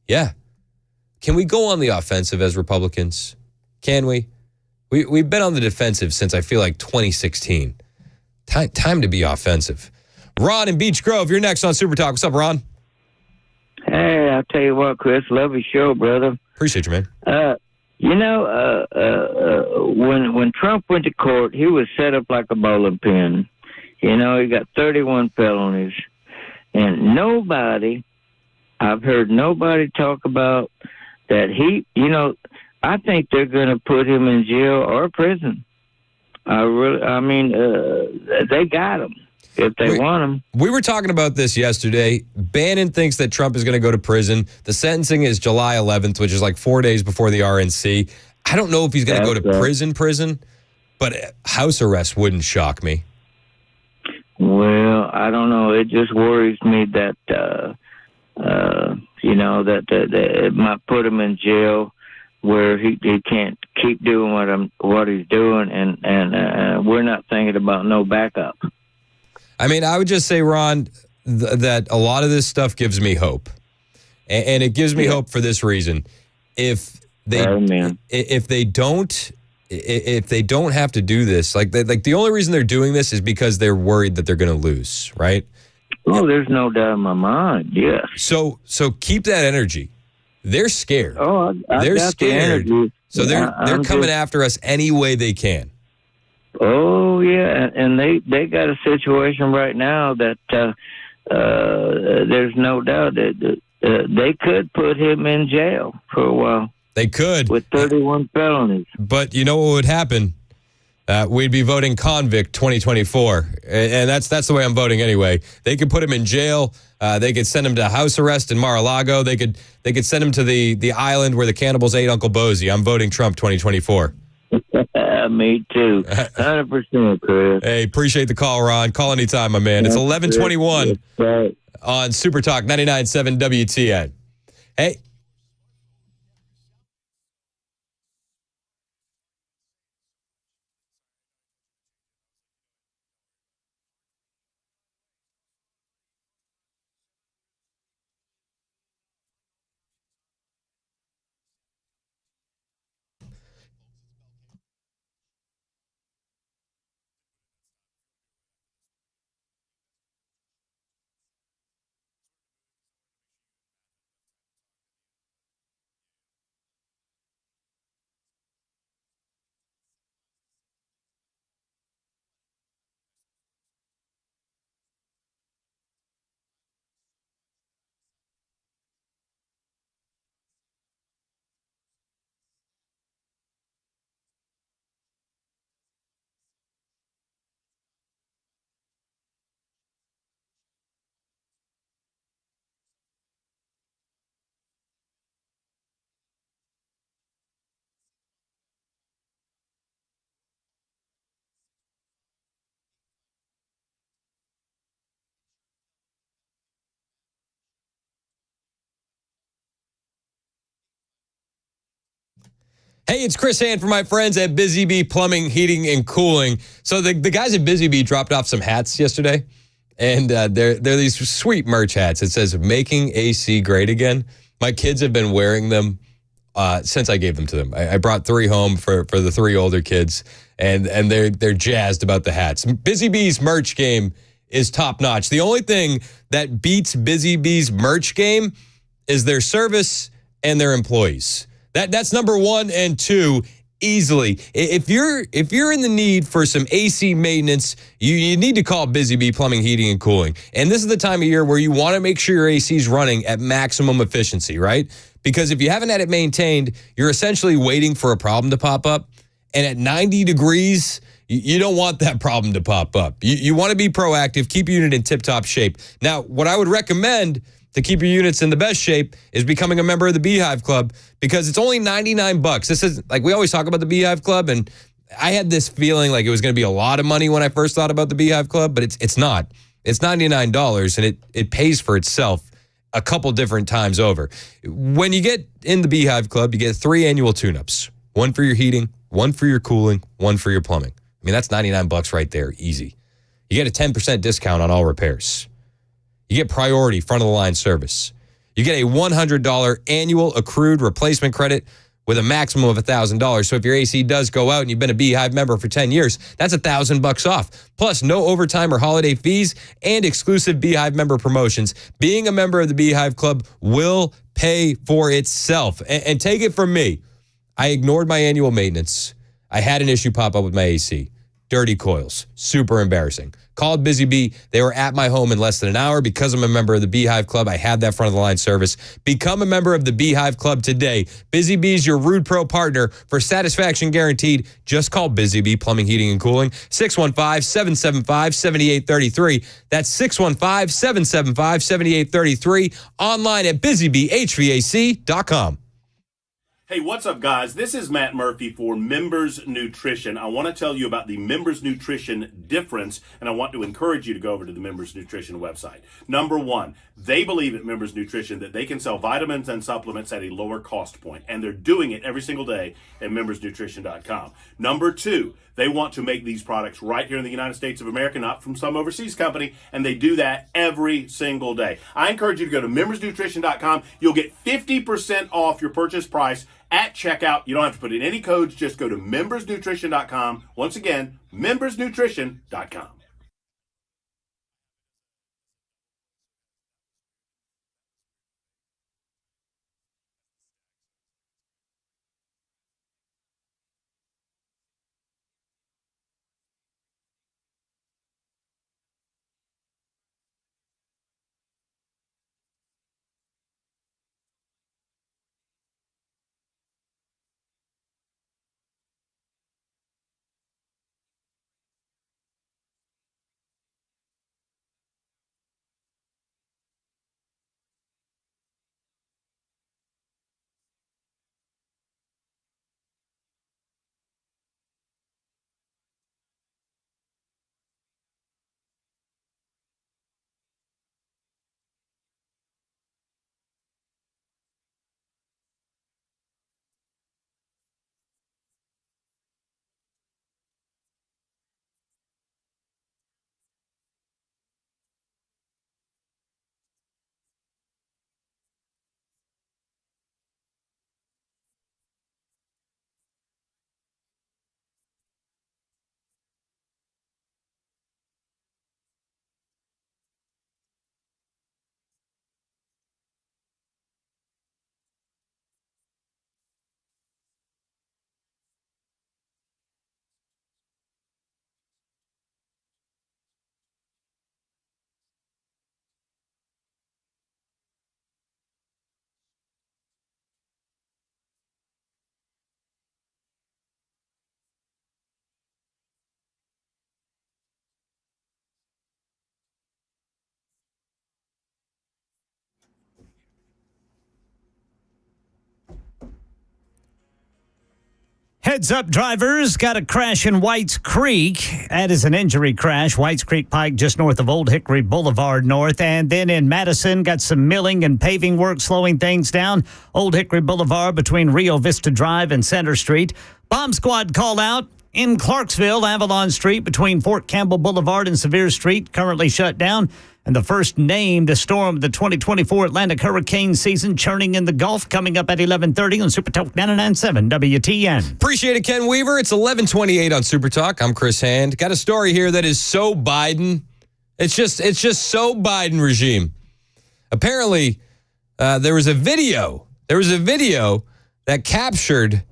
Yeah. Can we go on the offensive as Republicans? Can we? We've been on the defensive since I feel like 2016. Time to be offensive. Ron in Beech Grove, you're next on Super Talk. What's up, Ron? Hey, I'll tell you what, Chris, love your show, brother. Appreciate you, man. When Trump went to court, he was set up like a bowling pin. He got 31 felonies. And I've heard nobody talk about that I think they're going to put him in jail or prison. They got him if they want him. We were talking about this yesterday. Bannon thinks that Trump is going to go to prison. The sentencing is July 11th, which is like 4 days before the RNC. I don't know if he's going to go to prison, but house arrest wouldn't shock me. Well, I don't know. It just worries me that, that it might put him in jail where he can't keep doing what he's doing, and we're not thinking about no backup. I mean, I would just say, Ron, that a lot of this stuff gives me hope, and it gives me hope for this reason: if they don't have to do this, like the only reason they're doing this is because they're worried that they're going to lose, right? Oh, there's no doubt in my mind. Yes. So keep that energy. They're scared. Oh, they're got scared. The energy. So they're coming after us any way they can. Oh yeah, and they got a situation right now that there's no doubt that they could put him in jail for a while. They could with 31 felonies. But you know what would happen? We'd be voting convict 2024, and that's the way I'm voting anyway. They could put him in jail. They could send him to house arrest in Mar-a-Lago. They could send him to the island where the cannibals ate Uncle Bozy. I'm voting Trump 2024. Me too. 100%, Chris. Hey, appreciate the call, Ron. Call anytime, my man. It's 11:21 on Super Talk 99.7 WTN. Hey. Hey, it's Chris Hand from my friends at Busy Bee Plumbing, Heating, and Cooling. So the guys at Busy Bee dropped off some hats yesterday, and they're these sweet merch hats. It says, "Making AC Great Again." My kids have been wearing them since I gave them to them. I brought 3 home for the 3 older kids, and they're jazzed about the hats. Busy Bee's merch game is top notch. The only thing that beats Busy Bee's merch game is their service and their employees. That's number 1 and 2 easily. If you're in the need for some AC maintenance, you need to call Busy Bee Plumbing, Heating, and Cooling. And this is the time of year where you want to make sure your AC is running at maximum efficiency, right? Because if you haven't had it maintained, you're essentially waiting for a problem to pop up. And at 90 degrees, you don't want that problem to pop up. You want to be proactive, keep your unit in tip-top shape. Now, what I would recommend to keep your units in the best shape is becoming a member of the Beehive Club, because it's only $99. This is, like, we always talk about the Beehive Club, and I had this feeling like it was going to be a lot of money when I first thought about the Beehive Club, but it's not. It's $99, and it pays for itself a couple different times over. When you get in the Beehive Club, you get 3 annual tune-ups. 1 for your heating, 1 for your cooling, 1 for your plumbing. I mean, that's $99 right there, easy. You get a 10% discount on all repairs. You get priority front-of-the-line service. You get a $100 annual accrued replacement credit with a maximum of $1,000. So if your AC does go out and you've been a Beehive member for 10 years, that's $1,000 off. Plus, no overtime or holiday fees and exclusive Beehive member promotions. Being a member of the Beehive Club will pay for itself. And take it from me, I ignored my annual maintenance. I had an issue pop up with my AC. Dirty coils. Super embarrassing. Called Busy Bee. They were at my home in less than an hour. Because I'm a member of the Beehive Club, I had that front-of-the-line service. Become a member of the Beehive Club today. Busy Bee's your Rude Pro partner. For satisfaction guaranteed, just call Busy Bee Plumbing, Heating, and Cooling. 615-775-7833. That's 615-775-7833. Online at busybeehvac.com. Hey, what's up, guys? This is Matt Murphy for Members Nutrition. I want to tell you about the Members Nutrition difference, and I want to encourage you to go over to the Members Nutrition website. Number 1, they believe at Members Nutrition that they can sell vitamins and supplements at a lower cost point, and they're doing it every single day at membersnutrition.com. Number 2, they want to make these products right here in the United States of America, not from some overseas company, and they do that every single day. I encourage you to go to membersnutrition.com. You'll get 50% off your purchase price at checkout. You don't have to put in any codes. Just go to membersnutrition.com. Once again, membersnutrition.com. Heads up, drivers. Got a crash in Whites Creek. That is an injury crash. Whites Creek Pike, just north of Old Hickory Boulevard North. And then in Madison, got some milling and paving work slowing things down. Old Hickory Boulevard between Rio Vista Drive and Center Street. Bomb squad called out in Clarksville, Avalon Street between Fort Campbell Boulevard and Sevier Street, currently shut down. And the first named storm of the 2024 Atlantic hurricane season churning in the Gulf coming up at 11:30 on Super Talk 99.7 WTN. Appreciate it, Ken Weaver. It's 11:28 on Super Talk. I'm Chris Hand. Got a story here that is so Biden It's just so Biden regime. Apparently, there was a video that captured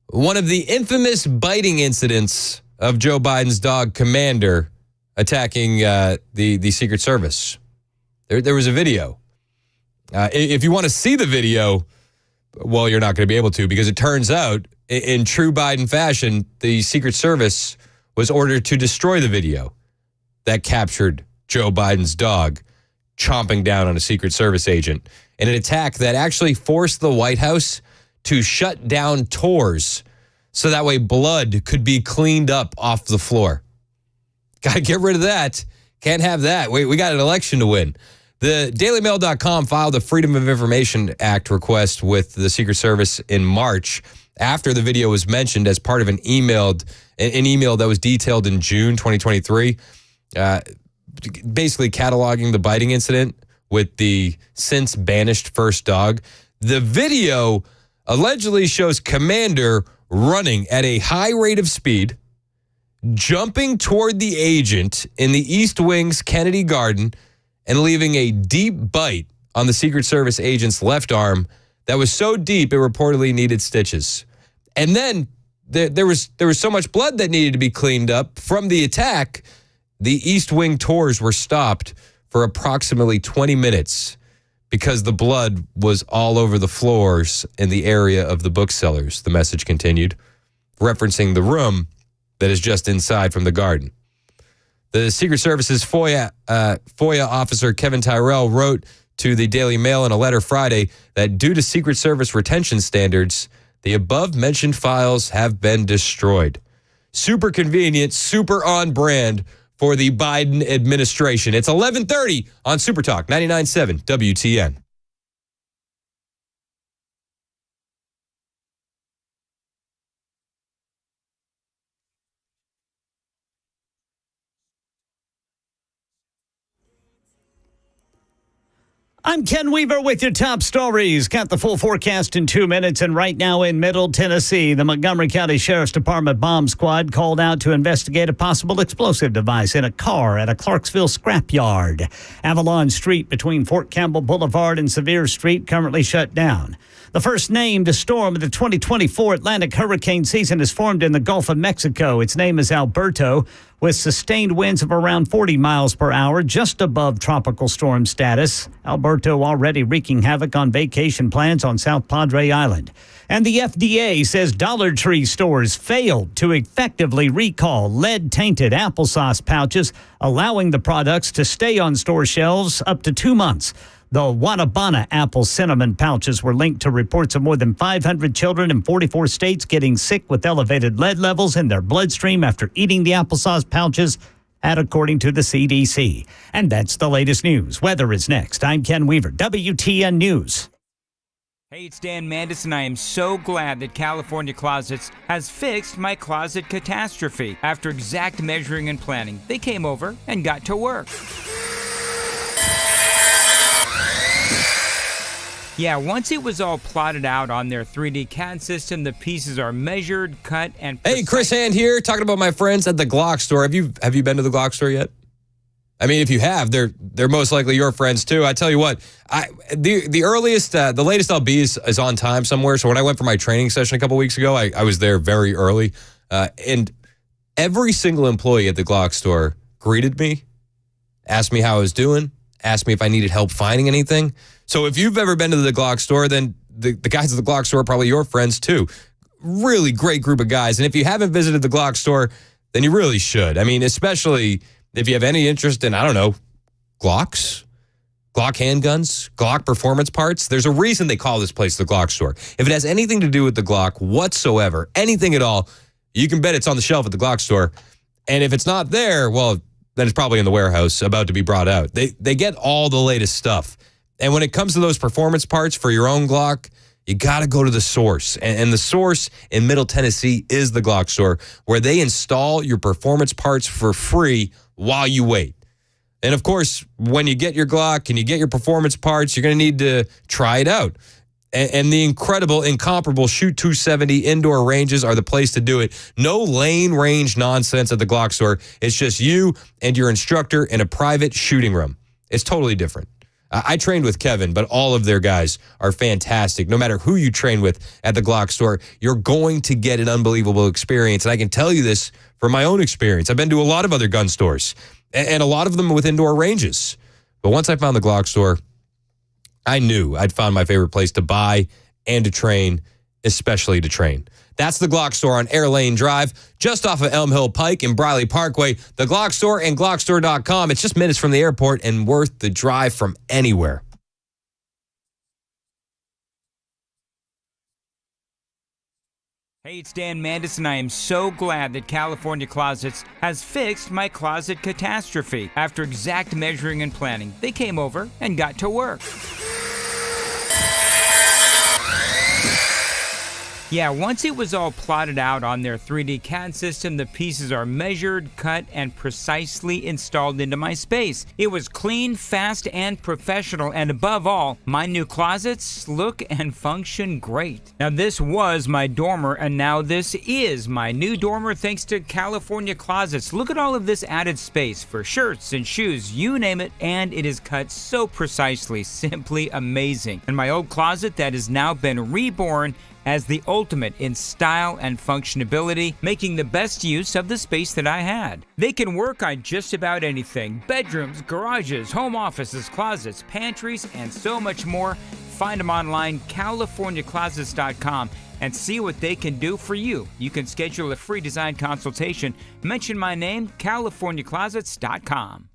one of the infamous biting incidents of Joe Biden's dog Commander attacking the Secret Service. There was a video. If you want to see the video, well, you're not going to be able to, because it turns out, in true Biden fashion, the Secret Service was ordered to destroy the video that captured Joe Biden's dog chomping down on a Secret Service agent in an attack that actually forced the White House to shut down tours so that way blood could be cleaned up off the floor. Got to get rid of that. Can't have that. We got an election to win. The DailyMail.com filed a Freedom of Information Act request with the Secret Service in March after the video was mentioned as part of an email that was detailed in June 2023, basically cataloging the biting incident with the since banished first dog. The video allegedly shows Commander running at a high rate of speed, jumping toward the agent in the East Wing's Kennedy Garden, and leaving a deep bite on the Secret Service agent's left arm that was so deep it reportedly needed stitches. And then there was so much blood that needed to be cleaned up from the attack, the East Wing tours were stopped for approximately 20 minutes because the blood was all over the floors in the area of the booksellers, the message continued, referencing the room that is just inside from the garden. The Secret Service's FOIA officer, Kevin Tyrell, wrote to the Daily Mail in a letter Friday that due to Secret Service retention standards, the above-mentioned files have been destroyed. Super convenient, super on brand for the Biden administration. It's 11:30 on Super Talk 99.7 WTN. I'm Ken Weaver with your top stories. Got the full forecast in 2 minutes. And right now in Middle Tennessee, the Montgomery County Sheriff's Department bomb squad called out to investigate a possible explosive device in a car at a Clarksville scrapyard. Avalon Street between Fort Campbell Boulevard and Sevier Street currently shut down. The first named storm of the 2024 Atlantic hurricane season is formed in the Gulf of Mexico. Its name is Alberto, with sustained winds of around 40 miles per hour, just above tropical storm status. Alberto already wreaking havoc on vacation plans on South Padre Island. And the FDA says Dollar Tree stores failed to effectively recall lead-tainted applesauce pouches, allowing the products to stay on store shelves up to 2 months. The Wanabana apple cinnamon pouches were linked to reports of more than 500 children in 44 states getting sick with elevated lead levels in their bloodstream after eating the applesauce pouches, according to the CDC. And that's the latest news. Weather is next. I'm Ken Weaver, WTN News. Hey, it's Dan Mandis, and I am so glad that California Closets has fixed my closet catastrophe. After exact measuring and planning, they came over and got to work. Yeah, once it was all plotted out on their 3D CAD system, the pieces are measured, cut, and Hey, Chris Hand here, talking about my friends at the Glock store. Have you been to the Glock store yet? I mean, if you have, they're most likely your friends too. I tell you what, the latest I'll be is on time somewhere. So when I went for my training session a couple weeks ago, I was there very early, and every single employee at the Glock store greeted me, asked me how I was doing, asked me if I needed help finding anything. So if you've ever been to the Glock store, then the guys at the Glock store are probably your friends too. Really great group of guys. And if you haven't visited the Glock store, then you really should. I mean, especially if you have any interest in, I don't know, Glocks, Glock handguns, Glock performance parts. There's a reason they call this place the Glock store. If it has anything to do with the Glock whatsoever, anything at all, you can bet it's on the shelf at the Glock store. And if it's not there, well, then it's probably in the warehouse about to be brought out. They get all the latest stuff. And when it comes to those performance parts for your own Glock, you got to go to the source. And the source in Middle Tennessee is the Glock store, where they install your performance parts for free while you wait. And of course, when you get your Glock and you get your performance parts, you're going to need to try it out. And the incomparable Shoot 270 indoor ranges are the place to do it. No lane range nonsense at the Glock store. It's just you and your instructor in a private shooting room. It's totally different. I trained with Kevin, but all of their guys are fantastic. No matter who you train with at the Glock store, you're going to get an unbelievable experience. And I can tell you this from my own experience. I've been to a lot of other gun stores, and a lot of them with indoor ranges. But once I found the Glock store, I knew I'd found my favorite place to buy and to train, especially to train. That's the Glock store on Air Lane Drive, just off of Elm Hill Pike and Briley Parkway. The Glock store and glockstore.com. It's just minutes from the airport and worth the drive from anywhere. Hey, it's Dan Mandis, and I am so glad that California Closets has fixed my closet catastrophe. After exact measuring and planning, they came over and got to work. Yeah, once it was all plotted out on their 3D CAD system, the pieces are measured, cut, and precisely installed into my space. It was clean, fast, and professional, and above all, my new closets look and function great. Now, this was my dormer, and now this is my new dormer thanks to California Closets. Look at all of this added space for shirts and shoes, you name it, and it is cut so precisely, simply amazing. And my old closet that has now been reborn as the ultimate in style and functionability, making the best use of the space that I had. They can work on just about anything: bedrooms, garages, home offices, closets, pantries, and so much more. Find them online, CaliforniaClosets.com, and see what they can do for you. You can schedule a free design consultation. Mention my name, CaliforniaClosets.com.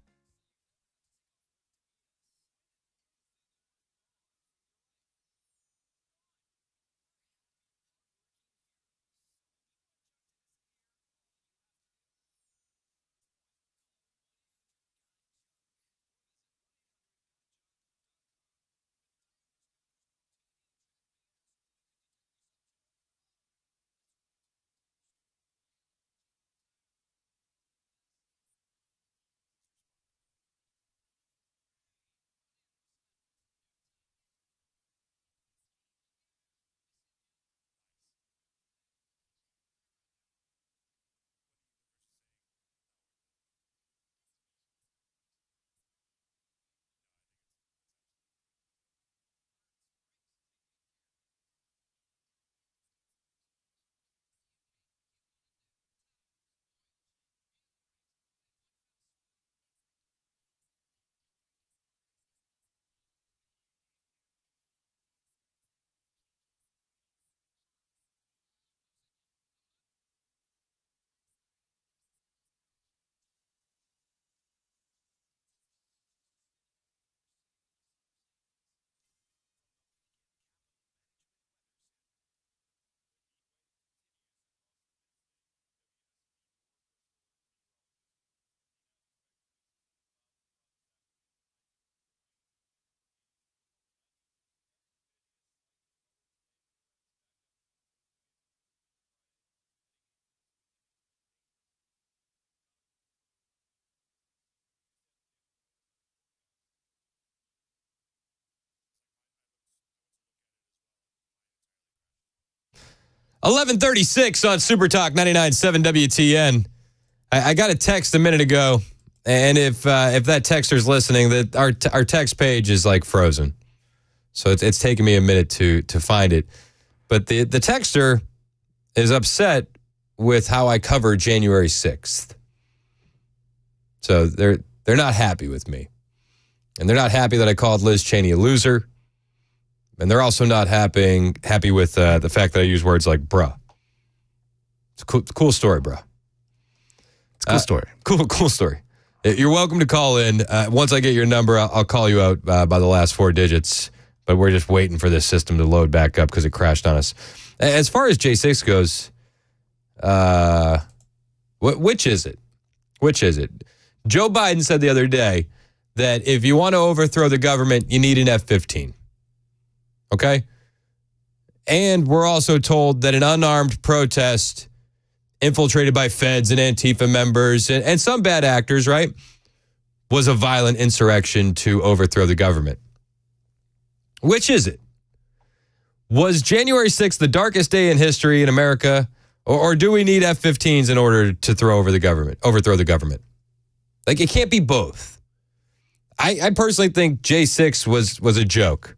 $11:36 on Super Talk 99.7 WTN. I got a text a minute ago, and if that texter's listening, that our text page is like frozen, so it's taking me a minute to find it. But the texter is upset with how I covered January 6th, so they're not happy with me, and they're not happy that I called Liz Cheney a loser. And they're also not happy with the fact that I use words like bruh. It's a cool story, bruh. It's a cool story. Cool story. You're welcome to call in. Once I get your number, I'll call you out by the last four digits. But we're just waiting for this system to load back up because it crashed on us. As far as J6 goes, which is it? Which is it? Joe Biden said the other day that if you want to overthrow the government, you need an F-15. Okay? And we're also told that an unarmed protest infiltrated by feds and Antifa members and some bad actors, right, was a violent insurrection to overthrow the government. Which is it? Was January 6th the darkest day in history in America, or do we need F-15s in order to overthrow the government? Like, it can't be both. I personally think J6 was a joke.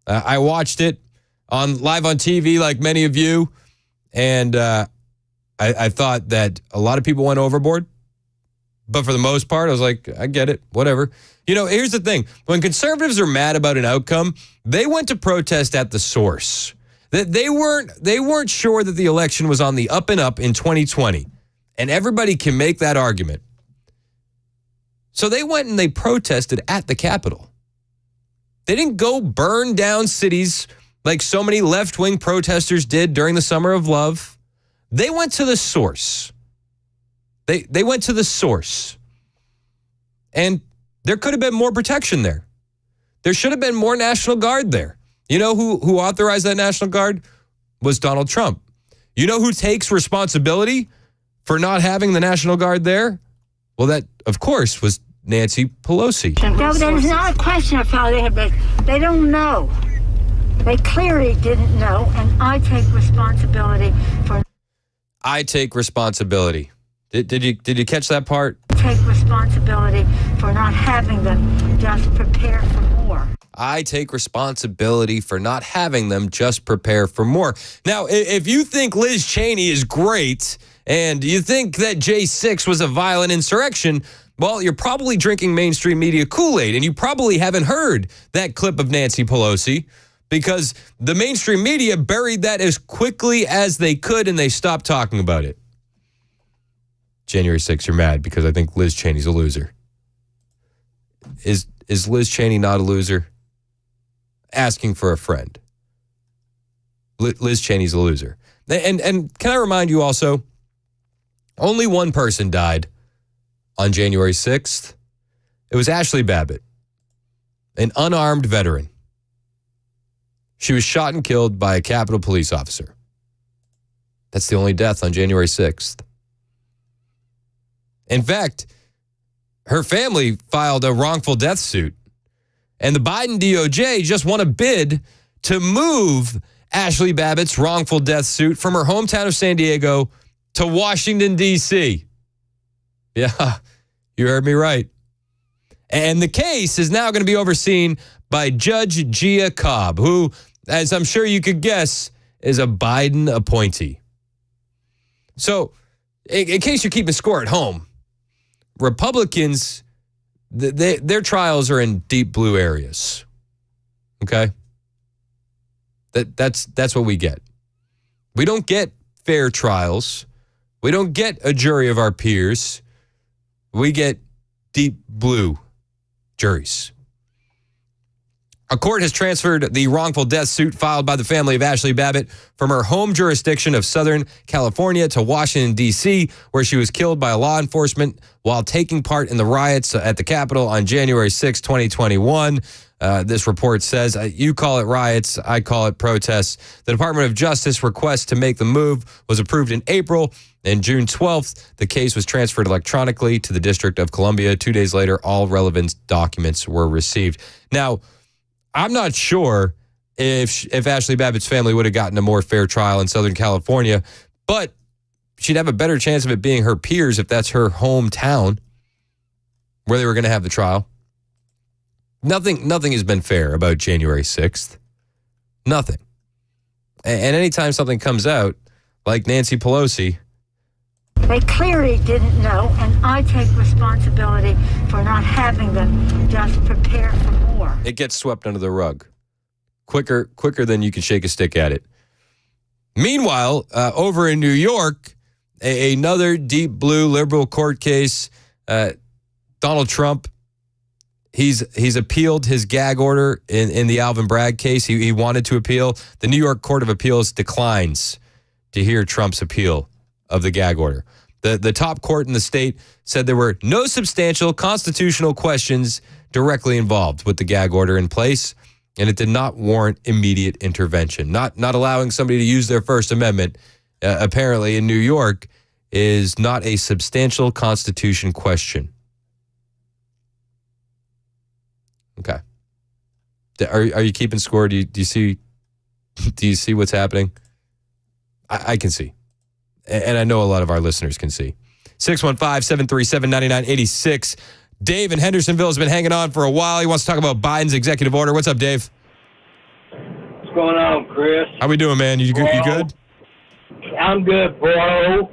I watched it live on TV like many of you, and I thought that a lot of people went overboard. But for the most part, I was like, I get it, whatever. You know, here's the thing. When conservatives are mad about an outcome, they went to protest at the source. They weren't sure that the election was on the up and up in 2020. And everybody can make that argument. So they went and they protested at the Capitol. They didn't go burn down cities like so many left-wing protesters did during the Summer of Love. They went to the source. They went to the source. And there could have been more protection there. There should have been more National Guard there. You know who authorized that National Guard? Was Donald Trump. You know who takes responsibility for not having the National Guard there? Well, that, of course, was Nancy Pelosi. No, there's not a question of how they have been. They don't know. They clearly didn't know, and I take responsibility for... I take responsibility. Did you catch that part? Take responsibility for not having them. Just prepare for more. I take responsibility for not having them. Just prepare for more. Now, if you think Liz Cheney is great and you think that J6 was a violent insurrection, well, you're probably drinking mainstream media Kool-Aid, and you probably haven't heard that clip of Nancy Pelosi because the mainstream media buried that as quickly as they could, and they stopped talking about it. January 6th, you're mad because I think Liz Cheney's a loser. Is Liz Cheney not a loser? Asking for a friend. Liz Cheney's a loser. And can I remind you also, only one person died on January 6th. It was Ashley Babbitt, an unarmed veteran. She was shot and killed by a Capitol police officer. That's the only death on January 6th. In fact, her family filed a wrongful death suit, and the Biden DOJ just won a bid to move Ashley Babbitt's wrongful death suit from her hometown of San Diego to Washington, D.C. Yeah, you heard me right. And the case is now going to be overseen by Judge Gia Cobb, who, as I'm sure you could guess, is a Biden appointee. So, in case you're keeping score at home, Republicans, their trials are in deep blue areas. Okay? That's what we get. We don't get fair trials. We don't get a jury of our peers. We get deep blue juries. A court has transferred the wrongful death suit filed by the family of Ashley Babbitt from her home jurisdiction of Southern California to Washington, D.C., where she was killed by law enforcement while taking part in the riots at the Capitol on January 6, 2021. This report says, you call it riots, I call it protests. The Department of Justice request to make the move was approved in April. And June 12th, the case was transferred electronically to the District of Columbia. 2 days later, all relevant documents were received. Now, I'm not sure if Ashley Babbitt's family would have gotten a more fair trial in Southern California, but she'd have a better chance of it being her peers if that's her hometown where they were going to have the trial. Nothing has been fair about January 6th. Nothing. And anytime something comes out, like Nancy Pelosi, They clearly didn't know, and I take responsibility for not having them. Just prepare for more. it gets swept under the rug quicker than you can shake a stick at it. Meanwhile, over in New York, another deep blue liberal court case. Donald Trump, he's appealed his gag order in the Alvin Bragg case. He wanted to appeal. The New York Court of Appeals declines to hear Trump's appeal of the gag order. The top court in the state said there were no substantial constitutional questions directly involved with the gag order in place, and it did not warrant immediate intervention. Not allowing somebody to use their First Amendment, apparently in New York, is not a substantial constitution question. Okay. Are you keeping score? Do you see Do you see what's happening? I can see. And I know a lot of our listeners can see. 615-737-9986. Dave in Hendersonville has been hanging on for a while. He wants to talk about Biden's executive order. What's up, Dave? What's going on, Chris? How we doing, man? You good? I'm good, bro.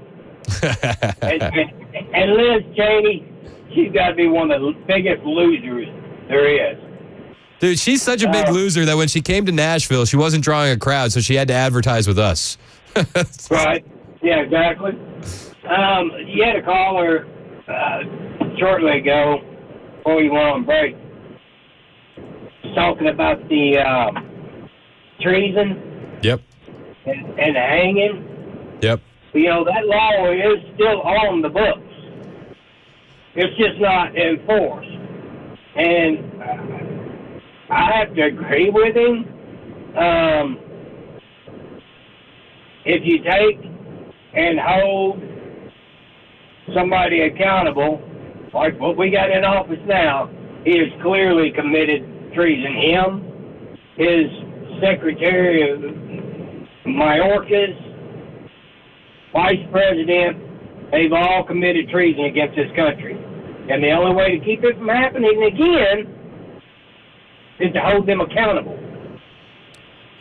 and Liz Cheney, she's got to be one of the biggest losers there is. Dude, she's such a big loser that when she came to Nashville, she wasn't drawing a crowd, so she had to advertise with us. Right. Yeah, exactly. You had a caller shortly ago before we went on break talking about the treason. Yep. And the hanging. Yep. You know, that law is still on the books. It's just not enforced. And I have to agree with him. If you take and hold somebody accountable, like what we got in office now, he has clearly committed treason. Him, his secretary of Mayorkas, vice president, they've all committed treason against this country. And the only way to keep it from happening again is to hold them accountable.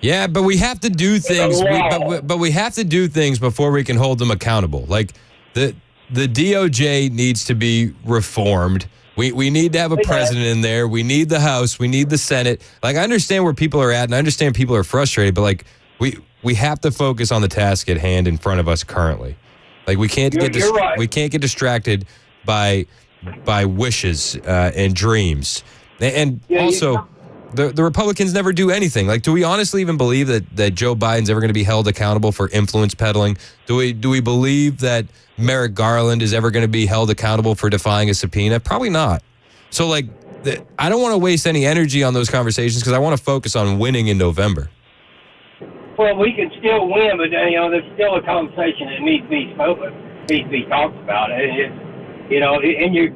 Yeah, but we have to do things. But we have to do things before we can hold them accountable. Like the DOJ needs to be reformed. We need to have a president in there. We need the House. We need the Senate. Like, I understand where people are at, and I understand people are frustrated. But like, we have to focus on the task at hand in front of us currently. Like, we can't we can't get distracted by wishes and dreams. And also, the Republicans never do anything. Like, do we honestly even believe that Joe Biden's ever going to be held accountable for influence peddling? Do we believe that Merrick Garland is ever going to be held accountable for defying a subpoena? Probably not. So, like, I don't want to waste any energy on those conversations because I want to focus on winning in November. Well, we can still win, but there's still a conversation that needs to be spoken, needs to be talked about.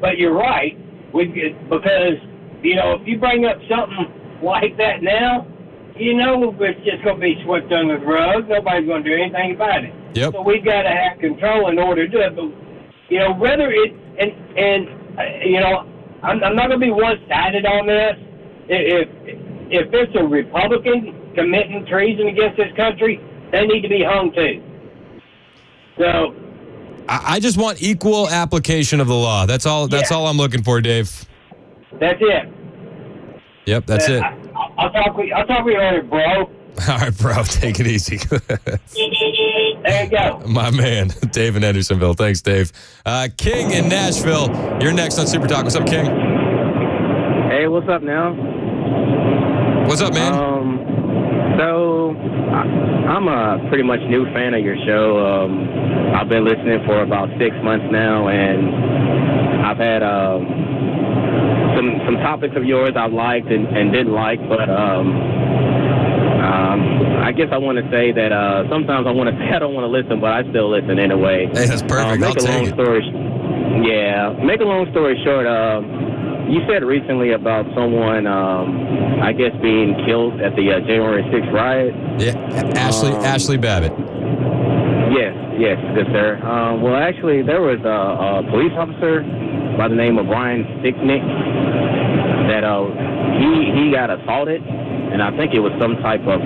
But you're right, because if you bring up something like that now, it's just going to be swept under the rug. Nobody's going to do anything about it. Yep. So we've got to have control in order to do it. But whether it I'm not going to be one-sided on this. If it's a Republican committing treason against this country, they need to be hung too. So I just want equal application of the law. That's all. That's all I'm looking for, Dave. That's it. Yep, that's it. I'll talk with you later, bro. All right, bro. Take it easy. There you go. My man, Dave in Hendersonville. Thanks, Dave. King in Nashville. You're next on Super Talk. What's up, King? Hey, what's up now? What's up, man? So I'm a pretty much new fan of your show. I've been listening for about 6 months now, and I've had some topics of yours I've liked and didn't like, but I guess I want to say that sometimes I want to say I don't want to listen, but I still listen anyway. Hey, that's perfect. Make a long story short, you said recently about someone, I guess, being killed at the January 6th riot. Yeah, Ashley Babbitt. Yes, good sir. Well, actually, there was a police officer by the name of Brian Sticknick that he got assaulted, and I think it was some type of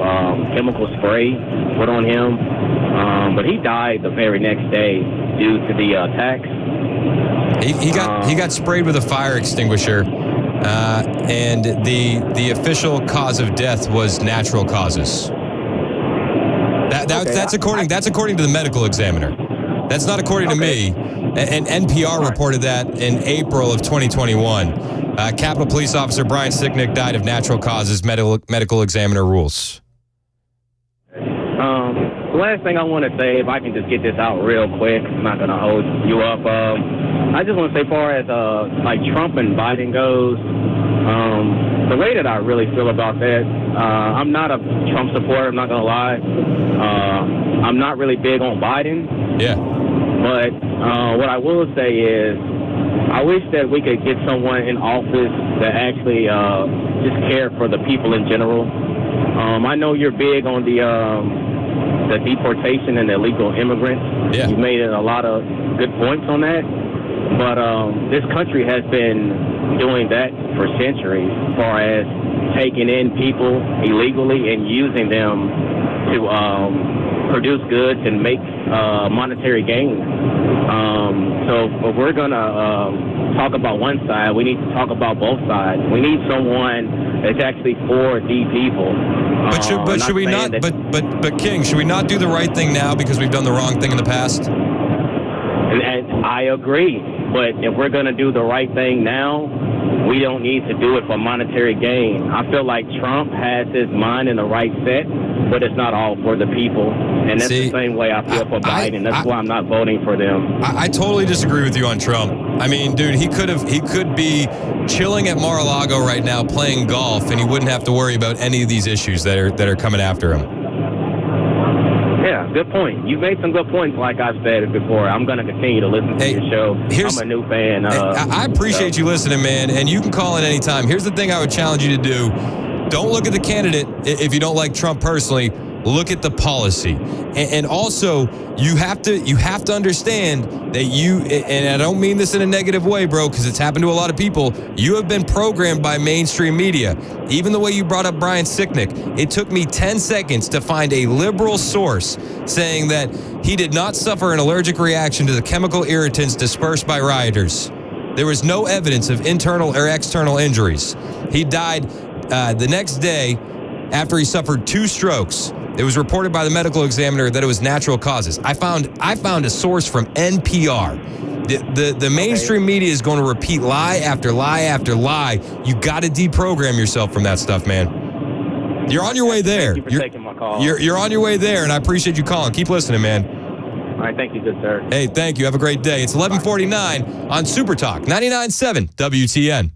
chemical spray put on him, but he died the very next day due to the attacks. He got sprayed with a fire extinguisher, and the official cause of death was natural causes. That's according to the medical examiner. That's not according to me. And NPR reported that in April of 2021. Capitol Police Officer Brian Sicknick died of natural causes, medical examiner rules. The last thing I want to say, if I can just get this out real quick, I'm not going to hold you up. I just want to say, far as like Trump and Biden goes, the way that I really feel about that, I'm not a Trump supporter, I'm not going to lie. I'm not really big on Biden. Yeah. But what I will say is, I wish that we could get someone in office that actually just cared for the people in general. I know you're big on the deportation and illegal immigrants. Yeah. You made a lot of good points on that. But this country has been doing that for centuries, as far as taking in people illegally and using them to produce goods and make monetary gains. So if we're going to talk about one side, we need to talk about both sides. We need someone that's actually for the people. But should we not? But King, should we not do the right thing now because we've done the wrong thing in the past? And I agree. But if we're going to do the right thing now, we don't need to do it for monetary gain. I feel like Trump has his mind in the right set, but it's not all for the people. And that's the same way I feel for Biden. That's why I'm not voting for them. I totally disagree with you on Trump. I mean, dude, he could be chilling at Mar-a-Lago right now playing golf, and he wouldn't have to worry about any of these issues that are coming after him. Yeah, good point. You've made some good points, like I've said before. I'm going to continue to listen to your show. I'm a new fan. I appreciate you listening, man, and you can call in anytime. Here's the thing I would challenge you to do. Don't look at the candidate if you don't like Trump personally. Look at the policy. And also, you have to understand that and I don't mean this in a negative way, bro, because it's happened to a lot of people. You have been programmed by mainstream media. Even the way you brought up Brian Sicknick, it took me 10 seconds to find a liberal source saying that he did not suffer an allergic reaction to the chemical irritants dispersed by rioters. There was no evidence of internal or external injuries. He died the next day after he suffered 2 strokes. It was reported by the medical examiner that it was natural causes. I found a source from NPR. The mainstream media is going to repeat lie after lie after lie. You got to deprogram yourself from that stuff, man. You're on your way there. Thank you for taking my call. You're on your way there, and I appreciate you calling. Keep listening, man. All right, thank you, good sir. Hey, thank you. Have a great day. It's 11:49 on Super Talk 99.7 WTN.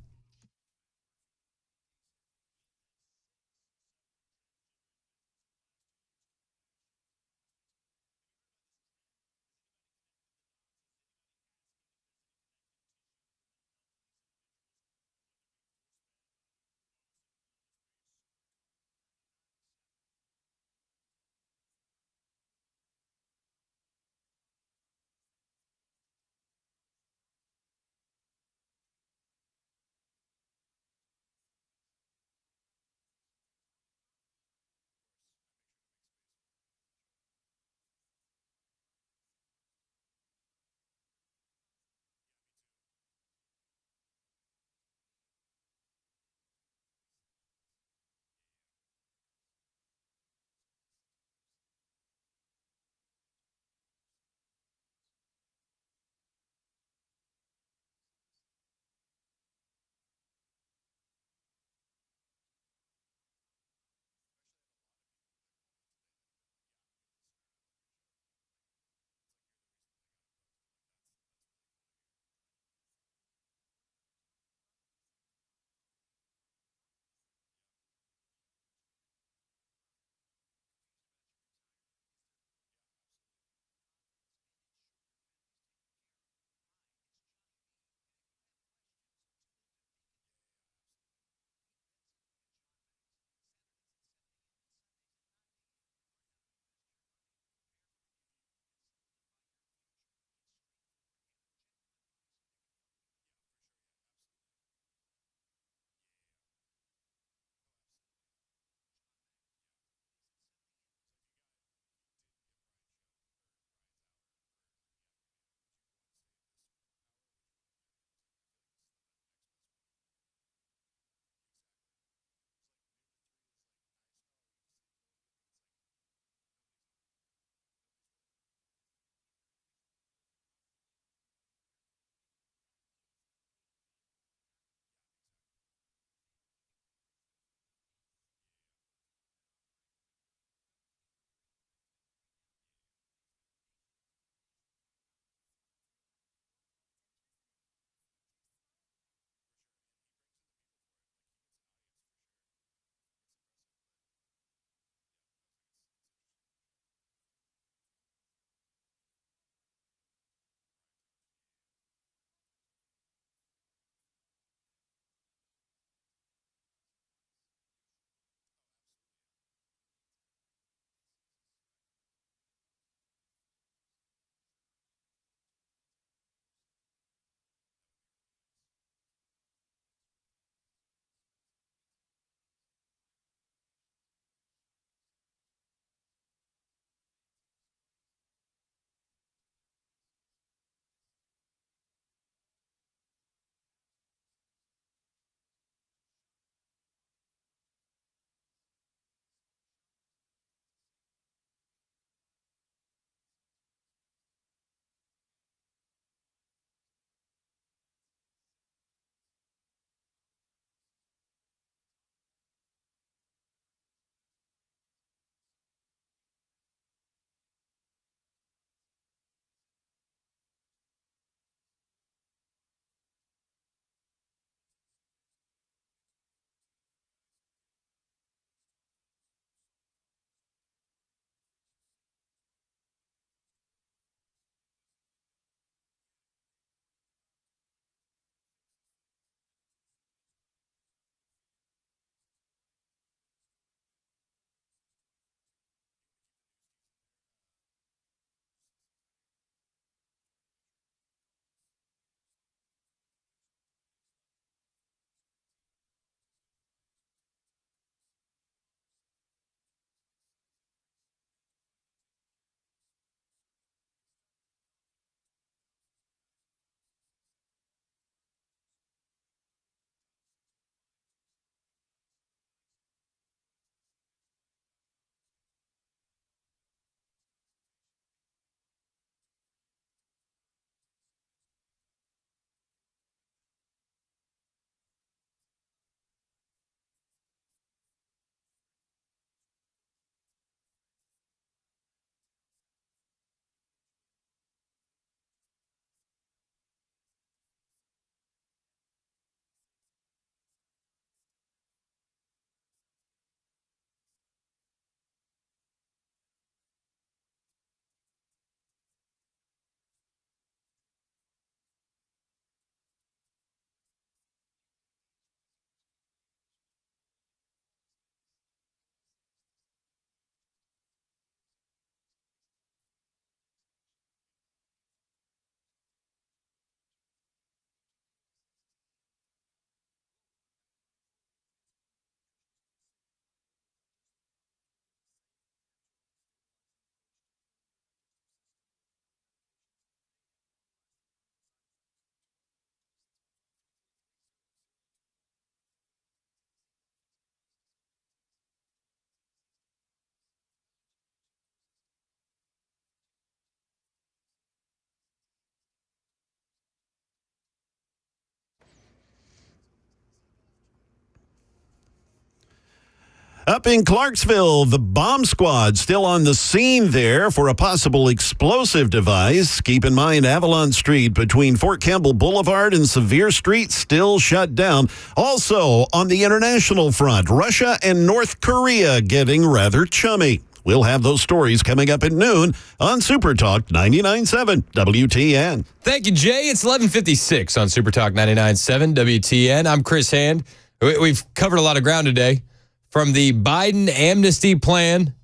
Up in Clarksville, the bomb squad still on the scene there for a possible explosive device. Keep in mind, Avalon Street between Fort Campbell Boulevard and Sevier Street still shut down. Also, on the international front, Russia and North Korea getting rather chummy. We'll have those stories coming up at noon on Super Talk 99.7 WTN. Thank you, Jay. It's 11:56 on Super Talk 99.7 WTN. I'm Chris Hand. We've covered a lot of ground today, from the Biden amnesty plan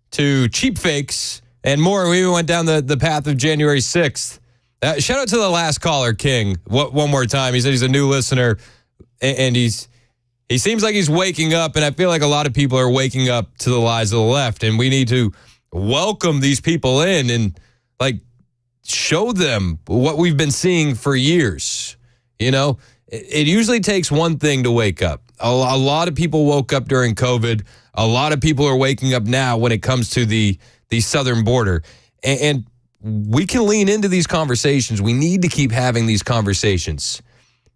to cheap fakes and more. We even went down the path of January 6th. Shout out to the last caller, King, one more time. He said he's a new listener, and he seems like he's waking up, and I feel like a lot of people are waking up to the lies of the left, and we need to welcome these people in and, like, show them what we've been seeing for years. You know, it usually takes one thing to wake up. A lot of people woke up during COVID. A lot of people are waking up now when it comes to the southern border. And we can lean into these conversations. We need to keep having these conversations.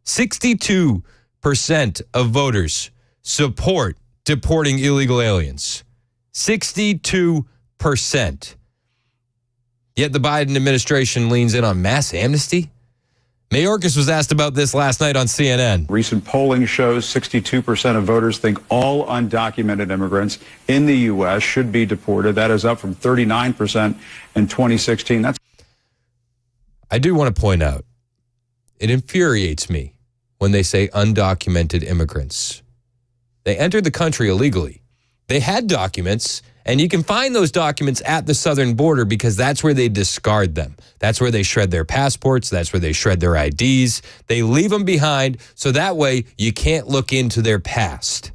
62% of voters support deporting illegal aliens. 62%. Yet the Biden administration leans in on mass amnesty. Mayorkas was asked about this last night on CNN. Recent polling shows 62% of voters think all undocumented immigrants in the U.S. should be deported. That is up from 39% in 2016. I do want to point out, it infuriates me when they say undocumented immigrants. They entered the country illegally. They had documents, and you can find those documents at the southern border because that's where they discard them. That's where they shred their passports. That's where they shred their IDs. They leave them behind so that way you can't look into their past.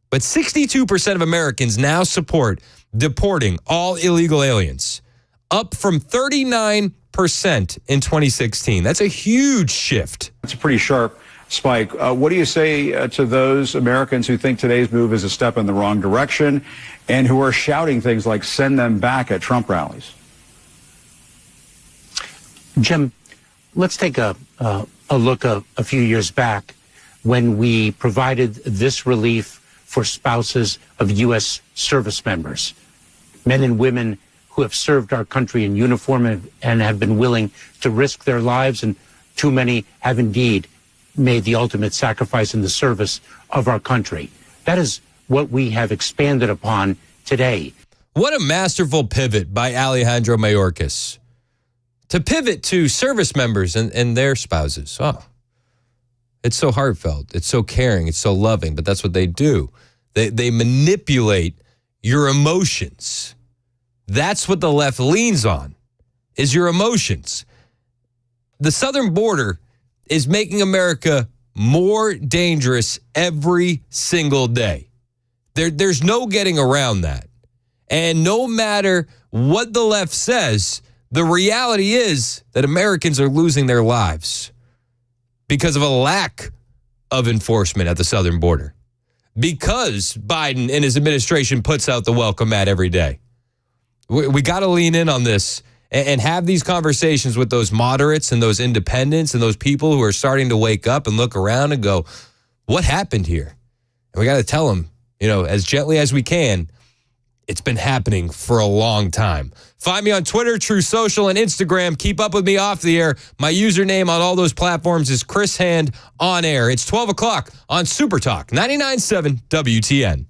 But 62% of Americans now support deporting all illegal aliens, up from 39% in 2016. That's a huge shift. It's a pretty sharp spike. What do you say to those Americans who think today's move is a step in the wrong direction and who are shouting things like send them back at Trump rallies? Jim, let's take a look a few years back when we provided this relief for spouses of U.S. service members, men and women who have served our country in uniform and have been willing to risk their lives, and too many have indeed made the ultimate sacrifice in the service of our country. That is what we have expanded upon today. What a masterful pivot by Alejandro Mayorkas to pivot to service members and their spouses. Oh, it's so heartfelt. It's so caring. It's so loving, but that's what they do. They manipulate your emotions. That's what the left leans on, is your emotions. The southern border is making America more dangerous every single day. There's no getting around that. And no matter what the left says, the reality is that Americans are losing their lives because of a lack of enforcement at the southern border. Because Biden and his administration puts out the welcome mat every day. We got to lean in on this and have these conversations with those moderates and those independents and those people who are starting to wake up and look around and go, what happened here? And we got to tell them, as gently as we can, it's been happening for a long time. Find me on Twitter, True Social, and Instagram. Keep up with me off the air. My username on all those platforms is Chris Hand on air. It's 12 o'clock on Super Talk 99.7 WTN.